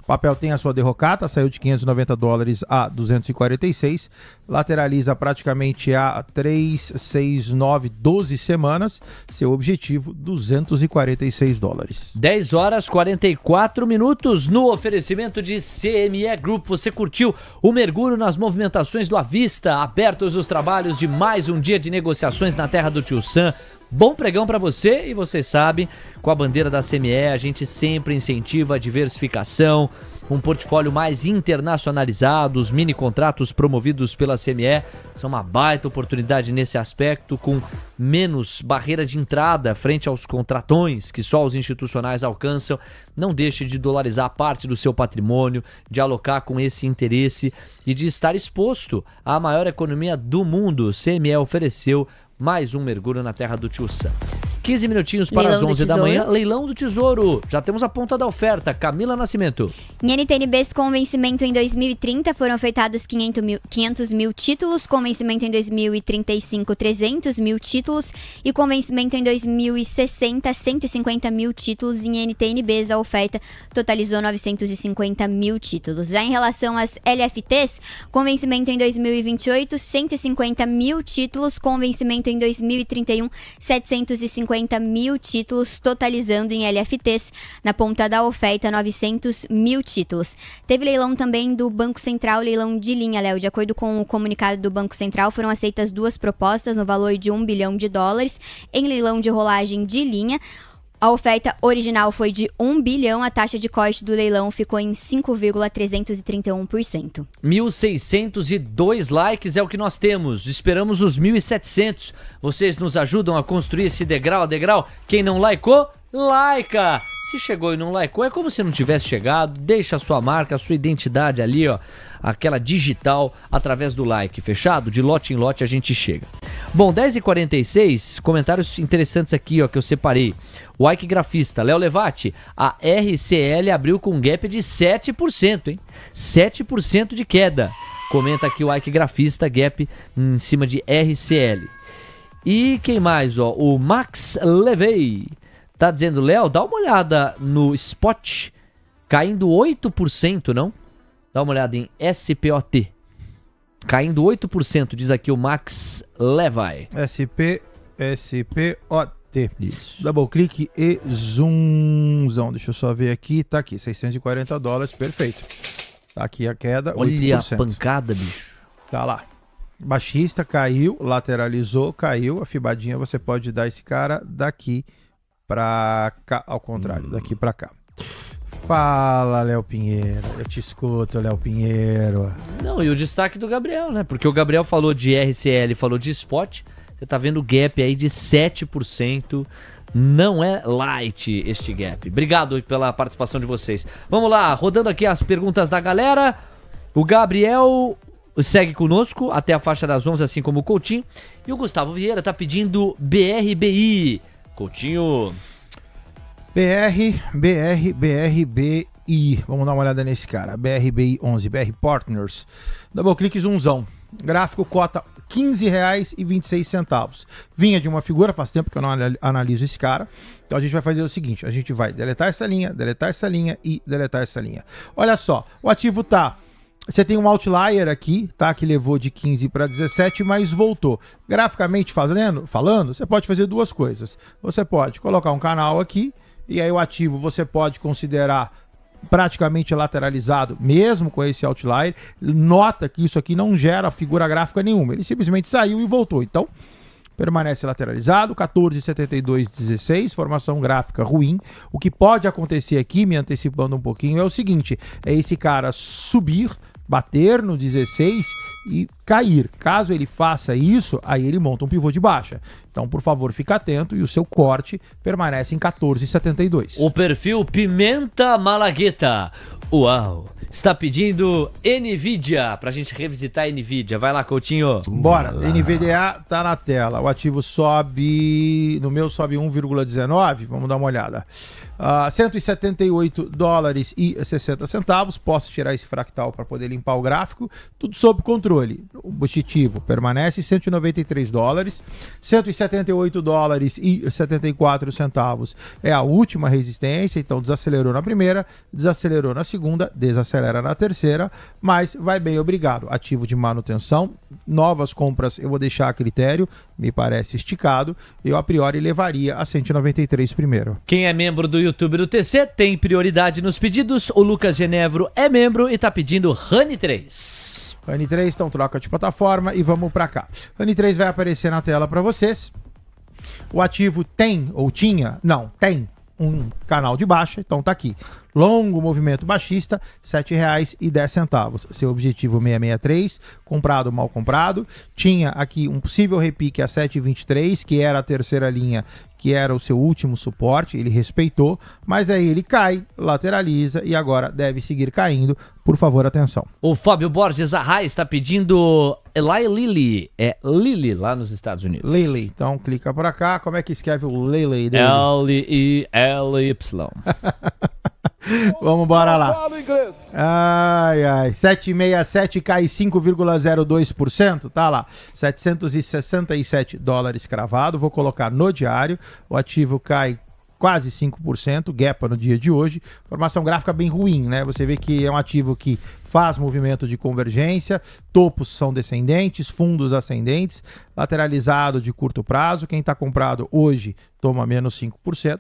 S2: O papel tem a sua derrocata, saiu de 590 dólares a 246, lateraliza praticamente a 3, 6, 9, 12 semanas, seu objetivo 246 dólares.
S1: 10 horas 44 minutos no oferecimento de CME Group. Você curtiu o mergulho nas movimentações do À Vista, abertos os trabalhos de mais um dia de negociações na terra do Tio Sam. Bom pregão para você e vocês sabem, com a bandeira da CME a gente sempre incentiva a diversificação, um portfólio mais internacionalizado, os mini contratos promovidos pela CME são uma baita oportunidade nesse aspecto, com menos barreira de entrada frente aos contratões que só os institucionais alcançam. Não deixe de dolarizar parte do seu patrimônio, de alocar com esse interesse e de estar exposto à maior economia do mundo. CME ofereceu mais um mergulho na terra do Tio Sam. 15 minutinhos para as 11 da manhã. Leilão do Tesouro. Já temos a ponta da oferta. Camila Nascimento.
S3: Em NTNBs com vencimento em 2030 foram ofertados 500 mil títulos, com vencimento em 2035 300 mil títulos e com vencimento em 2060 150 mil títulos. Em NTNBs a oferta totalizou 950 mil títulos. Já em relação às LFTs, com vencimento em 2028 150 mil títulos, com vencimento em 2031 750 mil títulos, totalizando em LFTs na ponta da oferta 900 mil títulos. Teve leilão também do Banco Central, leilão de linha, Léo. De acordo com o comunicado do Banco Central, foram aceitas 2 propostas no valor de $1 bilhão em leilão de rolagem de linha. A oferta original foi de 1 bilhão, a taxa de corte do leilão ficou em 5,331%.
S1: 1.602 likes é o que nós temos, esperamos os 1.700. Vocês nos ajudam a construir esse degrau a degrau. Quem não likeou, likeia! Se chegou e não likeou, é como se não tivesse chegado. Deixa a sua marca, a sua identidade ali, ó, aquela digital, através do like, fechado? De lote em lote a gente chega. Bom, 10h46, comentários interessantes aqui, ó, que eu separei. O Ike Grafista, Léo Levati, a RCL abriu com um gap de 7%, hein? 7% de queda. Comenta aqui o Ike Grafista, gap em cima de RCL. E quem mais, ó? O Max Levey tá dizendo, Léo, dá uma olhada no Spot, caindo 8%, não? Dá uma olhada em SPOT. Caindo 8%, diz aqui o Max Levy.
S2: SPOT.
S1: Isso.
S2: Double clique e zoomzão. Deixa eu só ver aqui. Tá aqui, 640 dólares, perfeito. Tá aqui a queda, 8%.
S1: Olha a pancada, bicho.
S2: Tá lá. Baixista caiu, lateralizou, caiu. A fibadinha você pode dar esse cara daqui pra cá, ao contrário, daqui pra cá. Fala, Léo Pinheiro. Eu te escuto, Léo Pinheiro.
S1: Não, e o destaque do Gabriel, né? Porque o Gabriel falou de RCL, falou de Spot. Você tá vendo o gap aí de 7%. Não é light este gap. Obrigado pela participação de vocês. Vamos lá, rodando aqui as perguntas da galera. O Gabriel segue conosco até a faixa das 11, assim como o Coutinho. E o Gustavo Vieira tá pedindo BRBI. Coutinho...
S2: BRBI. Vamos dar uma olhada nesse cara. BRBI 11, BR Partners. Double clique, zoomzão. Gráfico cota R$15,26. Vinha de uma figura, faz tempo que eu não analiso esse cara. Então a gente vai fazer o seguinte, a gente vai deletar essa linha e deletar essa linha. Olha só, o ativo tá... Você tem um outlier aqui, tá? Que levou de 15 para 17, mas voltou. Graficamente falando, você pode fazer duas coisas. Você pode colocar um canal aqui, e aí o ativo você pode considerar praticamente lateralizado, mesmo com esse outlier. Nota que isso aqui não gera figura gráfica nenhuma. Ele simplesmente saiu e voltou. Então, permanece lateralizado, 14,72,16, formação gráfica ruim. O que pode acontecer aqui, me antecipando um pouquinho, é o seguinte, é esse cara subir, bater no 16 e cair. Caso ele faça isso, aí ele monta um pivô de baixa. Então, por favor, fique atento e o seu corte permanece em 14,72.
S1: O perfil Pimenta Malagueta. Uau! Está pedindo NVIDIA, pra gente revisitar a NVIDIA. Vai lá, Coutinho.
S2: Bora, NVDA tá na tela. O ativo sobe, no meu sobe 1,19, vamos dar uma olhada. $178,60. Posso tirar esse fractal para poder limpar o gráfico. Tudo sob controle. O objetivo permanece $193. $178,74 é a última resistência. Então desacelerou na primeira, desacelerou na segunda, desacelera na terceira, mas vai bem, obrigado. Ativo de manutenção. Novas compras eu vou deixar a critério, me parece esticado. Eu a priori levaria a 193 primeiro.
S1: Quem é membro do YouTube do TC tem prioridade nos pedidos. O Lucas Genevro é membro e tá pedindo Honey 3.
S2: Honey 3, então troca de plataforma e vamos pra cá. Honey 3 vai aparecer na tela para vocês. O ativo tem ou tinha? Não, tem um canal de baixa, então tá aqui. Longo movimento baixista, R$ 7,10. Seu objetivo 663, comprado, mal comprado. Tinha aqui um possível repique a 7,23, que era a terceira linha, que era o seu último suporte, ele respeitou, mas aí ele cai, lateraliza e agora deve seguir caindo. Por favor, atenção.
S1: O Fábio Borges Arraes está pedindo Eli Lilly, é Lilly lá nos Estados Unidos.
S2: Lilly, então clica para cá, como é que escreve o Lilly dele?
S1: L-I-L-Y.
S2: Vamos embora lá. Ai, ai. 767 cai 5,02%. Tá lá. $767 cravado. Vou colocar no diário. O ativo cai quase 5%. Gap no dia de hoje. Formação gráfica bem ruim, né? Você vê que é um ativo que faz movimento de convergência. Topos são descendentes, fundos ascendentes. Lateralizado de curto prazo. Quem está comprado hoje toma menos 5%.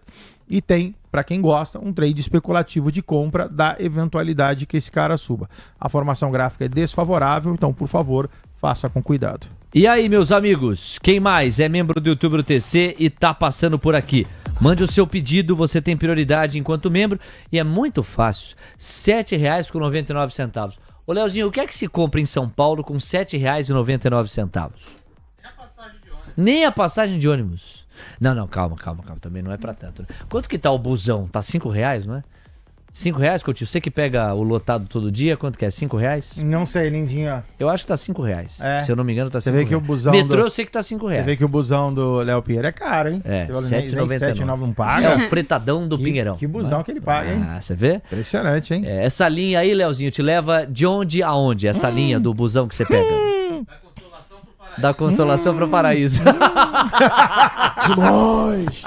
S2: E tem, para quem gosta, um trade especulativo de compra da eventualidade que esse cara suba. A formação gráfica é desfavorável, então, por favor, faça com cuidado.
S1: E aí, meus amigos, quem mais é membro do YouTube do TC e tá passando por aqui? Mande o seu pedido, você tem prioridade enquanto membro e é muito fácil. R$ 7,99. Ô, Leozinho, o que é que se compra em São Paulo com R$ 7,99? Nem a passagem de ônibus. Não, calma, também não é pra tanto. Quanto que tá o busão? Tá R$5, não é? R$5, Coutinho? Você que pega o lotado todo dia, quanto que é? R$5?
S2: Não sei, lindinha.
S1: Eu acho que tá R$5.
S2: É.
S1: Se eu não me engano, tá R$5.
S2: Você vê que o busão
S1: metrô eu sei que tá R$5.
S2: Você vê que o busão do Léo Pinheiro é caro, hein?
S1: É,
S2: R$7,99 não paga.
S1: É o fretadão do Pinheirão.
S2: Que busão que ele paga, hein?
S1: Ah, você vê?
S2: Impressionante, hein?
S1: É, essa linha aí, Leozinho, te leva de onde a onde? Essa linha do busão que você pega? Da Consolação pro Paraíso.
S2: Demais!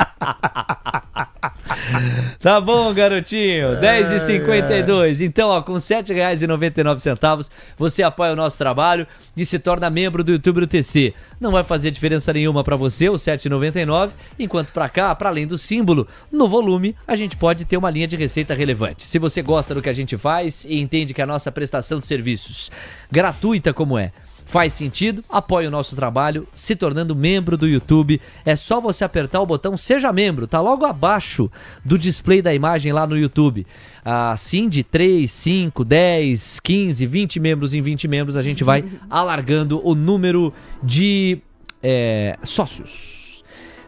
S1: Tá bom, garotinho. 10h52. Então, ó, com R$ 7,99 você apoia o nosso trabalho e se torna membro do YouTube do TC. Não vai fazer diferença nenhuma pra você, o R$ 7,99. Enquanto pra cá, pra além do símbolo, no volume, a gente pode ter uma linha de receita relevante. Se você gosta do que a gente faz e entende que a nossa prestação de serviços gratuita como faz sentido, apoie o nosso trabalho se tornando membro do YouTube. É só você apertar o botão Seja Membro, tá logo abaixo do display da imagem lá no YouTube. Assim, de 3, 5, 10, 15, 20 membros em 20 membros, a gente vai alargando o número de sócios.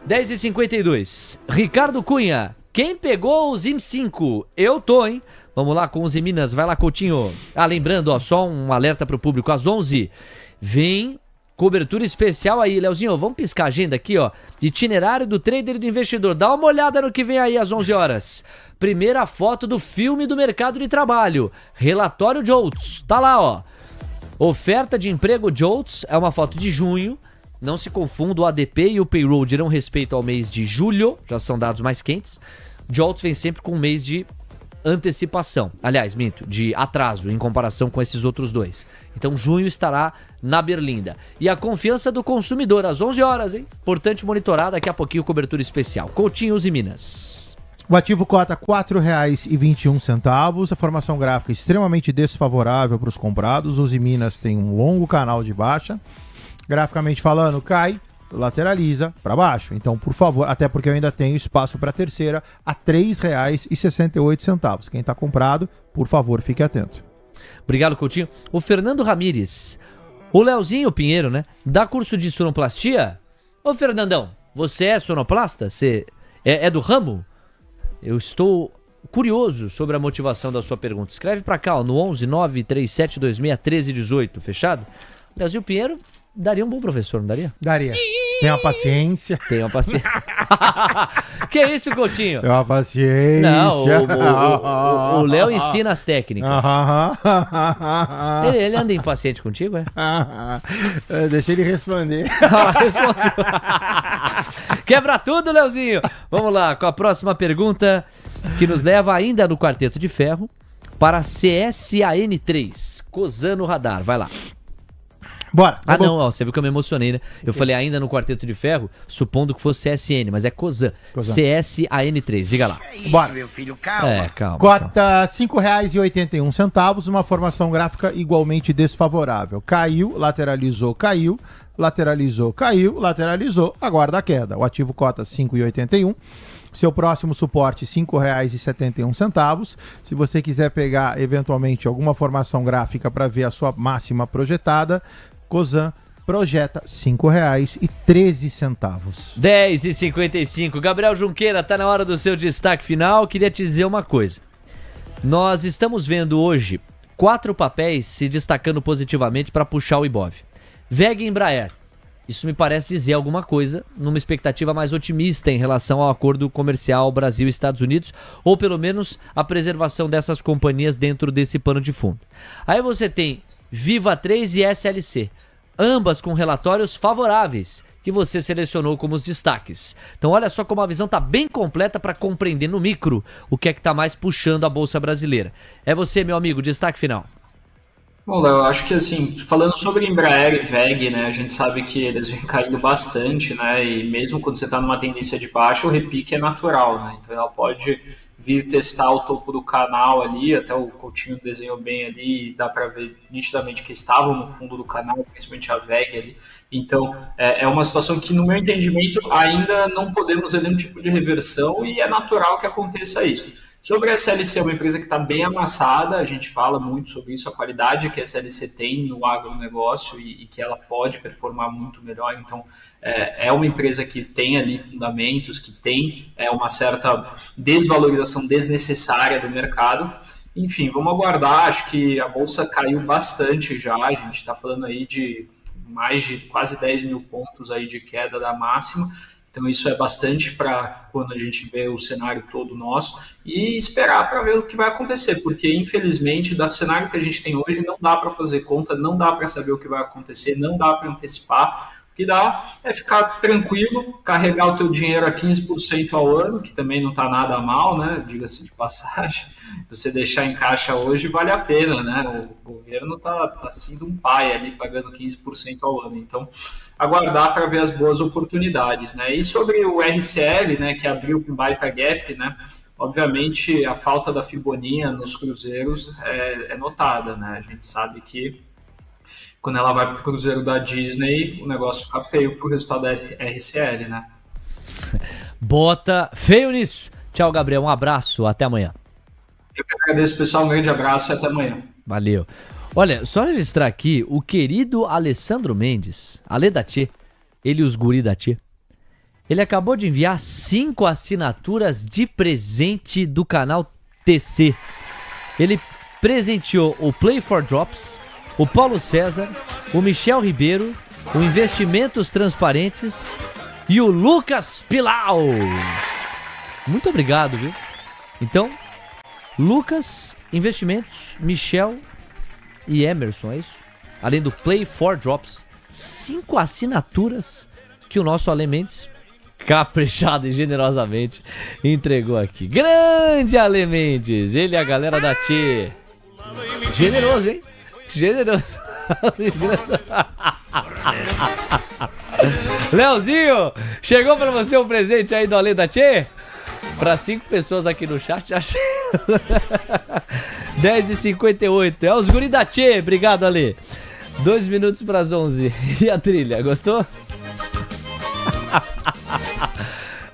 S1: 10h52. Ricardo Cunha, quem pegou os IM5? Eu tô, hein? Vamos lá com os Minas, vai lá, Coutinho. Lembrando, ó, só um alerta pro público, às 11h. Vem cobertura especial aí, Leozinho, vamos piscar a agenda aqui, ó. Itinerário do trader e do investidor. Dá uma olhada no que vem aí às 11 horas. Primeira foto do filme do mercado de trabalho. Relatório Jolts. Tá lá, ó. Oferta de emprego Jolts é uma foto de junho. Não se confunda, o ADP e o payroll dirão respeito ao mês de julho. Já são dados mais quentes. Jolts vem sempre com um mês de antecipação. Aliás, minto, de atraso em comparação com esses outros dois. Então, junho estará na berlinda. E a confiança do consumidor às 11 horas, hein? Importante monitorar, daqui a pouquinho cobertura especial. Coutinhos e Minas.
S2: O ativo cota R$ 4,21. A formação gráfica extremamente desfavorável para os comprados. Os Minas têm um longo canal de baixa. Graficamente falando, cai, lateraliza para baixo. Então, por favor, até porque eu ainda tenho espaço para a terceira a R$ 3,68. Quem está comprado, por favor, fique atento.
S1: Obrigado, Coutinho. O Fernando Ramires. O Leozinho Pinheiro, né? Dá curso de sonoplastia? Ô, Fernandão, você é sonoplasta? Você é do ramo? Eu estou curioso sobre a motivação da sua pergunta. Escreve pra cá, ó, no 11 93726 1318, fechado? Leozinho Pinheiro daria um bom professor, não daria?
S2: Daria. Tenha paciência.
S1: Tenha paciência. Que isso, Coutinho?
S2: Tenha paciência.
S1: Não, o Léo ensina as técnicas. Ele anda impaciente contigo, é?
S2: Deixa ele responder.
S1: Quebra tudo, Leozinho. Vamos lá, com a próxima pergunta, que nos leva ainda no Quarteto de Ferro para CSAN3, Cozano Radar. Vai lá.
S2: Bora.
S1: Não, ó, você viu que eu me emocionei, né? Eu falei ainda no Quarteto de Ferro, supondo que fosse CSN, mas é Cozan. CSAN3, diga lá.
S2: Bora.
S10: Meu filho, calma.
S1: Calma.
S2: Cota R$ 5,81, uma formação gráfica igualmente desfavorável. Caiu, lateralizou, caiu, lateralizou, caiu, lateralizou, aguarda a queda. O ativo cota 5,81. Seu próximo suporte, R$ 5,71. Se você quiser pegar, eventualmente, alguma formação gráfica para ver a sua máxima projetada, Cozan projeta R$ 5,13.
S1: 10h55. Gabriel Junqueira, tá na hora do seu destaque final. Queria te dizer uma coisa. Nós estamos vendo hoje 4 papéis se destacando positivamente para puxar o Ibov. VEG e Embraer. Isso me parece dizer alguma coisa numa expectativa mais otimista em relação ao acordo comercial Brasil e Estados Unidos, ou pelo menos a preservação dessas companhias dentro desse pano de fundo. Aí você tem Viva 3 e SLC, ambas com relatórios favoráveis, que você selecionou como os destaques. Então olha só como a visão está bem completa para compreender no micro o que é que está mais puxando a Bolsa Brasileira. É você, meu amigo, destaque final.
S7: Bom, Léo, eu acho que assim, falando sobre Embraer e VEG, né, a gente sabe que eles vêm caindo bastante, né, e mesmo quando você está numa tendência de baixa, o repique é natural, né, então ela pode vir testar o topo do canal ali, até o Coutinho desenhou bem ali, e dá para ver nitidamente que estavam no fundo do canal, principalmente a VEG ali, então é uma situação que, no meu entendimento, ainda não podemos ver nenhum tipo de reversão e é natural que aconteça isso. Sobre a SLC, é uma empresa que está bem amassada, a gente fala muito sobre isso, a qualidade que a SLC tem no agronegócio e que ela pode performar muito melhor. Então, é uma empresa que tem ali fundamentos, que tem uma certa desvalorização desnecessária do mercado. Enfim, vamos aguardar, acho que a Bolsa caiu bastante já, a gente está falando aí de mais de quase 10 mil pontos aí de queda da máxima. Então isso é bastante para quando a gente vê o cenário todo nosso e esperar para ver o que vai acontecer, porque infelizmente do cenário que a gente tem hoje não dá para fazer conta, não dá para saber o que vai acontecer, não dá para antecipar. O que dá é ficar tranquilo, carregar o teu dinheiro a 15% ao ano, que também não está nada mal, né? Diga-se de passagem. Você deixar em caixa hoje vale a pena, né? O governo tá sendo um pai ali, pagando 15% ao ano. Então, aguardar para ver as boas oportunidades, né? E sobre o RCL, né, que abriu com baita gap, né? Obviamente, a falta da Fiboninha nos cruzeiros é notada, né? A gente sabe que quando ela vai para o cruzeiro da Disney, o negócio fica feio pro resultado da RCL, né?
S1: Bota feio nisso. Tchau, Gabriel. Um abraço. Até amanhã.
S7: Eu que agradeço, pessoal. Um grande abraço e até amanhã.
S1: Valeu. Olha, só registrar aqui o querido Alessandro Mendes, Ale da Tchê, ele e os guri da Tchê. Ele acabou de enviar 5 assinaturas de presente do canal TC. Ele presenteou o Play for Drops, o Paulo César, o Michel Ribeiro, o Investimentos Transparentes e o Lucas Pilau. Muito obrigado, viu? Então, Lucas, Investimentos, Michel e Emerson, é isso? Além do Play for Drops, 5 assinaturas que o nosso Ale Mendes, caprichado e generosamente, entregou aqui. Grande Ale Mendes, ele e a galera da Tchê. Generoso, hein? Generoso. Leozinho, chegou pra você um presente aí do Ale da Tchê? Para 5 pessoas aqui no chat, já 10h58. É os guri da Tchê. Obrigado, Ale. 2 minutos para as 11. E a trilha, gostou?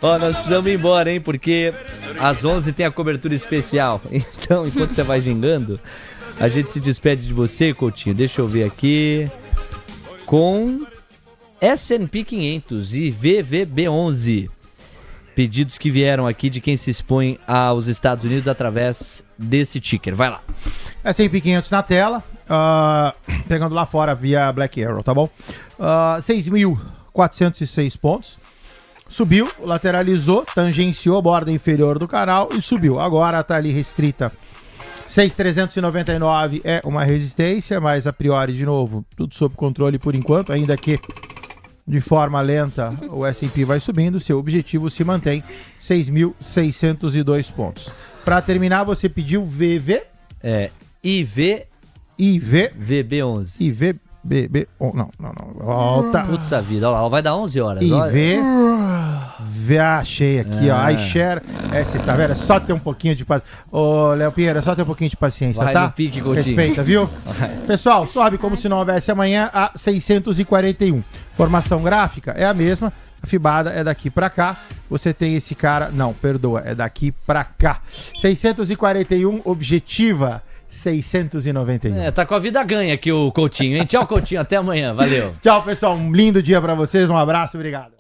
S1: Ó, nós precisamos ir embora, hein? Porque às 11 tem a cobertura especial. Então, enquanto você vai gingando, a gente se despede de você, Coutinho. Deixa eu ver aqui. com S&P 500 e VVB11. Pedidos que vieram aqui de quem se expõe aos Estados Unidos através desse ticker. Vai lá.
S2: S&P 500 na tela, pegando lá fora via Black Arrow, tá bom? 6.406 pontos. Subiu, lateralizou, tangenciou a borda inferior do canal e subiu. Agora tá ali restrita. 6.399 é uma resistência, mas a priori, de novo, tudo sob controle por enquanto, ainda que de forma lenta o S&P vai subindo, seu objetivo se mantém, 6.602 pontos. Para terminar, você pediu VV? VB11. Não. Volta.
S1: Putz a vida, olha lá, vai dar 11 horas.
S2: Achei aqui, ó. iShare. Você tá vendo? É só ter um pouquinho de paciência. Ô, Léo Pinheiro, é só ter um pouquinho de paciência,
S1: vai
S2: tá?
S1: No pique, Coutinho.
S2: Respeita, viu? Pessoal, sobe como se não houvesse amanhã a 641. Formação gráfica é a mesma. A fibada é daqui pra cá. Você tem esse cara... Não, perdoa. É daqui pra cá. 641, objetiva 691.
S1: Tá com a vida ganha aqui o Coutinho, hein? Tchau, Coutinho. Até amanhã. Valeu.
S2: Tchau, pessoal. Um lindo dia pra vocês. Um abraço. Obrigado.